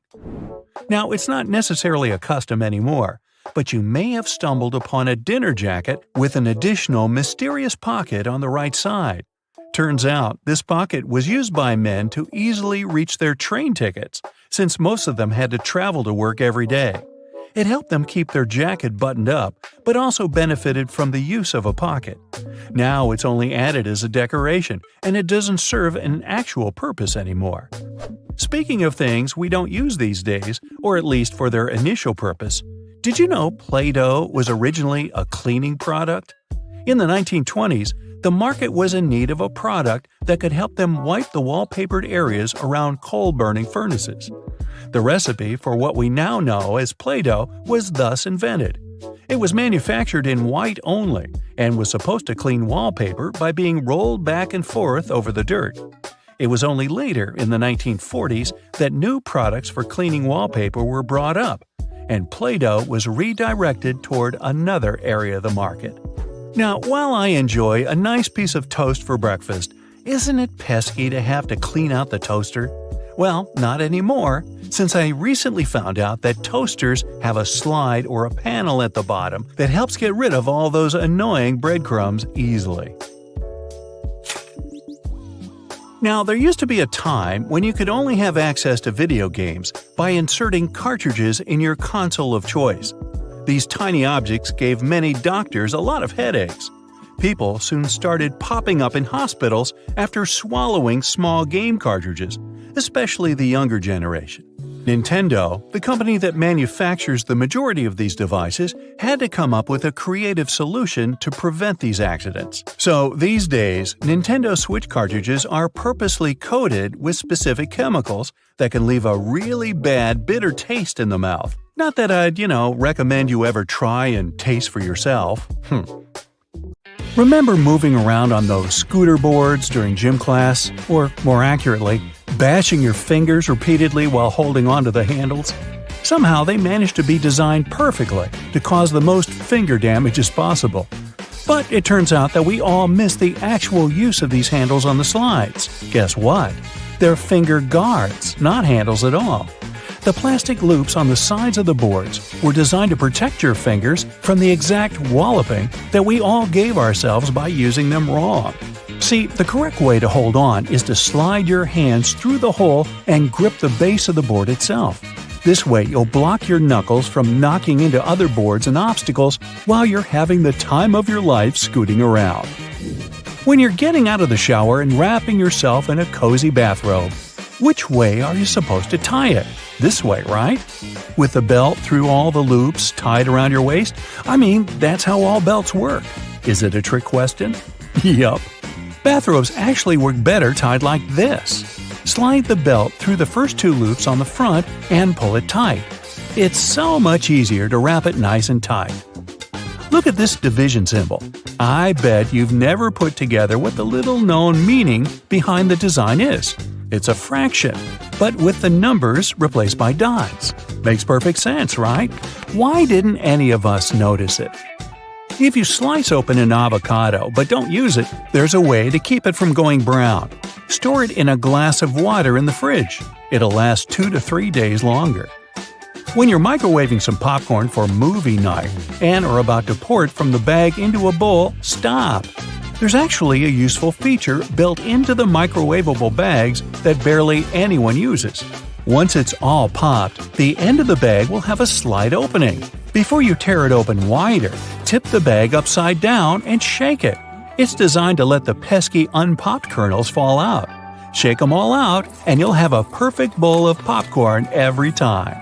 Now, it's not necessarily a custom anymore, but you may have stumbled upon a dinner jacket with an additional mysterious pocket on the right side. Turns out, this pocket was used by men to easily reach their train tickets, since most of them had to travel to work every day. It helped them keep their jacket buttoned up, but also benefited from the use of a pocket. Now it's only added as a decoration, and it doesn't serve an actual purpose anymore. Speaking of things we don't use these days, or at least for their initial purpose, did you know Play-Doh was originally a cleaning product? In the 1920s, the market was in need of a product that could help them wipe the wallpapered areas around coal-burning furnaces. The recipe for what we now know as Play-Doh was thus invented. It was manufactured in white only, and was supposed to clean wallpaper by being rolled back and forth over the dirt. It was only later, in the 1940s, that new products for cleaning wallpaper were brought up, and Play-Doh was redirected toward another area of the market. Now, while I enjoy a nice piece of toast for breakfast, isn't it pesky to have to clean out the toaster? Well, not anymore, since I recently found out that toasters have a slide or a panel at the bottom that helps get rid of all those annoying breadcrumbs easily. Now, there used to be a time when you could only have access to video games by inserting cartridges in your console of choice. These tiny objects gave many doctors a lot of headaches. People soon started popping up in hospitals after swallowing small game cartridges, especially the younger generation. Nintendo, the company that manufactures the majority of these devices, had to come up with a creative solution to prevent these accidents. So these days, Nintendo Switch cartridges are purposely coated with specific chemicals that can leave a really bad, bitter taste in the mouth. Not that I'd, recommend you ever try and taste for yourself. Remember moving around on those scooter boards during gym class? Or, more accurately, bashing your fingers repeatedly while holding onto the handles? Somehow they managed to be designed perfectly to cause the most finger damage as possible. But it turns out that we all miss the actual use of these handles on the slides. Guess what? They're finger guards, not handles at all. The plastic loops on the sides of the boards were designed to protect your fingers from the exact walloping that we all gave ourselves by using them wrong. See, the correct way to hold on is to slide your hands through the hole and grip the base of the board itself. This way, you'll block your knuckles from knocking into other boards and obstacles while you're having the time of your life scooting around. When you're getting out of the shower and wrapping yourself in a cozy bathrobe, which way are you supposed to tie it? This way, right? With the belt through all the loops tied around your waist? That's how all belts work. Is it a trick question? Yup. Bathrobes actually work better tied like this. Slide the belt through the first two loops on the front and pull it tight. It's so much easier to wrap it nice and tight. Look at this division symbol. I bet you've never put together what the little-known meaning behind the design is. It's a fraction, but with the numbers replaced by dots. Makes perfect sense, right? Why didn't any of us notice it? If you slice open an avocado but don't use it, there's a way to keep it from going brown. Store it in a glass of water in the fridge. It'll last 2 to 3 days longer. When you're microwaving some popcorn for movie night and are about to pour it from the bag into a bowl, stop. There's actually a useful feature built into the microwavable bags that barely anyone uses. Once it's all popped, the end of the bag will have a slight opening. Before you tear it open wider, tip the bag upside down and shake it. It's designed to let the pesky unpopped kernels fall out. Shake them all out, and you'll have a perfect bowl of popcorn every time.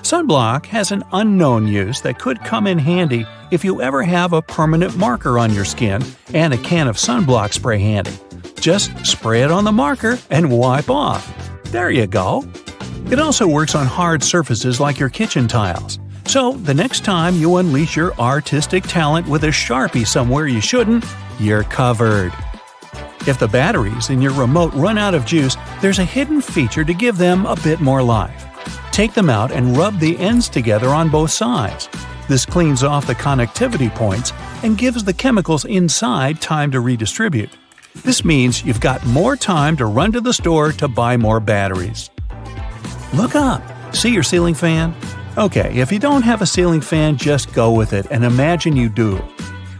Sunblock has an unknown use that could come in handy if you ever have a permanent marker on your skin and a can of sunblock spray handy. Just spray it on the marker and wipe off. There you go. It also works on hard surfaces like your kitchen tiles. So the next time you unleash your artistic talent with a Sharpie somewhere you shouldn't, you're covered. If the batteries in your remote run out of juice, there's a hidden feature to give them a bit more life. Take them out and rub the ends together on both sides. This cleans off the connectivity points and gives the chemicals inside time to redistribute. This means you've got more time to run to the store to buy more batteries. Look up. See your ceiling fan? Okay, if you don't have a ceiling fan, just go with it and imagine you do.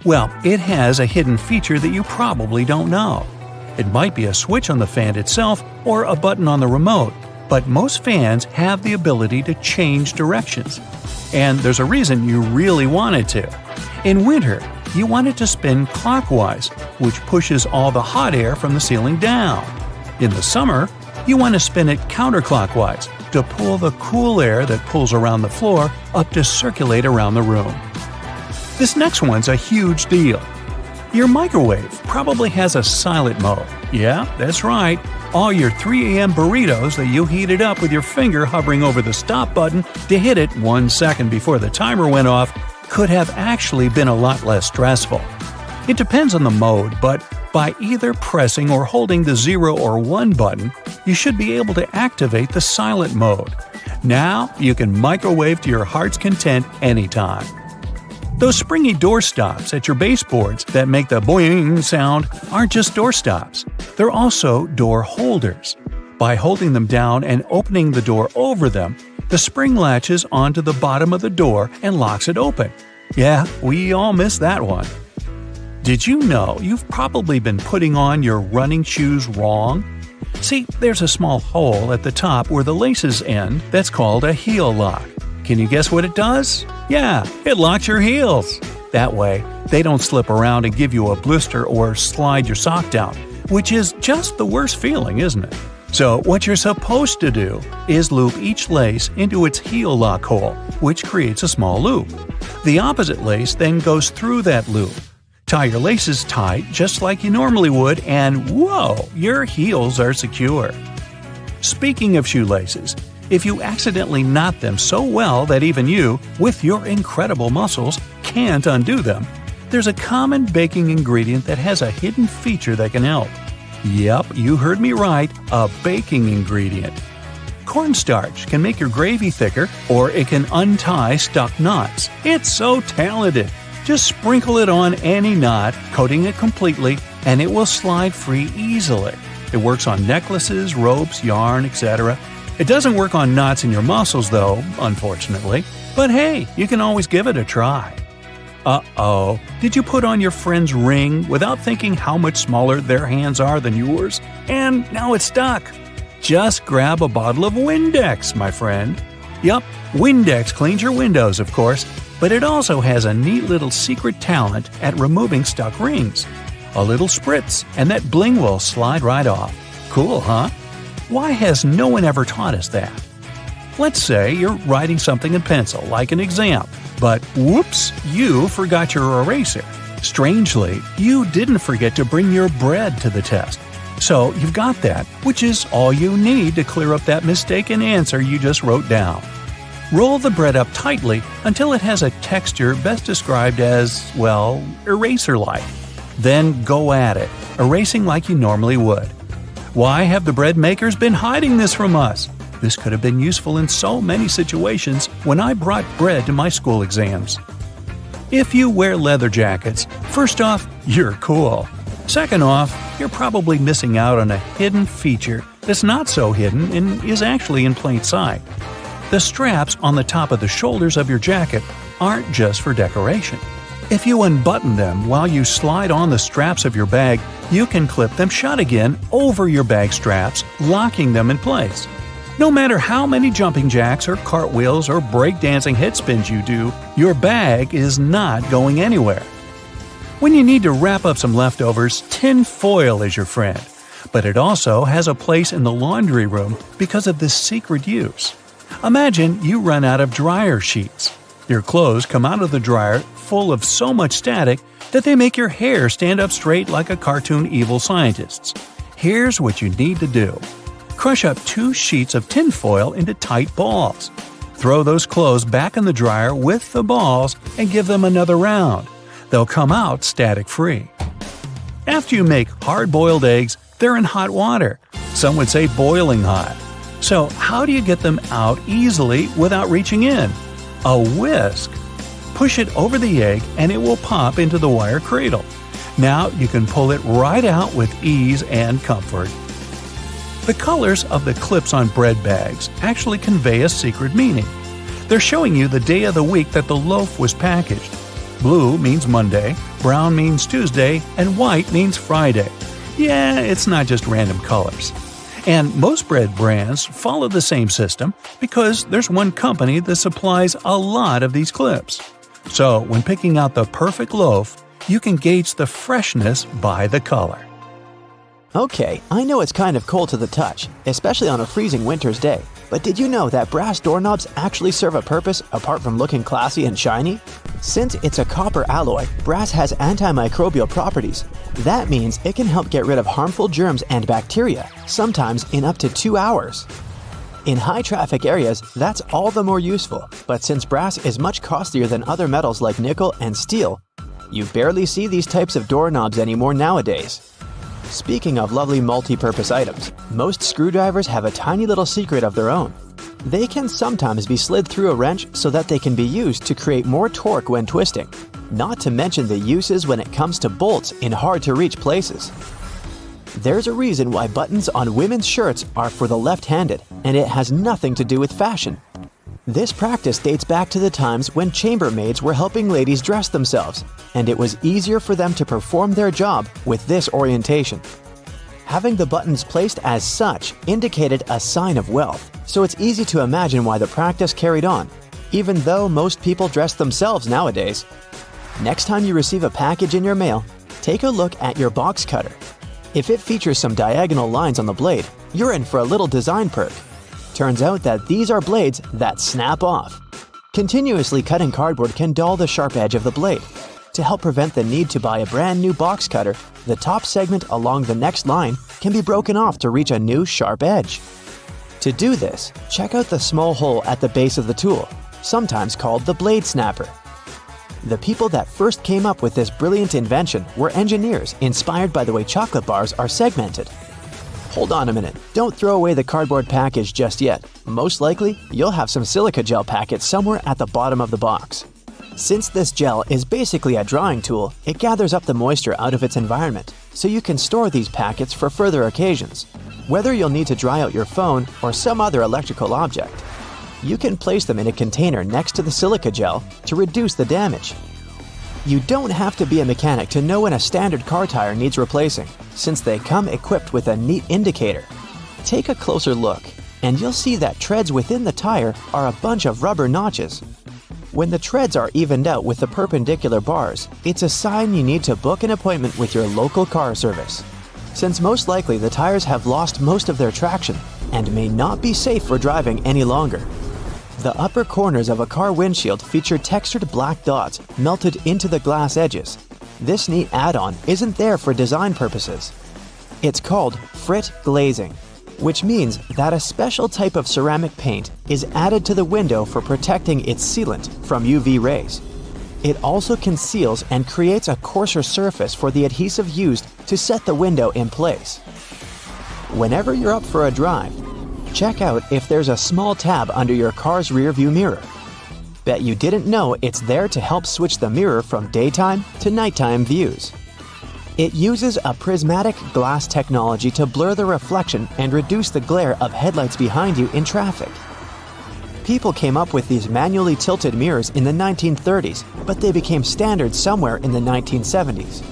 Well, it has a hidden feature that you probably don't know. It might be a switch on the fan itself or a button on the remote, but most fans have the ability to change directions. And there's a reason you really want it to. In winter, you want it to spin clockwise, which pushes all the hot air from the ceiling down. In the summer, you want to spin it counterclockwise to pull the cool air that pulls around the floor up to circulate around the room. This next one's a huge deal. Your microwave probably has a silent mode. Yeah, that's right. All your 3 a.m. burritos that you heated up with your finger hovering over the stop button to hit it 1 second before the timer went off could have actually been a lot less stressful. It depends on the mode, but by either pressing or holding the 0 or 1 button, you should be able to activate the silent mode. Now you can microwave to your heart's content anytime. Those springy door stops at your baseboards that make the boing sound aren't just door stops. They're also door holders. By holding them down and opening the door over them, the spring latches onto the bottom of the door and locks it open. Yeah, we all missed that one. Did you know you've probably been putting on your running shoes wrong? See, there's a small hole at the top where the laces end that's called a heel lock. Can you guess what it does? Yeah, it locks your heels. That way, they don't slip around and give you a blister or slide your sock down, which is just the worst feeling, isn't it? So what you're supposed to do is loop each lace into its heel lock hole, which creates a small loop. The opposite lace then goes through that loop. Tie your laces tight just like you normally would, and whoa, your heels are secure. Speaking of shoelaces, if you accidentally knot them so well that even you, with your incredible muscles, can't undo them, there's a common baking ingredient that has a hidden feature that can help. Yep, you heard me right, a baking ingredient. Cornstarch can make your gravy thicker, or it can untie stuck knots. It's so talented! Just sprinkle it on any knot, coating it completely, and it will slide free easily. It works on necklaces, ropes, yarn, etc. It doesn't work on knots in your muscles though, unfortunately. But hey, you can always give it a try. Uh-oh, did you put on your friend's ring without thinking how much smaller their hands are than yours? And now it's stuck. Just grab a bottle of Windex, my friend. Yup, Windex cleans your windows, of course, but it also has a neat little secret talent at removing stuck rings. A little spritz, and that bling will slide right off. Cool, huh? Why has no one ever taught us that? Let's say you're writing something in pencil, like an exam, but whoops, you forgot your eraser. Strangely, you didn't forget to bring your bread to the test. So you've got that, which is all you need to clear up that mistaken answer you just wrote down. Roll the bread up tightly until it has a texture best described as, well, eraser-like. Then go at it, erasing like you normally would. Why have the bread makers been hiding this from us? This could have been useful in so many situations when I brought bread to my school exams. If you wear leather jackets, first off, you're cool. Second off, you're probably missing out on a hidden feature that's not so hidden and is actually in plain sight. The straps on the top of the shoulders of your jacket aren't just for decoration. If you unbutton them while you slide on the straps of your bag, you can clip them shut again over your bag straps, locking them in place. No matter how many jumping jacks or cartwheels or breakdancing head spins you do, your bag is not going anywhere. When you need to wrap up some leftovers, tin foil is your friend. But it also has a place in the laundry room because of this secret use. Imagine you run out of dryer sheets. Your clothes come out of the dryer full of so much static that they make your hair stand up straight like a cartoon evil scientist's. Here's what you need to do. Crush up 2 sheets of tin foil into tight balls. Throw those clothes back in the dryer with the balls and give them another round. They'll come out static-free. After you make hard-boiled eggs, they're in hot water. Some would say boiling hot. So how do you get them out easily without reaching in? A whisk. Push it over the egg and it will pop into the wire cradle. Now you can pull it right out with ease and comfort. The colors of the clips on bread bags actually convey a secret meaning. They're showing you the day of the week that the loaf was packaged. Blue means Monday, brown means Tuesday, and white means Friday. Yeah, it's not just random colors. And most bread brands follow the same system because there's one company that supplies a lot of these clips. So when picking out the perfect loaf, you can gauge the freshness by the color. Okay, I know it's kind of cold to the touch, especially on a freezing winter's day, but did you know that brass doorknobs actually serve a purpose apart from looking classy and shiny? Since it's a copper alloy, brass has antimicrobial properties. That means it can help get rid of harmful germs and bacteria, sometimes in up to 2 hours. In high-traffic areas, that's all the more useful, but since brass is much costlier than other metals like nickel and steel, you barely see these types of doorknobs anymore nowadays. Speaking of lovely multi-purpose items, most screwdrivers have a tiny little secret of their own. They can sometimes be slid through a wrench so that they can be used to create more torque when twisting, not to mention the uses when it comes to bolts in hard-to-reach places. There's a reason why buttons on women's shirts are for the left-handed, and it has nothing to do with fashion. This practice dates back to the times when chambermaids were helping ladies dress themselves, and it was easier for them to perform their job with this orientation. Having the buttons placed as such indicated a sign of wealth, so it's easy to imagine why the practice carried on, even though most people dress themselves nowadays. Next time you receive a package in your mail, take a look at your box cutter. If it features some diagonal lines on the blade, you're in for a little design perk. Turns out that these are blades that snap off. Continuously cutting cardboard can dull the sharp edge of the blade. To help prevent the need to buy a brand new box cutter, the top segment along the next line can be broken off to reach a new sharp edge. To do this, check out the small hole at the base of the tool, sometimes called the blade snapper. The people that first came up with this brilliant invention were engineers inspired by the way chocolate bars are segmented. Hold on a minute, don't throw away the cardboard package just yet. Most likely, you'll have some silica gel packets somewhere at the bottom of the box. Since this gel is basically a drawing tool, it gathers up the moisture out of its environment, so you can store these packets for further occasions, whether you'll need to dry out your phone or some other electrical object. You can place them in a container next to the silica gel to reduce the damage. You don't have to be a mechanic to know when a standard car tire needs replacing, since they come equipped with a neat indicator. Take a closer look, and you'll see that treads within the tire are a bunch of rubber notches. When the treads are evened out with the perpendicular bars, it's a sign you need to book an appointment with your local car service, since most likely the tires have lost most of their traction and may not be safe for driving any longer. The upper corners of a car windshield feature textured black dots melted into the glass edges. This neat add-on isn't there for design purposes. It's called frit glazing, which means that a special type of ceramic paint is added to the window for protecting its sealant from UV rays. It also conceals and creates a coarser surface for the adhesive used to set the window in place. Whenever you're up for a drive, check out if there's a small tab under your car's rearview mirror. Bet you didn't know it's there to help switch the mirror from daytime to nighttime views. It uses a prismatic glass technology to blur the reflection and reduce the glare of headlights behind you in traffic. People came up with these manually tilted mirrors in the 1930s, but they became standard somewhere in the 1970s.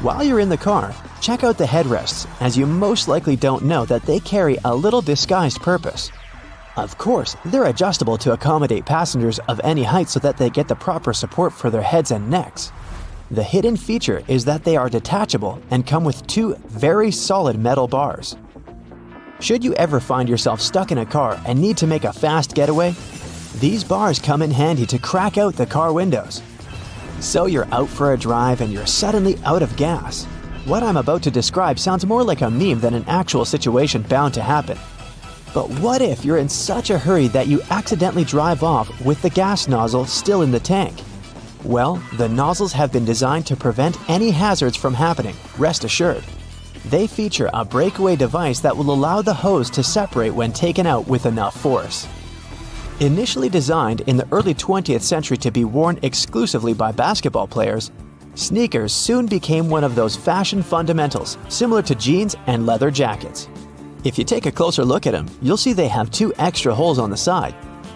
While you're in the car, check out the headrests, as you most likely don't know that they carry a little disguised purpose. Of course, they're adjustable to accommodate passengers of any height so that they get the proper support for their heads and necks. The hidden feature is that they are detachable and come with two very solid metal bars. Should you ever find yourself stuck in a car and need to make a fast getaway, these bars come in handy to crack out the car windows. So you're out for a drive and you're suddenly out of gas. What I'm about to describe sounds more like a meme than an actual situation bound to happen. But what if you're in such a hurry that you accidentally drive off with the gas nozzle still in the tank? Well, the nozzles have been designed to prevent any hazards from happening, rest assured. They feature a breakaway device that will allow the hose to separate when taken out with enough force. Initially designed in the early 20th century to be worn exclusively by basketball players, sneakers soon became one of those fashion fundamentals, similar to jeans and leather jackets. If you take a closer look at them, you'll see they have two extra holes on the side,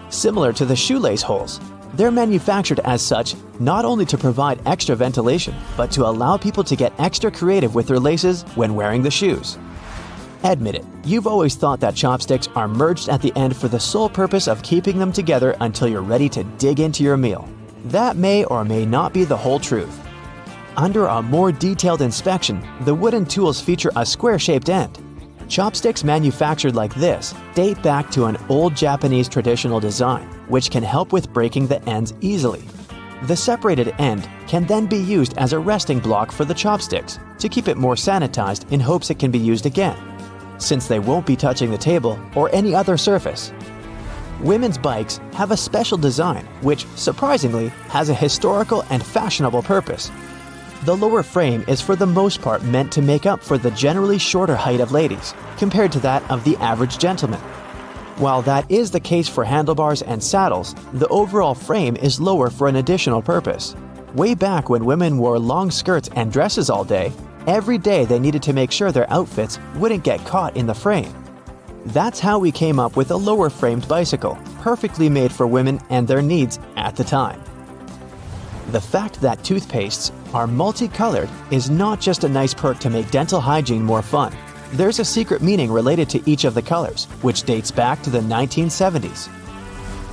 similar to the shoelace holes. They're manufactured as such not only to provide extra ventilation, but to allow people to get extra creative with their laces when wearing the shoes. Admit it, you've always thought that chopsticks are merged at the end for the sole purpose of keeping them together until you're ready to dig into your meal. That may or may not be the whole truth. Under a more detailed inspection, the wooden tools feature a square-shaped end. Chopsticks manufactured like this date back to an old Japanese traditional design, which can help with breaking the ends easily. The separated end can then be used as a resting block for the chopsticks to keep it more sanitized in hopes it can be used again, since they won't be touching the table or any other surface. Women's bikes have a special design which, surprisingly, has a historical and fashionable purpose. The lower frame is for the most part meant to make up for the generally shorter height of ladies, compared to that of the average gentleman. While that is the case for handlebars and saddles, the overall frame is lower for an additional purpose. Way back when women wore long skirts and dresses all day, every day they needed to make sure their outfits wouldn't get caught in the frame. That's how we came up with a lower-framed bicycle, perfectly made for women and their needs at the time. The fact that toothpastes are multicolored is not just a nice perk to make dental hygiene more fun. There's a secret meaning related to each of the colors, which dates back to the 1970s.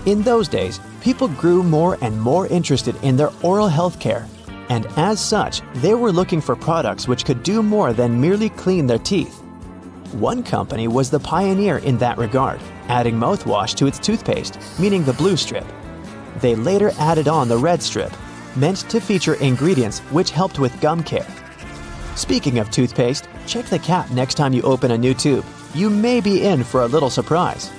In those days, people grew more and more interested in their oral health care. and as such, they were looking for products which could do more than merely clean their teeth. One company was the pioneer in that regard, adding mouthwash to its toothpaste, meaning the blue strip. They later added on the red strip, meant to feature ingredients which helped with gum care. Speaking of toothpaste, check the cap next time you open a new tube. You may be in for a little surprise.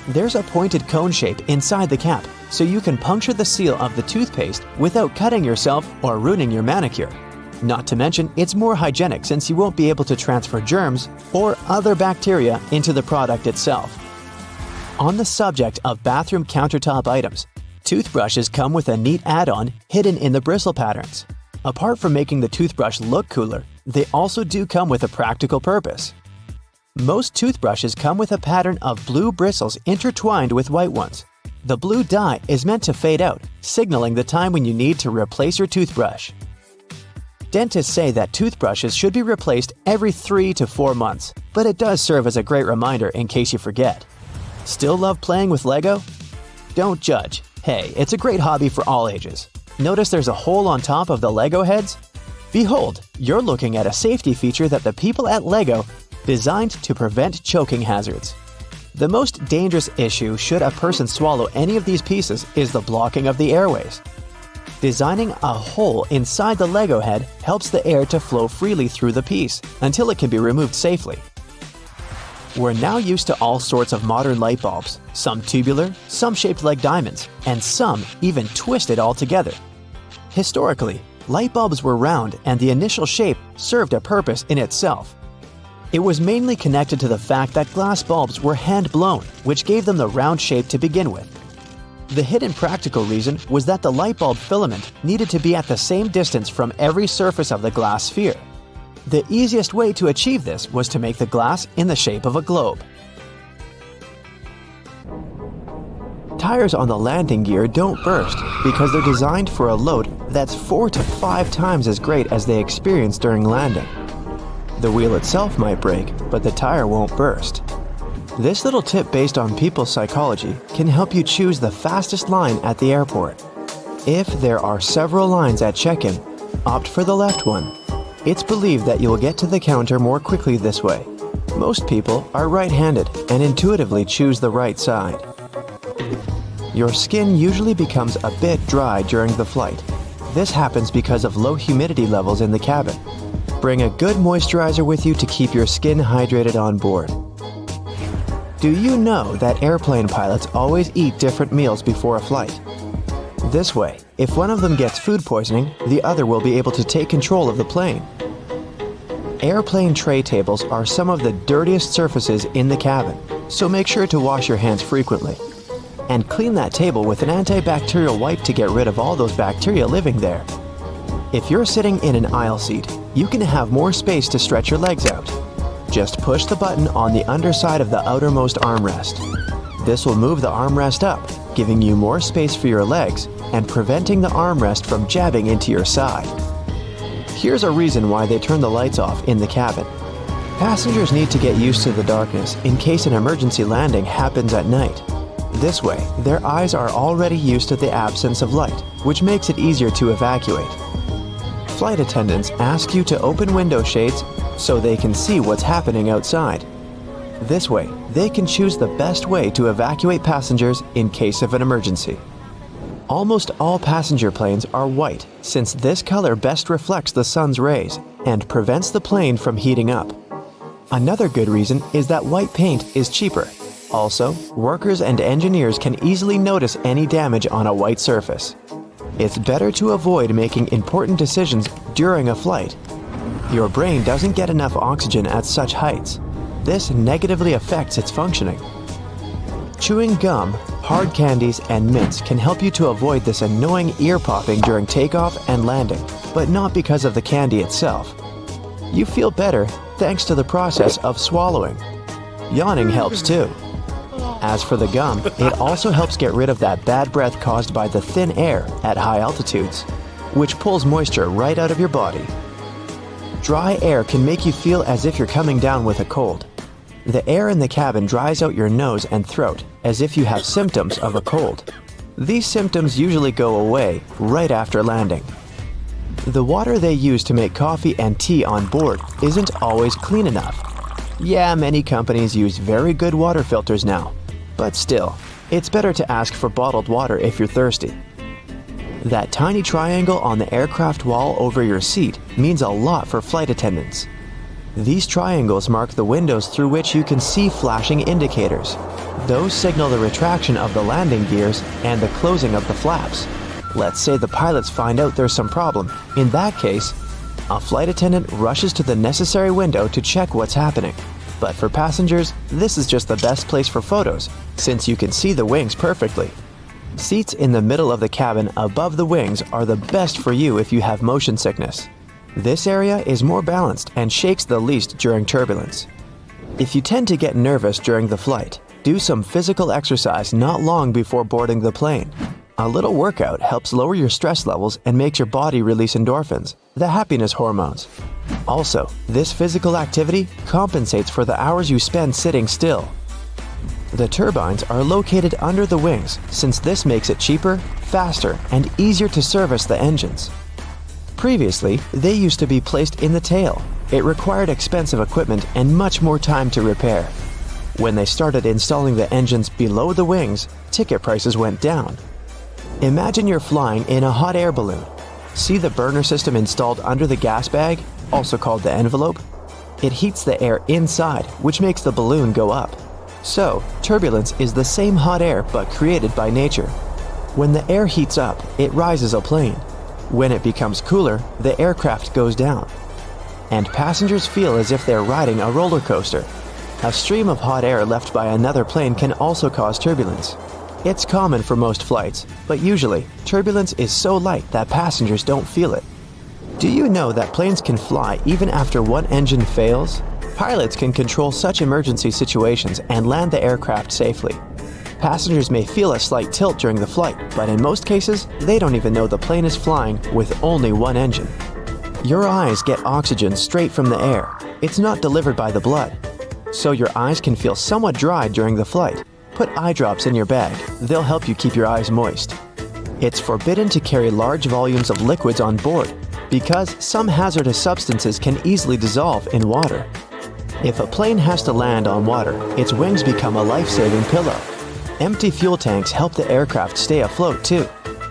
There's a pointed cone shape inside the cap, so you can puncture the seal of the toothpaste without cutting yourself or ruining your manicure. Not to mention, it's more hygienic since you won't be able to transfer germs or other bacteria into the product itself. On the subject of bathroom countertop items, toothbrushes come with a neat add-on hidden in the bristle patterns. Apart from making the toothbrush look cooler, they also do come with a practical purpose. Most toothbrushes come with a pattern of blue bristles intertwined with white ones. The blue dye is meant to fade out, signaling the time when you need to replace your toothbrush. Dentists say that toothbrushes should be replaced every 3 to 4 months, but it does serve as a great reminder in case you forget. Still love playing with Lego? Don't judge. Hey, it's a great hobby for all ages. Notice there's a hole on top of the Lego heads? Behold, you're looking at a safety feature that the people at Lego designed to prevent choking hazards. The most dangerous issue should a person swallow any of these pieces is the blocking of the airways. Designing a hole inside the Lego head helps the air to flow freely through the piece until it can be removed safely. We're now used to all sorts of modern light bulbs, some tubular, some shaped like diamonds, and some even twisted altogether. Historically, light bulbs were round and the initial shape served a purpose in itself. It was mainly connected to the fact that glass bulbs were hand-blown, which gave them the round shape to begin with. The hidden practical reason was that the light bulb filament needed to be at the same distance from every surface of the glass sphere. The easiest way to achieve this was to make the glass in the shape of a globe. Tires on the landing gear don't burst because they're designed for a load that's 4 to 5 times as great as they experience during landing. The wheel itself might break, but the tire won't burst. This little tip based on people's psychology can help you choose the fastest line at the airport. If there are several lines at check-in, opt for the left one. It's believed that you will get to the counter more quickly this way. Most people are right-handed and intuitively choose the right side. Your skin usually becomes a bit dry during the flight. This happens because of low humidity levels in the cabin. Bring a good moisturizer with you to keep your skin hydrated on board. Do you know that airplane pilots always eat different meals before a flight? This way, if one of them gets food poisoning, the other will be able to take control of the plane. Airplane tray tables are some of the dirtiest surfaces in the cabin, so make sure to wash your hands frequently. And clean that table with an antibacterial wipe to get rid of all those bacteria living there. If you're sitting in an aisle seat, you can have more space to stretch your legs out. Just push the button on the underside of the outermost armrest. This will move the armrest up, giving you more space for your legs and preventing the armrest from jabbing into your side. Here's a reason why they turn the lights off in the cabin. Passengers need to get used to the darkness in case an emergency landing happens at night. This way, their eyes are already used to the absence of light, which makes it easier to evacuate. Flight attendants ask you to open window shades so they can see what's happening outside. This way, they can choose the best way to evacuate passengers in case of an emergency. Almost all passenger planes are white, since this color best reflects the sun's rays and prevents the plane from heating up. Another good reason is that white paint is cheaper. Also, workers and engineers can easily notice any damage on a white surface. It's better to avoid making important decisions during a flight. Your brain doesn't get enough oxygen at such heights. This negatively affects its functioning. Chewing gum, hard candies, and mints can help you to avoid this annoying ear popping during takeoff and landing, but not because of the candy itself. You feel better thanks to the process of swallowing. Yawning helps too. As for the gum, it also helps get rid of that bad breath caused by the thin air at high altitudes, which pulls moisture right out of your body. Dry air can make you feel as if you're coming down with a cold. The air in the cabin dries out your nose and throat as if you have symptoms of a cold. These symptoms usually go away right after landing. The water they use to make coffee and tea on board isn't always clean enough. Yeah, many companies use very good water filters now, but still, it's better to ask for bottled water if you're thirsty. That tiny triangle on the aircraft wall over your seat means a lot for flight attendants. These triangles mark the windows through which you can see flashing indicators. Those signal the retraction of the landing gears and the closing of the flaps. Let's say the pilots find out there's some problem. In that case, a flight attendant rushes to the necessary window to check what's happening. But for passengers, this is just the best place for photos, since you can see the wings perfectly. Seats in the middle of the cabin above the wings are the best for you if you have motion sickness. This area is more balanced and shakes the least during turbulence. If you tend to get nervous during the flight, do some physical exercise not long before boarding the plane. A little workout helps lower your stress levels and makes your body release endorphins, the happiness hormones. Also, this physical activity compensates for the hours you spend sitting still. The turbines are located under the wings, since this makes it cheaper, faster, and easier to service the engines. Previously, they used to be placed in the tail. It required expensive equipment and much more time to repair. When they started installing the engines below the wings, ticket prices went down. Imagine you're flying in a hot air balloon. See the burner system installed under the gas bag, also called the envelope? It heats the air inside, which makes the balloon go up. So, turbulence is the same hot air but created by nature. When the air heats up, it rises a plane. When it becomes cooler, the aircraft goes down. And passengers feel as if they're riding a roller coaster. A stream of hot air left by another plane can also cause turbulence. It's common for most flights, but usually, turbulence is so light that passengers don't feel it. Do you know that planes can fly even after one engine fails? Pilots can control such emergency situations and land the aircraft safely. Passengers may feel a slight tilt during the flight, but in most cases, they don't even know the plane is flying with only one engine. Your eyes get oxygen straight from the air. It's not delivered by the blood. So your eyes can feel somewhat dry during the flight. Put eye drops in your bag. They'll help you keep your eyes moist. It's forbidden to carry large volumes of liquids on board because some hazardous substances can easily dissolve in water. If a plane has to land on water, its wings become a life-saving pillow. Empty fuel tanks help the aircraft stay afloat too.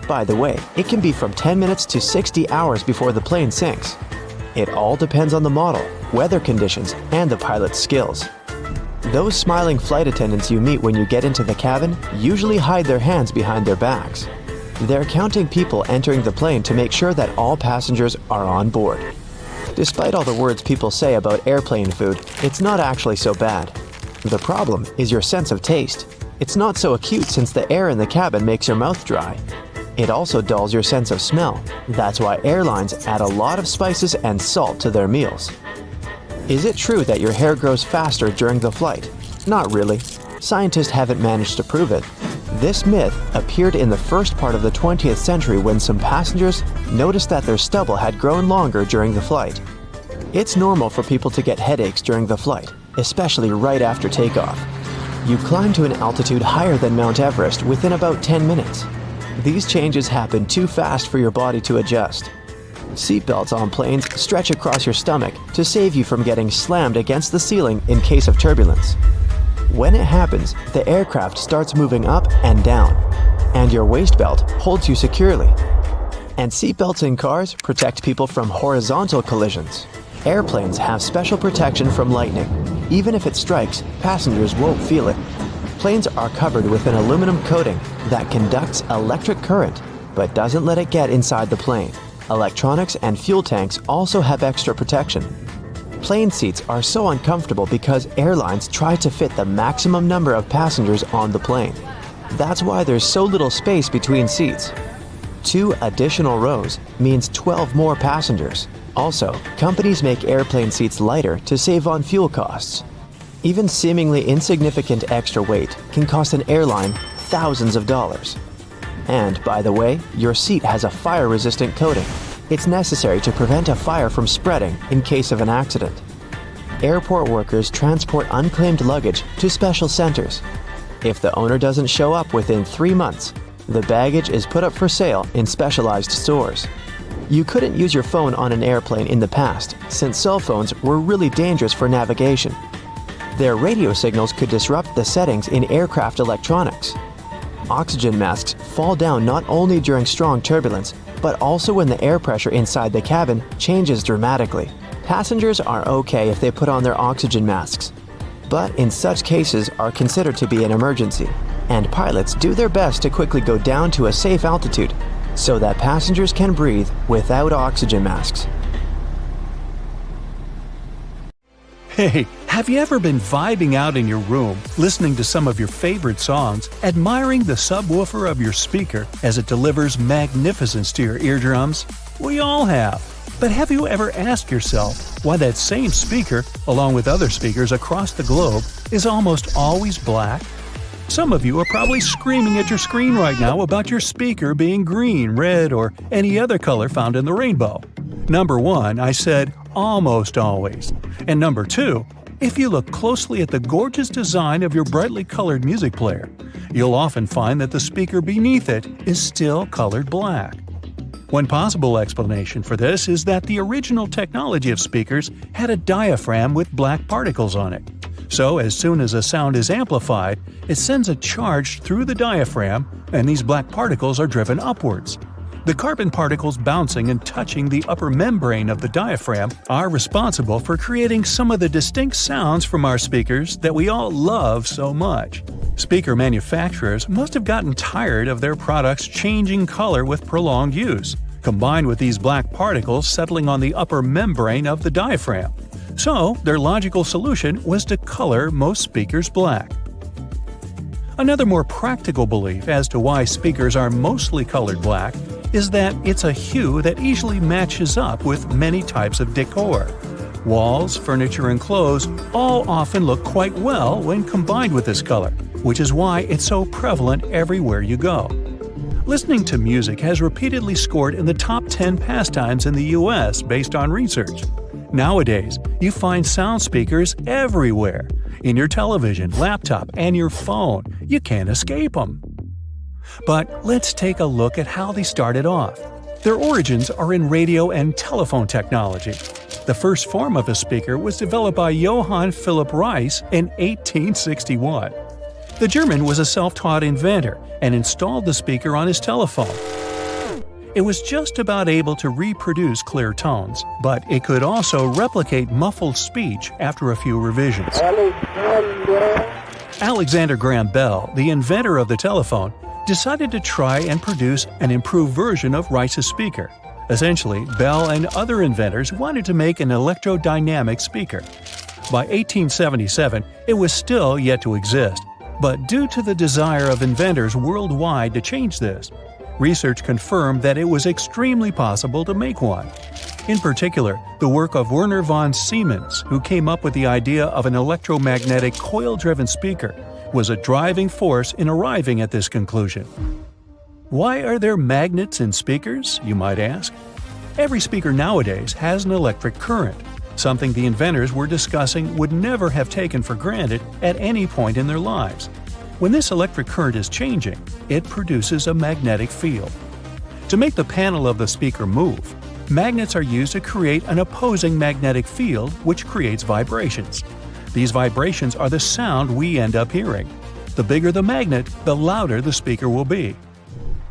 By the way, it can be from 10 minutes to 60 hours before the plane sinks. It all depends on the model, weather conditions, and the pilot's skills. Those smiling flight attendants you meet when you get into the cabin usually hide their hands behind their backs. They're counting people entering the plane to make sure that all passengers are on board. Despite all the words people say about airplane food, it's not actually so bad. The problem is your sense of taste. It's not so acute since the air in the cabin makes your mouth dry. It also dulls your sense of smell. That's why airlines add a lot of spices and salt to their meals. Is it true that your hair grows faster during the flight? Not really. Scientists haven't managed to prove it. This myth appeared in the first part of the 20th century when some passengers noticed that their stubble had grown longer during the flight. It's normal for people to get headaches during the flight, especially right after takeoff. You climb to an altitude higher than Mount Everest within about 10 minutes. These changes happen too fast for your body to adjust. Seatbelts on planes stretch across your stomach to save you from getting slammed against the ceiling in case of turbulence. When it happens, the aircraft starts moving up and down, and your waist belt holds you securely. And seatbelts in cars protect people from horizontal collisions. Airplanes have special protection from lightning. Even if it strikes, passengers won't feel it. Planes are covered with an aluminum coating that conducts electric current, but doesn't let it get inside the plane. Electronics and fuel tanks also have extra protection. Plane seats are so uncomfortable because airlines try to fit the maximum number of passengers on the plane. That's why there's so little space between seats. 2 additional rows means 12 more passengers. Also, companies make airplane seats lighter to save on fuel costs. Even seemingly insignificant extra weight can cost an airline thousands of dollars. And, by the way, your seat has a fire-resistant coating. It's necessary to prevent a fire from spreading in case of an accident. Airport workers transport unclaimed luggage to special centers. If the owner doesn't show up within 3 months, the baggage is put up for sale in specialized stores. You couldn't use your phone on an airplane in the past, since cell phones were really dangerous for navigation. Their radio signals could disrupt the settings in aircraft electronics. Oxygen masks fall down not only during strong turbulence, but also when the air pressure inside the cabin changes dramatically. Passengers are okay if they put on their oxygen masks, but in such cases are considered to be an emergency, and pilots do their best to quickly go down to a safe altitude so that passengers can breathe without oxygen masks. Hey, have you ever been vibing out in your room, listening to some of your favorite songs, admiring the subwoofer of your speaker as it delivers magnificence to your eardrums? We all have. But have you ever asked yourself why that same speaker, along with other speakers across the globe, is almost always black? Some of you are probably screaming at your screen right now about your speaker being green, red, or any other color found in the rainbow. Number 1, I said almost always. And number 2, if you look closely at the gorgeous design of your brightly colored music player, you'll often find that the speaker beneath it is still colored black. One possible explanation for this is that the original technology of speakers had a diaphragm with black particles on it. So as soon as a sound is amplified, it sends a charge through the diaphragm, and these black particles are driven upwards. The carbon particles bouncing and touching the upper membrane of the diaphragm are responsible for creating some of the distinct sounds from our speakers that we all love so much. Speaker manufacturers must have gotten tired of their products changing color with prolonged use, combined with these black particles settling on the upper membrane of the diaphragm. So, their logical solution was to color most speakers black. Another more practical belief as to why speakers are mostly colored black is that it's a hue that easily matches up with many types of decor. Walls, furniture, and clothes all often look quite well when combined with this color, which is why it's so prevalent everywhere you go. Listening to music has repeatedly scored in the top 10 pastimes in the US based on research. Nowadays, you find sound speakers everywhere. In your television, laptop, and your phone. You can't escape them. But let's take a look at how they started off. Their origins are in radio and telephone technology. The first form of a speaker was developed by Johann Philipp Reis in 1861. The German was a self-taught inventor and installed the speaker on his telephone. It was just about able to reproduce clear tones, but it could also replicate muffled speech after a few revisions. Alexander Graham Bell, the inventor of the telephone, decided to try and produce an improved version of Reis's speaker. Essentially, Bell and other inventors wanted to make an electrodynamic speaker. By 1877, it was still yet to exist, but due to the desire of inventors worldwide to change this, research confirmed that it was extremely possible to make one. In particular, the work of Werner von Siemens, who came up with the idea of an electromagnetic coil-driven speaker, was a driving force in arriving at this conclusion. Why are there magnets in speakers, you might ask? Every speaker nowadays has an electric current, something the inventors were discussing would never have taken for granted at any point in their lives. When this electric current is changing, it produces a magnetic field. To make the panel of the speaker move, magnets are used to create an opposing magnetic field which creates vibrations. These vibrations are the sound we end up hearing. The bigger the magnet, the louder the speaker will be.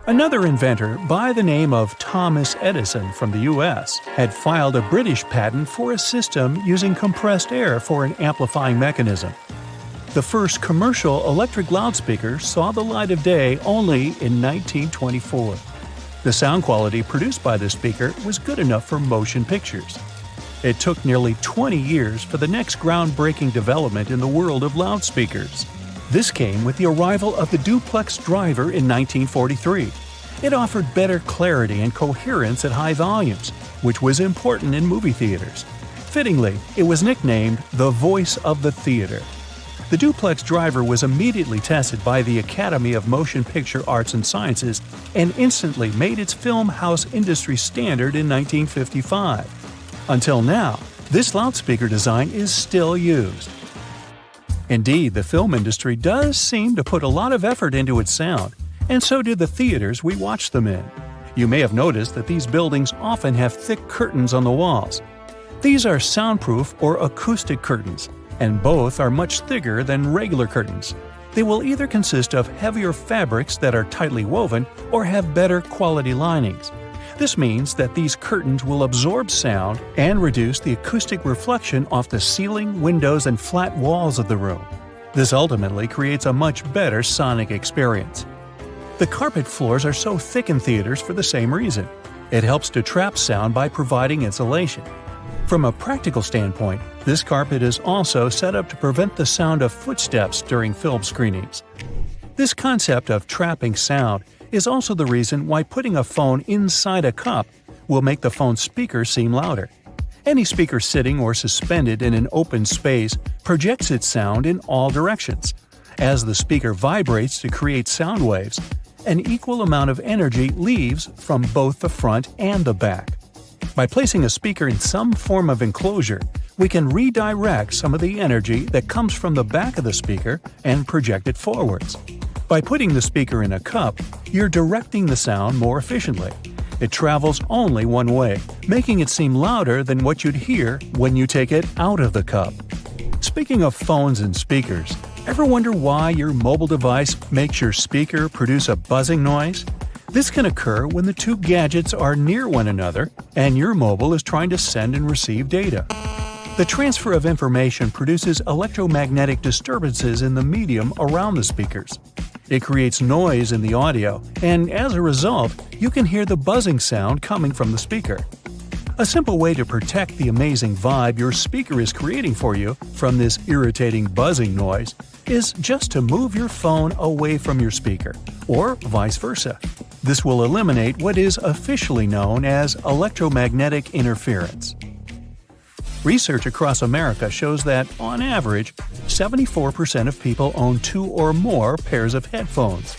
Another inventor by the name of Thomas Edison from the US had filed a British patent for a system using compressed air for an amplifying mechanism. The first commercial electric loudspeaker saw the light of day only in 1924. The sound quality produced by this speaker was good enough for motion pictures. It took nearly 20 years for the next groundbreaking development in the world of loudspeakers. This came with the arrival of the duplex driver in 1943. It offered better clarity and coherence at high volumes, which was important in movie theaters. Fittingly, it was nicknamed the voice of the theater. The duplex driver was immediately tested by the Academy of Motion Picture Arts and Sciences and instantly made its film house industry standard in 1955. Until now, this loudspeaker design is still used. Indeed, the film industry does seem to put a lot of effort into its sound, and so do the theaters we watch them in. You may have noticed that these buildings often have thick curtains on the walls. These are soundproof or acoustic curtains, and both are much thicker than regular curtains. They will either consist of heavier fabrics that are tightly woven or have better quality linings. This means that these curtains will absorb sound and reduce the acoustic reflection off the ceiling, windows, and flat walls of the room. This ultimately creates a much better sonic experience. The carpet floors are so thick in theaters for the same reason. It helps to trap sound by providing insulation. From a practical standpoint, this carpet is also set up to prevent the sound of footsteps during film screenings. This concept of trapping sound is also the reason why putting a phone inside a cup will make the phone's speaker seem louder. Any speaker sitting or suspended in an open space projects its sound in all directions. As the speaker vibrates to create sound waves, an equal amount of energy leaves from both the front and the back. By placing a speaker in some form of enclosure, we can redirect some of the energy that comes from the back of the speaker and project it forwards. By putting the speaker in a cup, you're directing the sound more efficiently. It travels only one way, making it seem louder than what you'd hear when you take it out of the cup. Speaking of phones and speakers, ever wonder why your mobile device makes your speaker produce a buzzing noise? This can occur when the two gadgets are near one another and your mobile is trying to send and receive data. The transfer of information produces electromagnetic disturbances in the medium around the speakers. It creates noise in the audio, and as a result, you can hear the buzzing sound coming from the speaker. A simple way to protect the amazing vibe your speaker is creating for you from this irritating buzzing noise is just to move your phone away from your speaker, or vice versa. This will eliminate what is officially known as electromagnetic interference. Research across America shows that, on average, 74% of people own 2 or more pairs of headphones.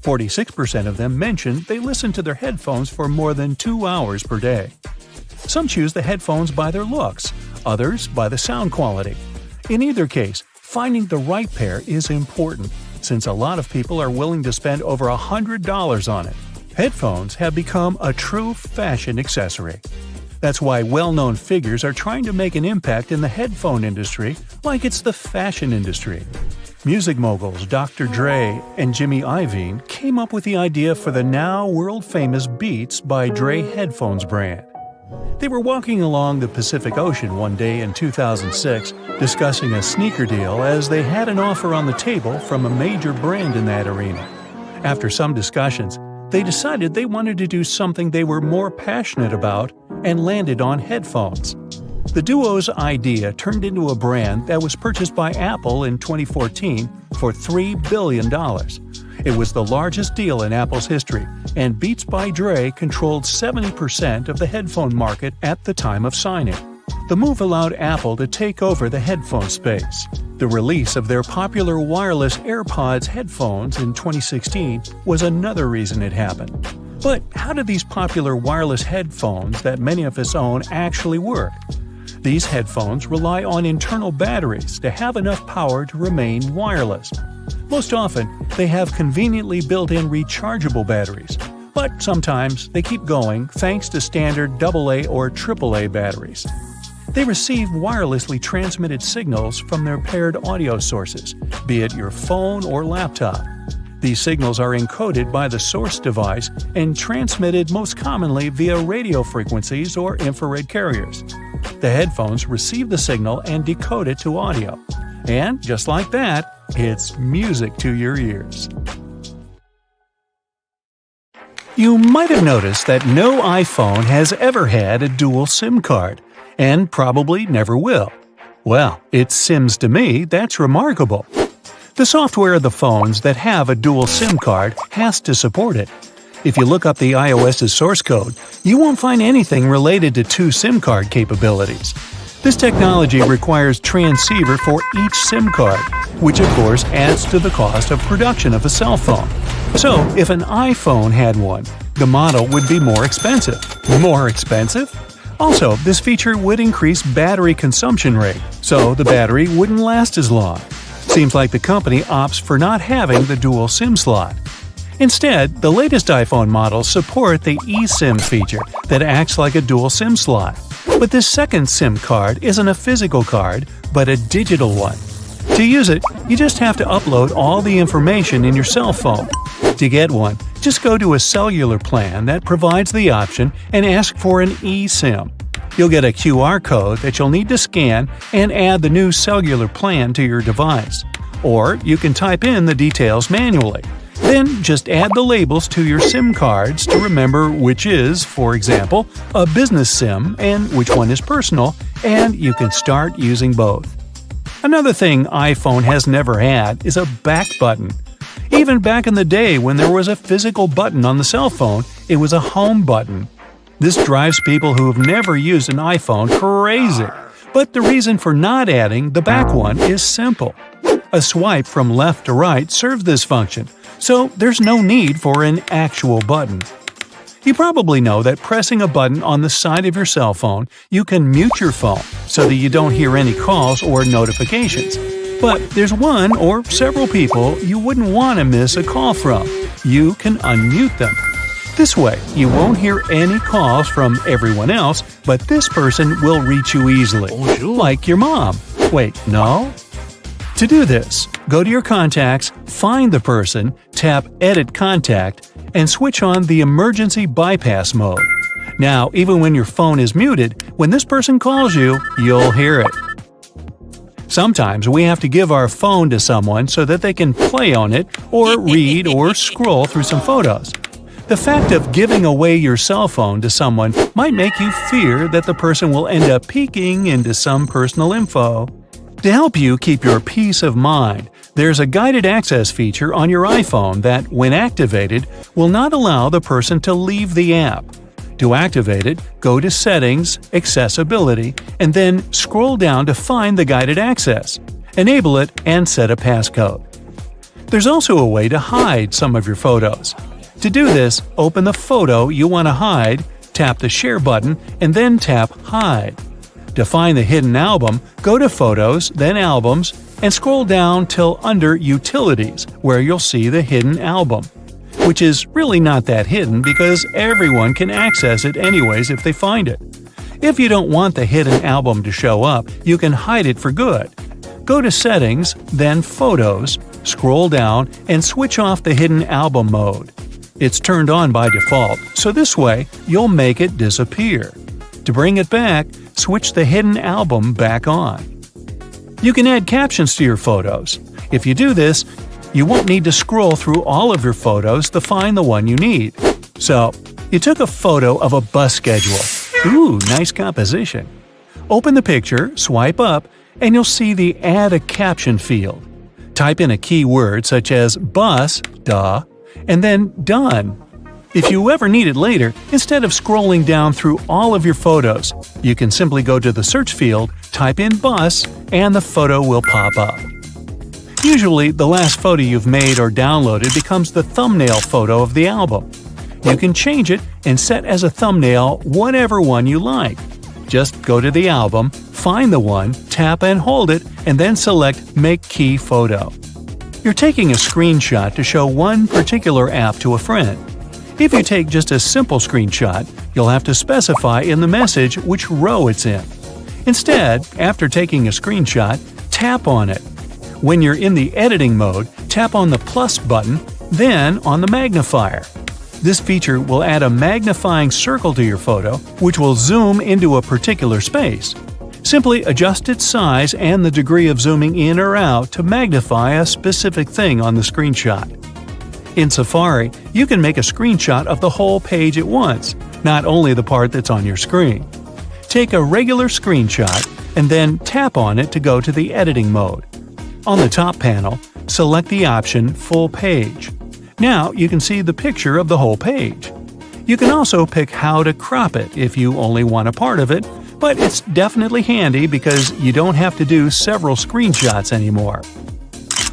46% of them mention they listen to their headphones for more than 2 hours per day. Some choose the headphones by their looks, others by the sound quality. In either case, finding the right pair is important, since a lot of people are willing to spend over $100 on it. Headphones have become a true fashion accessory. That's why well-known figures are trying to make an impact in the headphone industry like it's the fashion industry. Music moguls Dr. Dre and Jimmy Iovine came up with the idea for the now world-famous Beats by Dre headphones brand. They were walking along the Pacific Ocean one day in 2006 discussing a sneaker deal as they had an offer on the table from a major brand in that arena. After some discussions, they decided they wanted to do something they were more passionate about and landed on headphones. The duo's idea turned into a brand that was purchased by Apple in 2014 for $3 billion. It was the largest deal in Apple's history, and Beats by Dre controlled 70% of the headphone market at the time of signing. The move allowed Apple to take over the headphone space. The release of their popular wireless AirPods headphones in 2016 was another reason it happened. But how do these popular wireless headphones that many of us own actually work? These headphones rely on internal batteries to have enough power to remain wireless. Most often, they have conveniently built-in rechargeable batteries, but sometimes they keep going thanks to standard AA or AAA batteries. They receive wirelessly transmitted signals from their paired audio sources, be it your phone or laptop. These signals are encoded by the source device and transmitted most commonly via radio frequencies or infrared carriers. The headphones receive the signal and decode it to audio. And just like that, it's music to your ears. You might have noticed that no iPhone has ever had a dual SIM card, and probably never will. Well, it seems to me that's remarkable. The software of the phones that have a dual SIM card has to support it. If you look up the iOS's source code, you won't find anything related to 2 SIM card capabilities. This technology requires transceiver for each SIM card, which of course adds to the cost of production of a cell phone. So, if an iPhone had one, the model would be more expensive. More expensive? Also, this feature would increase battery consumption rate, so the battery wouldn't last as long. Seems like the company opts for not having the dual SIM slot. Instead, the latest iPhone models support the eSIM feature that acts like a dual SIM slot. But this second SIM card isn't a physical card, but a digital one. To use it, you just have to upload all the information in your cell phone. To get one, just go to a cellular plan that provides the option and ask for an eSIM. You'll get a QR code that you'll need to scan and add the new cellular plan to your device. Or you can type in the details manually. Then just add the labels to your SIM cards to remember which is, for example, a business SIM and which one is personal, and you can start using both. Another thing iPhone has never had is a back button. Even back in the day when there was a physical button on the cell phone, it was a home button. This drives people who have never used an iPhone crazy. But the reason for not adding the back one is simple. A swipe from left to right serves this function, so there's no need for an actual button. You probably know that pressing a button on the side of your cell phone, you can mute your phone so that you don't hear any calls or notifications. But there's one or several people you wouldn't want to miss a call from. You can unmute them. This way, you won't hear any calls from everyone else, but this person will reach you easily. Like your mom. Wait, no? To do this, go to your contacts, find the person, tap Edit Contact, and switch on the Emergency Bypass mode. Now, even when your phone is muted, when this person calls you, you'll hear it. Sometimes we have to give our phone to someone so that they can play on it or read or scroll through some photos. The fact of giving away your cell phone to someone might make you fear that the person will end up peeking into some personal info. To help you keep your peace of mind, there's a guided access feature on your iPhone that, when activated, will not allow the person to leave the app. To activate it, go to Settings, Accessibility, and then scroll down to find the guided access. Enable it and set a passcode. There's also a way to hide some of your photos. To do this, open the photo you want to hide, tap the Share button, and then tap Hide. To find the hidden album, go to Photos, then Albums, and scroll down till under Utilities, where you'll see the hidden album. Which is really not that hidden because everyone can access it anyways if they find it. If you don't want the hidden album to show up, you can hide it for good. Go to Settings, then Photos, scroll down, and switch off the hidden album mode. It's turned on by default, so this way you'll make it disappear. To bring it back, switch the hidden album back on. You can add captions to your photos. If you do this, you won't need to scroll through all of your photos to find the one you need. So, you took a photo of a bus schedule. Ooh, nice composition. Open the picture, swipe up, and you'll see the Add a Caption field. Type in a keyword such as bus, and then done. If you ever need it later, instead of scrolling down through all of your photos, you can simply go to the search field, type in bus, and the photo will pop up. Usually, the last photo you've made or downloaded becomes the thumbnail photo of the album. You can change it and set as a thumbnail whatever one you like. Just go to the album, find the one, tap and hold it, and then select Make Key Photo. You're taking a screenshot to show one particular app to a friend. If you take just a simple screenshot, you'll have to specify in the message which row it's in. Instead, after taking a screenshot, tap on it. When you're in the editing mode, tap on the plus button, then on the magnifier. This feature will add a magnifying circle to your photo, which will zoom into a particular space. Simply adjust its size and the degree of zooming in or out to magnify a specific thing on the screenshot. In Safari, you can make a screenshot of the whole page at once, not only the part that's on your screen. Take a regular screenshot and then tap on it to go to the editing mode. On the top panel, select the option Full Page. Now you can see the picture of the whole page. You can also pick how to crop it if you only want a part of it, but it's definitely handy because you don't have to do several screenshots anymore.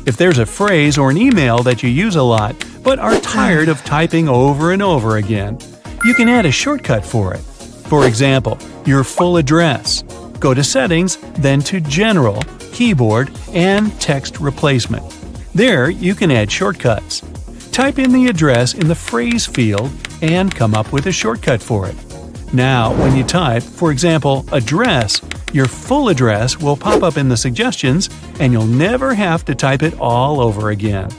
If there's a phrase or an email that you use a lot but are tired of typing over and over again, you can add a shortcut for it. For example, your full address. Go to Settings, then to General, Keyboard, and Text Replacement. There, you can add shortcuts. type in the address in the phrase field and come up with a shortcut for it. Now, when you type, for example, address, your full address will pop up in the suggestions and you'll never have to type it all over again.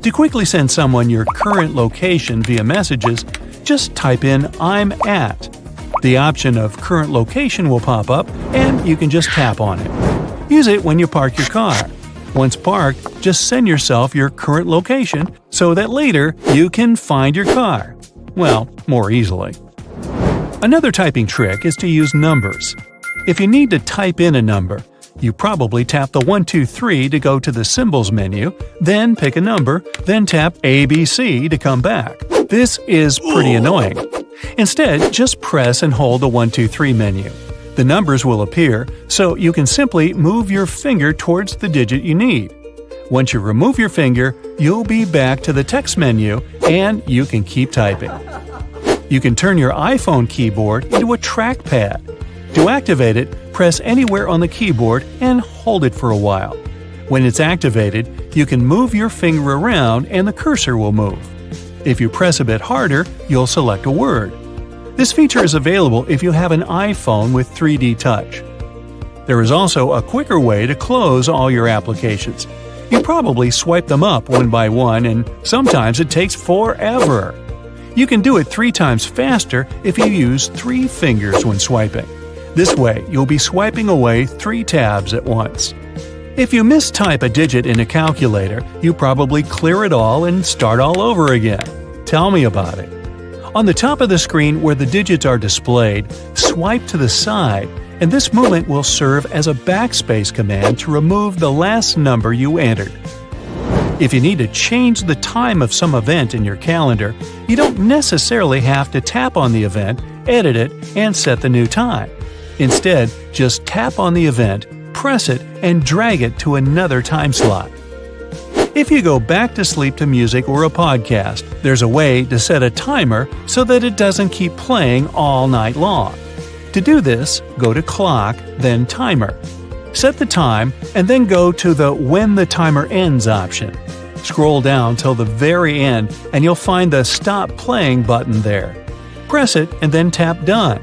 To quickly send someone your current location via messages, just type in "I'm at." The option of current location will pop up and you can just tap on it. Use it when you park your car. Once parked, just send yourself your current location so that later you can find your car. Well, more easily. Another typing trick is to use numbers. If you need to type in a number, you probably tap the 1, 2, 3 to go to the symbols menu, then pick a number, then tap ABC to come back. This is pretty annoying. Instead, just press and hold the 1, 2, 3 menu. The numbers will appear, so you can simply move your finger towards the digit you need. Once you remove your finger, you'll be back to the text menu and you can keep typing. You can turn your iPhone keyboard into a trackpad. To activate it, press anywhere on the keyboard and hold it for a while. When it's activated, you can move your finger around and the cursor will move. If you press a bit harder, you'll select a word. This feature is available if you have an iPhone with 3D Touch. There is also a quicker way to close all your applications. You probably swipe them up one by one and sometimes it takes forever. You can do it 3 times faster if you use 3 fingers when swiping. This way, you'll be swiping away 3 tabs at once. If you mistype a digit in a calculator, you probably clear it all and start all over again. Tell me about it. On the top of the screen where the digits are displayed, swipe to the side, and this movement will serve as a backspace command to remove the last number you entered. If you need to change the time of some event in your calendar, you don't necessarily have to tap on the event, edit it, and set the new time. Instead, just tap on the event, press it, and drag it to another time slot. If you go back to sleep to music or a podcast, there's a way to set a timer so that it doesn't keep playing all night long. To do this, go to Clock, then Timer. Set the time, and then go to the When the Timer Ends option. Scroll down till the very end, and you'll find the Stop Playing button there. Press it and then tap Done.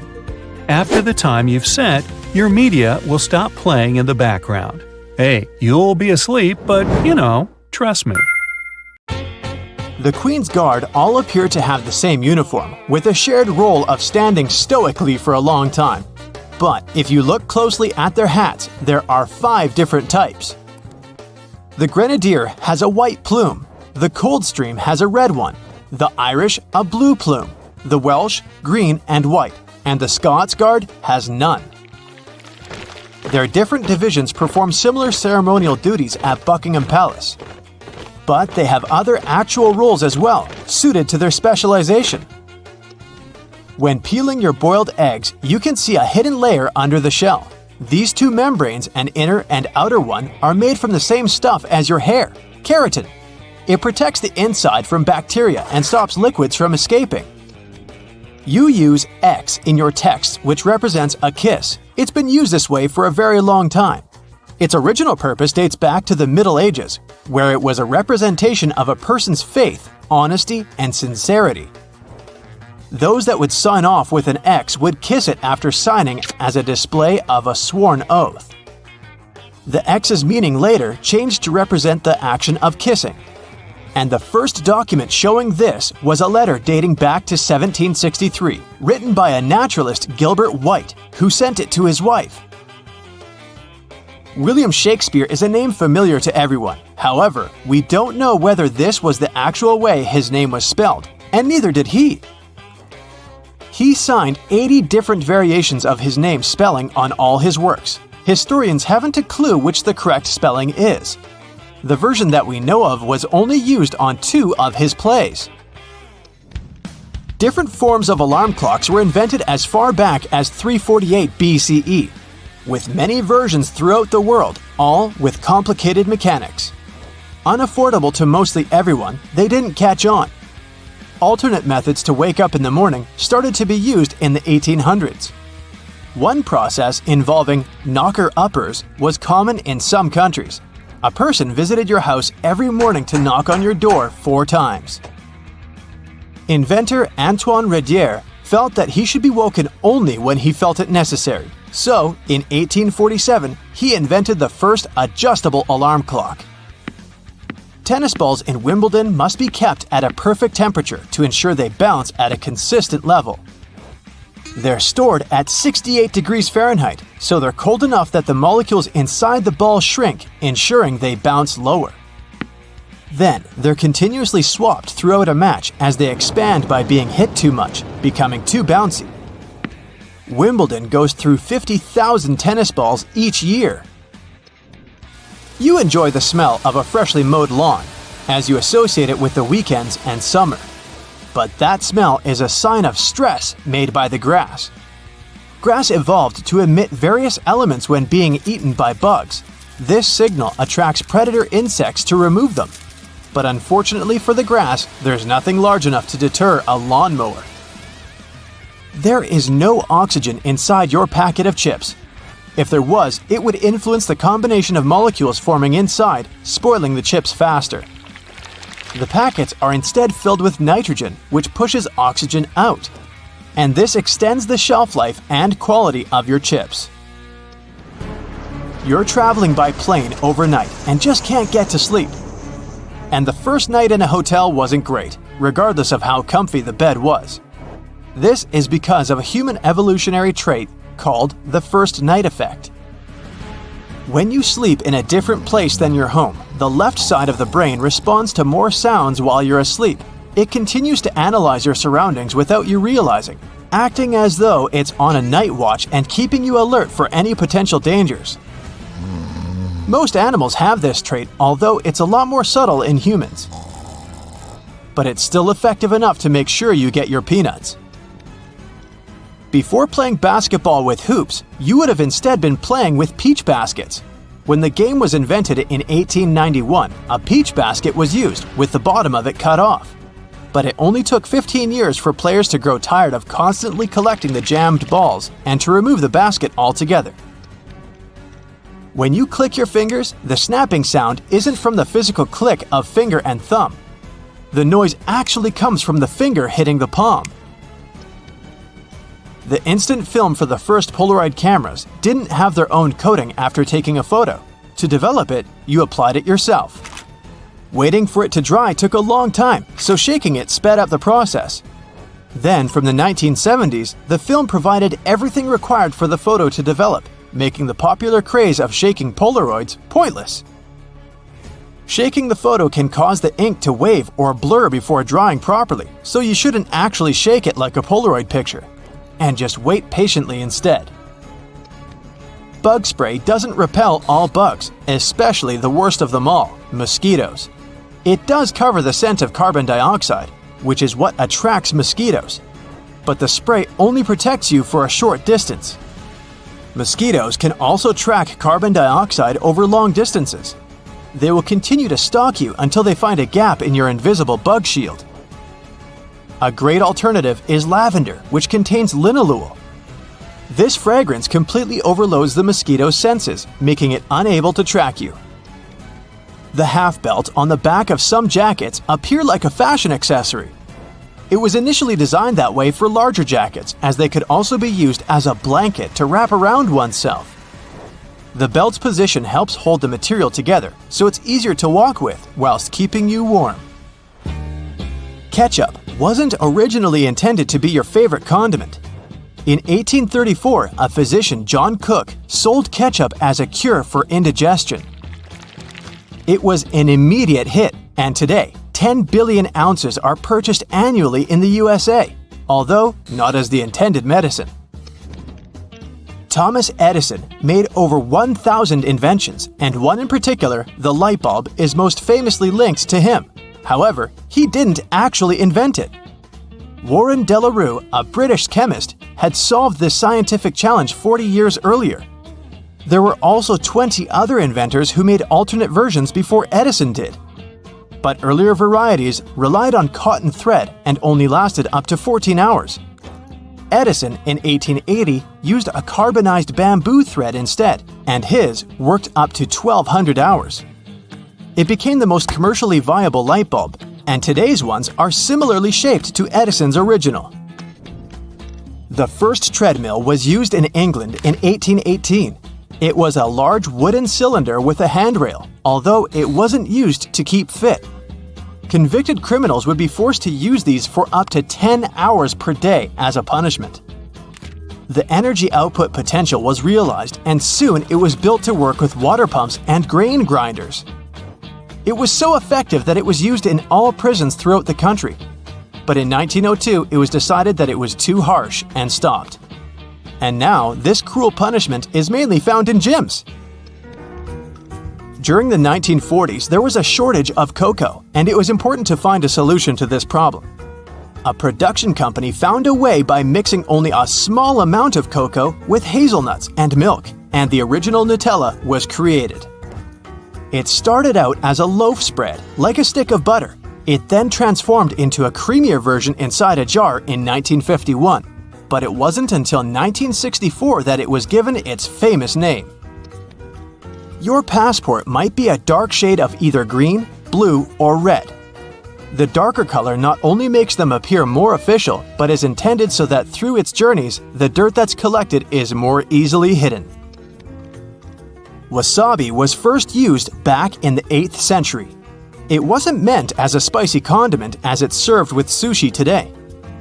After the time you've set, your media will stop playing in the background. Hey, you'll be asleep, but trust me. The Queen's Guard all appear to have the same uniform, with a shared role of standing stoically for a long time. But if you look closely at their hats, there are 5 different types. The Grenadier has a white plume, the Coldstream has a red one, the Irish a blue plume, the Welsh green and white, and the Scots Guard has none. Their different divisions perform similar ceremonial duties at Buckingham Palace. But they have other actual roles as well, suited to their specialization. When peeling your boiled eggs, you can see a hidden layer under the shell. These 2 membranes, an inner and outer one, are made from the same stuff as your hair, keratin. It protects the inside from bacteria and stops liquids from escaping. You use X in your text, which represents a kiss. It's been used this way for a very long time. Its original purpose dates back to the Middle Ages, where it was a representation of a person's faith, honesty, and sincerity. Those that would sign off with an X would kiss it after signing as a display of a sworn oath. The X's meaning later changed to represent the action of kissing. And the first document showing this was a letter dating back to 1763, written by a naturalist, Gilbert White, who sent it to his wife. William Shakespeare is a name familiar to everyone. However, we don't know whether this was the actual way his name was spelled, and neither did he. He signed 80 different variations of his name spelling on all his works. Historians haven't a clue which the correct spelling is. The version that we know of was only used on 2 of his plays. Different forms of alarm clocks were invented as far back as 348 BCE, with many versions throughout the world, all with complicated mechanics. Unaffordable to mostly everyone, they didn't catch on. Alternate methods to wake up in the morning started to be used in the 1800s. One process involving knocker-uppers was common in some countries. A person visited your house every morning to knock on your door 4 times. Inventor Antoine Redier felt that he should be woken only when he felt it necessary. So, in 1847, he invented the first adjustable alarm clock. Tennis balls in Wimbledon must be kept at a perfect temperature to ensure they bounce at a consistent level. They're stored at 68 degrees Fahrenheit, so they're cold enough that the molecules inside the ball shrink, ensuring they bounce lower. Then, they're continuously swapped throughout a match as they expand by being hit too much, becoming too bouncy. Wimbledon goes through 50,000 tennis balls each year. You enjoy the smell of a freshly mowed lawn, as you associate it with the weekends and summer. But that smell is a sign of stress made by the grass. Grass evolved to emit various elements when being eaten by bugs. This signal attracts predator insects to remove them. But unfortunately for the grass, there's nothing large enough to deter a lawnmower. There is no oxygen inside your packet of chips. If there was, it would influence the combination of molecules forming inside, spoiling the chips faster. The packets are instead filled with nitrogen, which pushes oxygen out. And this extends the shelf life and quality of your chips. You're traveling by plane overnight and just can't get to sleep. And the first night in a hotel wasn't great, regardless of how comfy the bed was. This is because of a human evolutionary trait called the first night effect. When you sleep in a different place than your home, the left side of the brain responds to more sounds while you're asleep. It continues to analyze your surroundings without you realizing, acting as though it's on a night watch and keeping you alert for any potential dangers. Most animals have this trait, although it's a lot more subtle in humans. But it's still effective enough to make sure you get your peanuts. Before playing basketball with hoops, you would have instead been playing with peach baskets. When the game was invented in 1891, a peach basket was used, with the bottom of it cut off. But it only took 15 years for players to grow tired of constantly collecting the jammed balls and to remove the basket altogether. When you click your fingers, the snapping sound isn't from the physical click of finger and thumb. The noise actually comes from the finger hitting the palm. The instant film for the first Polaroid cameras didn't have their own coating after taking a photo. To develop it, you applied it yourself. Waiting for it to dry took a long time, so shaking it sped up the process. Then, from the 1970s, the film provided everything required for the photo to develop, making the popular craze of shaking Polaroids pointless. Shaking the photo can cause the ink to wave or blur before drying properly, so you shouldn't actually shake it like a Polaroid picture. And just wait patiently instead. Bug spray doesn't repel all bugs, especially the worst of them all, mosquitoes. It does cover the scent of carbon dioxide, which is what attracts mosquitoes. But the spray only protects you for a short distance. Mosquitoes can also track carbon dioxide over long distances. They will continue to stalk you until they find a gap in your invisible bug shield. A great alternative is lavender, which contains linalool. This fragrance completely overloads the mosquito's senses, making it unable to track you. The half belt on the back of some jackets appear like a fashion accessory. It was initially designed that way for larger jackets, as they could also be used as a blanket to wrap around oneself. The belt's position helps hold the material together, so it's easier to walk with whilst keeping you warm. Ketchup wasn't originally intended to be your favorite condiment. In 1834, a physician, John Cook, sold ketchup as a cure for indigestion. It was an immediate hit, and today, 10 billion ounces are purchased annually in the USA, although not as the intended medicine. Thomas Edison made over 1,000 inventions, and one in particular, the light bulb, is most famously linked to him. However, he didn't actually invent it. Warren de la Rue, a British chemist, had solved this scientific challenge 40 years earlier. There were also 20 other inventors who made alternate versions before Edison did. But earlier varieties relied on cotton thread and only lasted up to 14 hours. Edison, in 1880, used a carbonized bamboo thread instead, and his worked up to 1,200 hours. It became the most commercially viable light bulb, and today's ones are similarly shaped to Edison's original. The first treadmill was used in England in 1818. It was a large wooden cylinder with a handrail, although it wasn't used to keep fit. Convicted criminals would be forced to use these for up to 10 hours per day as a punishment. The energy output potential was realized, and soon it was built to work with water pumps and grain grinders. It was so effective that it was used in all prisons throughout the country. But in 1902, it was decided that it was too harsh and stopped. And now, this cruel punishment is mainly found in gyms. During the 1940s, there was a shortage of cocoa, and it was important to find a solution to this problem. A production company found a way by mixing only a small amount of cocoa with hazelnuts and milk, and the original Nutella was created. It started out as a loaf spread, like a stick of butter. It then transformed into a creamier version inside a jar in 1951, but it wasn't until 1964 that it was given its famous name. Your passport might be a dark shade of either green, blue, or red. The darker color not only makes them appear more official, but is intended so that through its journeys, the dirt that's collected is more easily hidden. Wasabi was first used back in the 8th century. It wasn't meant as a spicy condiment as it's served with sushi today.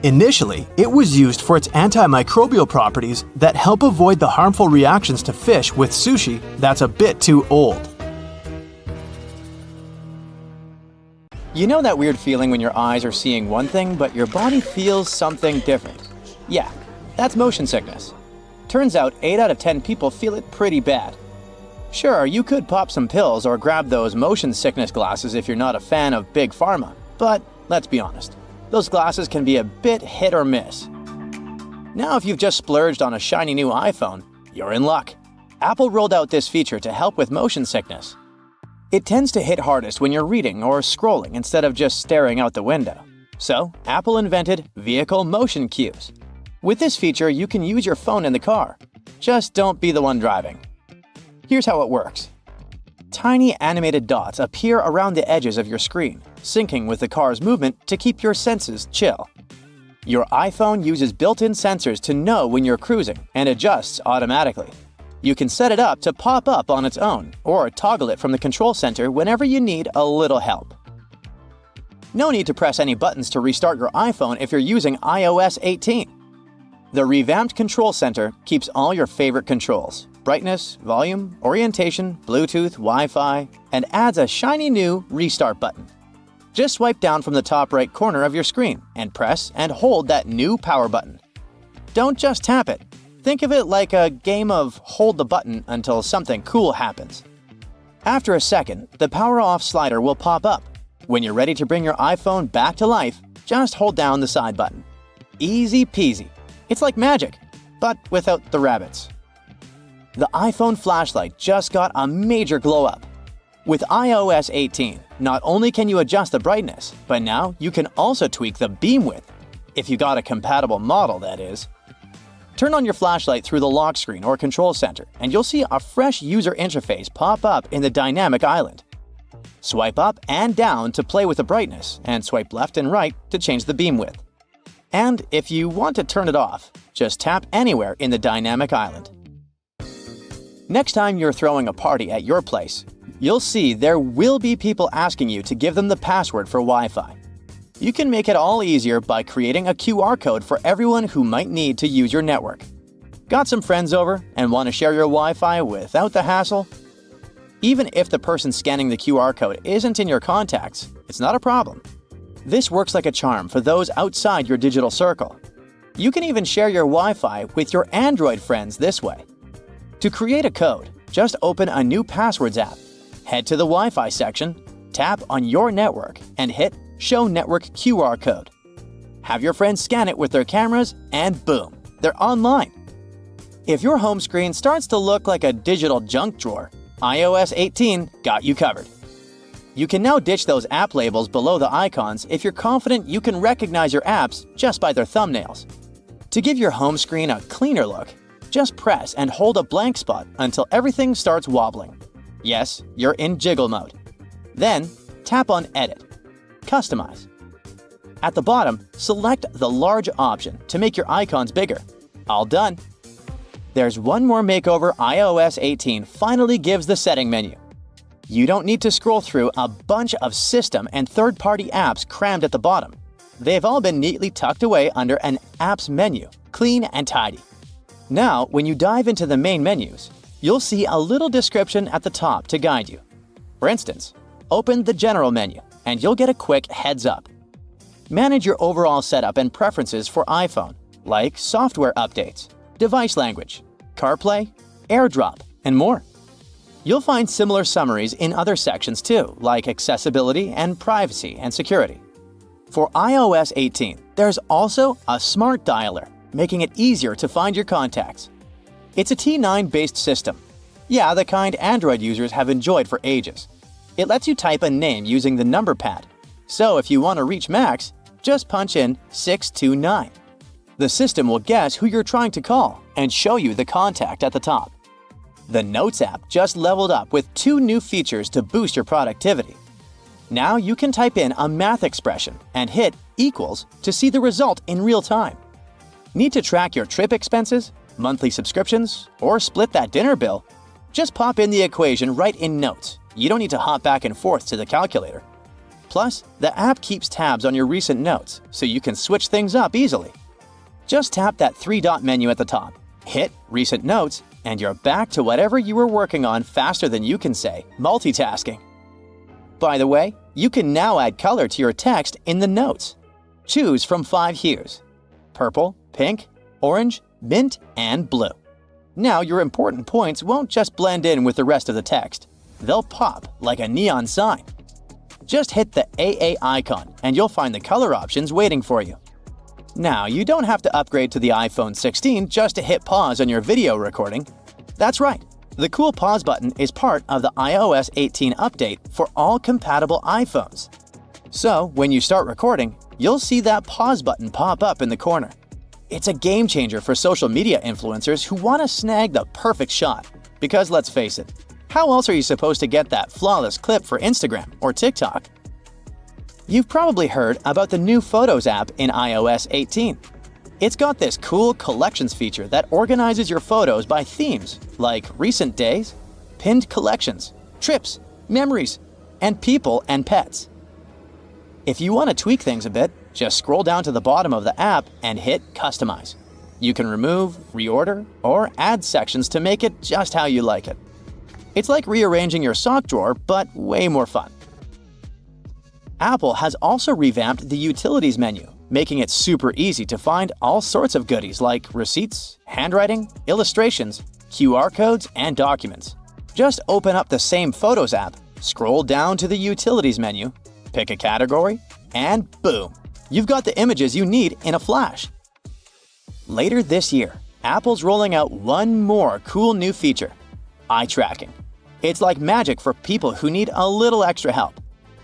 Initially, it was used for its antimicrobial properties that help avoid the harmful reactions to fish with sushi that's a bit too old. You know that weird feeling when your eyes are seeing one thing, but your body feels something different? Yeah, that's motion sickness. Turns out 8 out of 10 people feel it pretty bad. Sure, you could pop some pills or grab those motion sickness glasses if you're not a fan of Big Pharma, but let's be honest, those glasses can be a bit hit or miss. Now, if you've just splurged on a shiny new iPhone, you're in luck. Apple rolled out this feature to help with motion sickness. It tends to hit hardest when you're reading or scrolling instead of just staring out the window. So, Apple invented vehicle motion cues. With this feature, you can use your phone in the car. Just don't be the one driving. Here's how it works. Tiny animated dots appear around the edges of your screen, syncing with the car's movement to keep your senses chill. Your iPhone uses built-in sensors to know when you're cruising and adjusts automatically. You can set it up to pop up on its own or toggle it from the control center whenever you need a little help. No need to press any buttons to restart your iPhone if you're using iOS 18. The revamped control center keeps all your favorite controls: brightness, volume, orientation, Bluetooth, Wi-Fi, and adds a shiny new restart button. Just swipe down from the top right corner of your screen and press and hold that new power button. Don't just tap it. Think of it like a game of hold the button until something cool happens. After a second, the power off slider will pop up. When you're ready to bring your iPhone back to life, just hold down the side button. Easy peasy. It's like magic, but without the rabbits. The iPhone flashlight just got a major glow up. With iOS 18, not only can you adjust the brightness, but now you can also tweak the beam width. If you got a compatible model, that is. Turn on your flashlight through the lock screen or control center, and you'll see a fresh user interface pop up in the dynamic island. Swipe up and down to play with the brightness, and swipe left and right to change the beam width. And if you want to turn it off, just tap anywhere in the dynamic island. Next time you're throwing a party at your place, you'll see there will be people asking you to give them the password for Wi-Fi. You can make it all easier by creating a QR code for everyone who might need to use your network. Got some friends over and want to share your Wi-Fi without the hassle? Even if the person scanning the QR code isn't in your contacts, it's not a problem. This works like a charm for those outside your digital circle. You can even share your Wi-Fi with your Android friends this way. To create a code, just open a new Passwords app. Head to the Wi-Fi section, tap on your network, and hit Show Network QR Code. Have your friends scan it with their cameras, and boom, they're online. If your home screen starts to look like a digital junk drawer, iOS 18 got you covered. You can now ditch those app labels below the icons if you're confident you can recognize your apps just by their thumbnails. To give your home screen a cleaner look, just press and hold a blank spot until everything starts wobbling. Yes, you're in jiggle mode. Then, tap on Edit. Customize. At the bottom, select the large option to make your icons bigger. All done. There's one more makeover iOS 18 finally gives the setting menu. You don't need to scroll through a bunch of system and third-party apps crammed at the bottom. They've all been neatly tucked away under an Apps menu, clean and tidy. Now, when you dive into the main menus, you'll see a little description at the top to guide you. For instance, open the General menu, and you'll get a quick heads up. Manage your overall setup and preferences for iPhone, like software updates, device language, CarPlay, AirDrop, and more. You'll find similar summaries in other sections too, like accessibility and privacy and security. For iOS 18, there's also a smart dialer, making it easier to find your contacts. It's a T9-based system. Yeah, the kind Android users have enjoyed for ages. It lets you type a name using the number pad. So if you want to reach Max, just punch in 629. The system will guess who you're trying to call and show you the contact at the top. The Notes app just leveled up with 2 new features to boost your productivity. Now you can type in a math expression and hit equals to see the result in real time. Need to track your trip expenses, monthly subscriptions, or split that dinner bill? Just pop in the equation right in Notes. You don't need to hop back and forth to the calculator. Plus, the app keeps tabs on your recent notes, so you can switch things up easily. Just tap that 3-dot menu at the top, hit Recent Notes, and you're back to whatever you were working on faster than you can say multitasking. By the way, you can now add color to your text in the notes. Choose from 5 hues: purple, pink, orange, mint, and blue. Now your important points won't just blend in with the rest of the text. They'll pop like a neon sign. Just hit the AA icon and you'll find the color options waiting for you. Now, you don't have to upgrade to the iPhone 16 just to hit pause on your video recording. That's right, the cool pause button is part of the iOS 18 update for all compatible iPhones. So, when you start recording, you'll see that pause button pop up in the corner. It's a game changer for social media influencers who want to snag the perfect shot. Because let's face it, how else are you supposed to get that flawless clip for Instagram or TikTok? You've probably heard about the new Photos app in iOS 18. It's got this cool collections feature that organizes your photos by themes like recent days, pinned collections, trips, memories, and people and pets. If you want to tweak things a bit, just scroll down to the bottom of the app and hit Customize. You can remove, reorder, or add sections to make it just how you like it. It's like rearranging your sock drawer, but way more fun. Apple has also revamped the Utilities menu, making it super easy to find all sorts of goodies like receipts, handwriting, illustrations, QR codes, and documents. Just open up the same Photos app, scroll down to the Utilities menu, pick a category, and boom! You've got the images you need in a flash. Later this year, Apple's rolling out one more cool new feature: eye tracking. It's like magic for people who need a little extra help.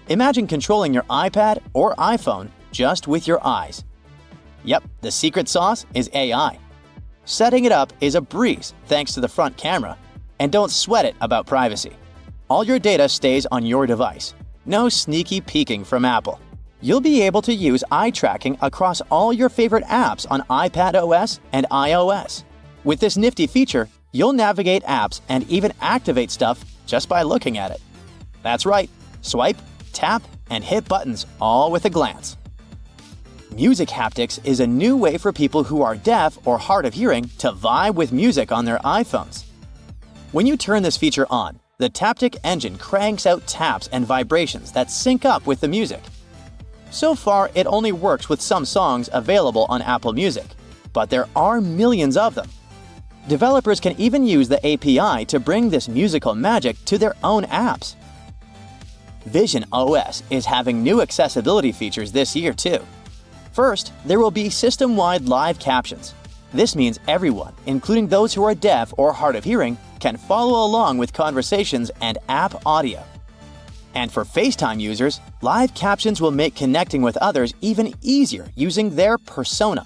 Imagine controlling your iPad or iPhone just with your eyes. Yep, the secret sauce is AI. Setting it up is a breeze thanks to the front camera, and don't sweat it about privacy. All your data stays on your device. No sneaky peeking from Apple. You'll be able to use eye tracking across all your favorite apps on iPadOS and iOS. With this nifty feature, you'll navigate apps and even activate stuff just by looking at it. That's right, swipe, tap, and hit buttons all with a glance. Music haptics is a new way for people who are deaf or hard of hearing to vibe with music on their iPhones. When you turn this feature on, the Taptic engine cranks out taps and vibrations that sync up with the music. So far, it only works with some songs available on Apple Music, but there are millions of them. Developers can even use the API to bring this musical magic to their own apps. Vision OS is having new accessibility features this year too. First, there will be system-wide live captions. This means everyone, including those who are deaf or hard of hearing, can follow along with conversations and app audio. And for FaceTime users, live captions will make connecting with others even easier using their persona.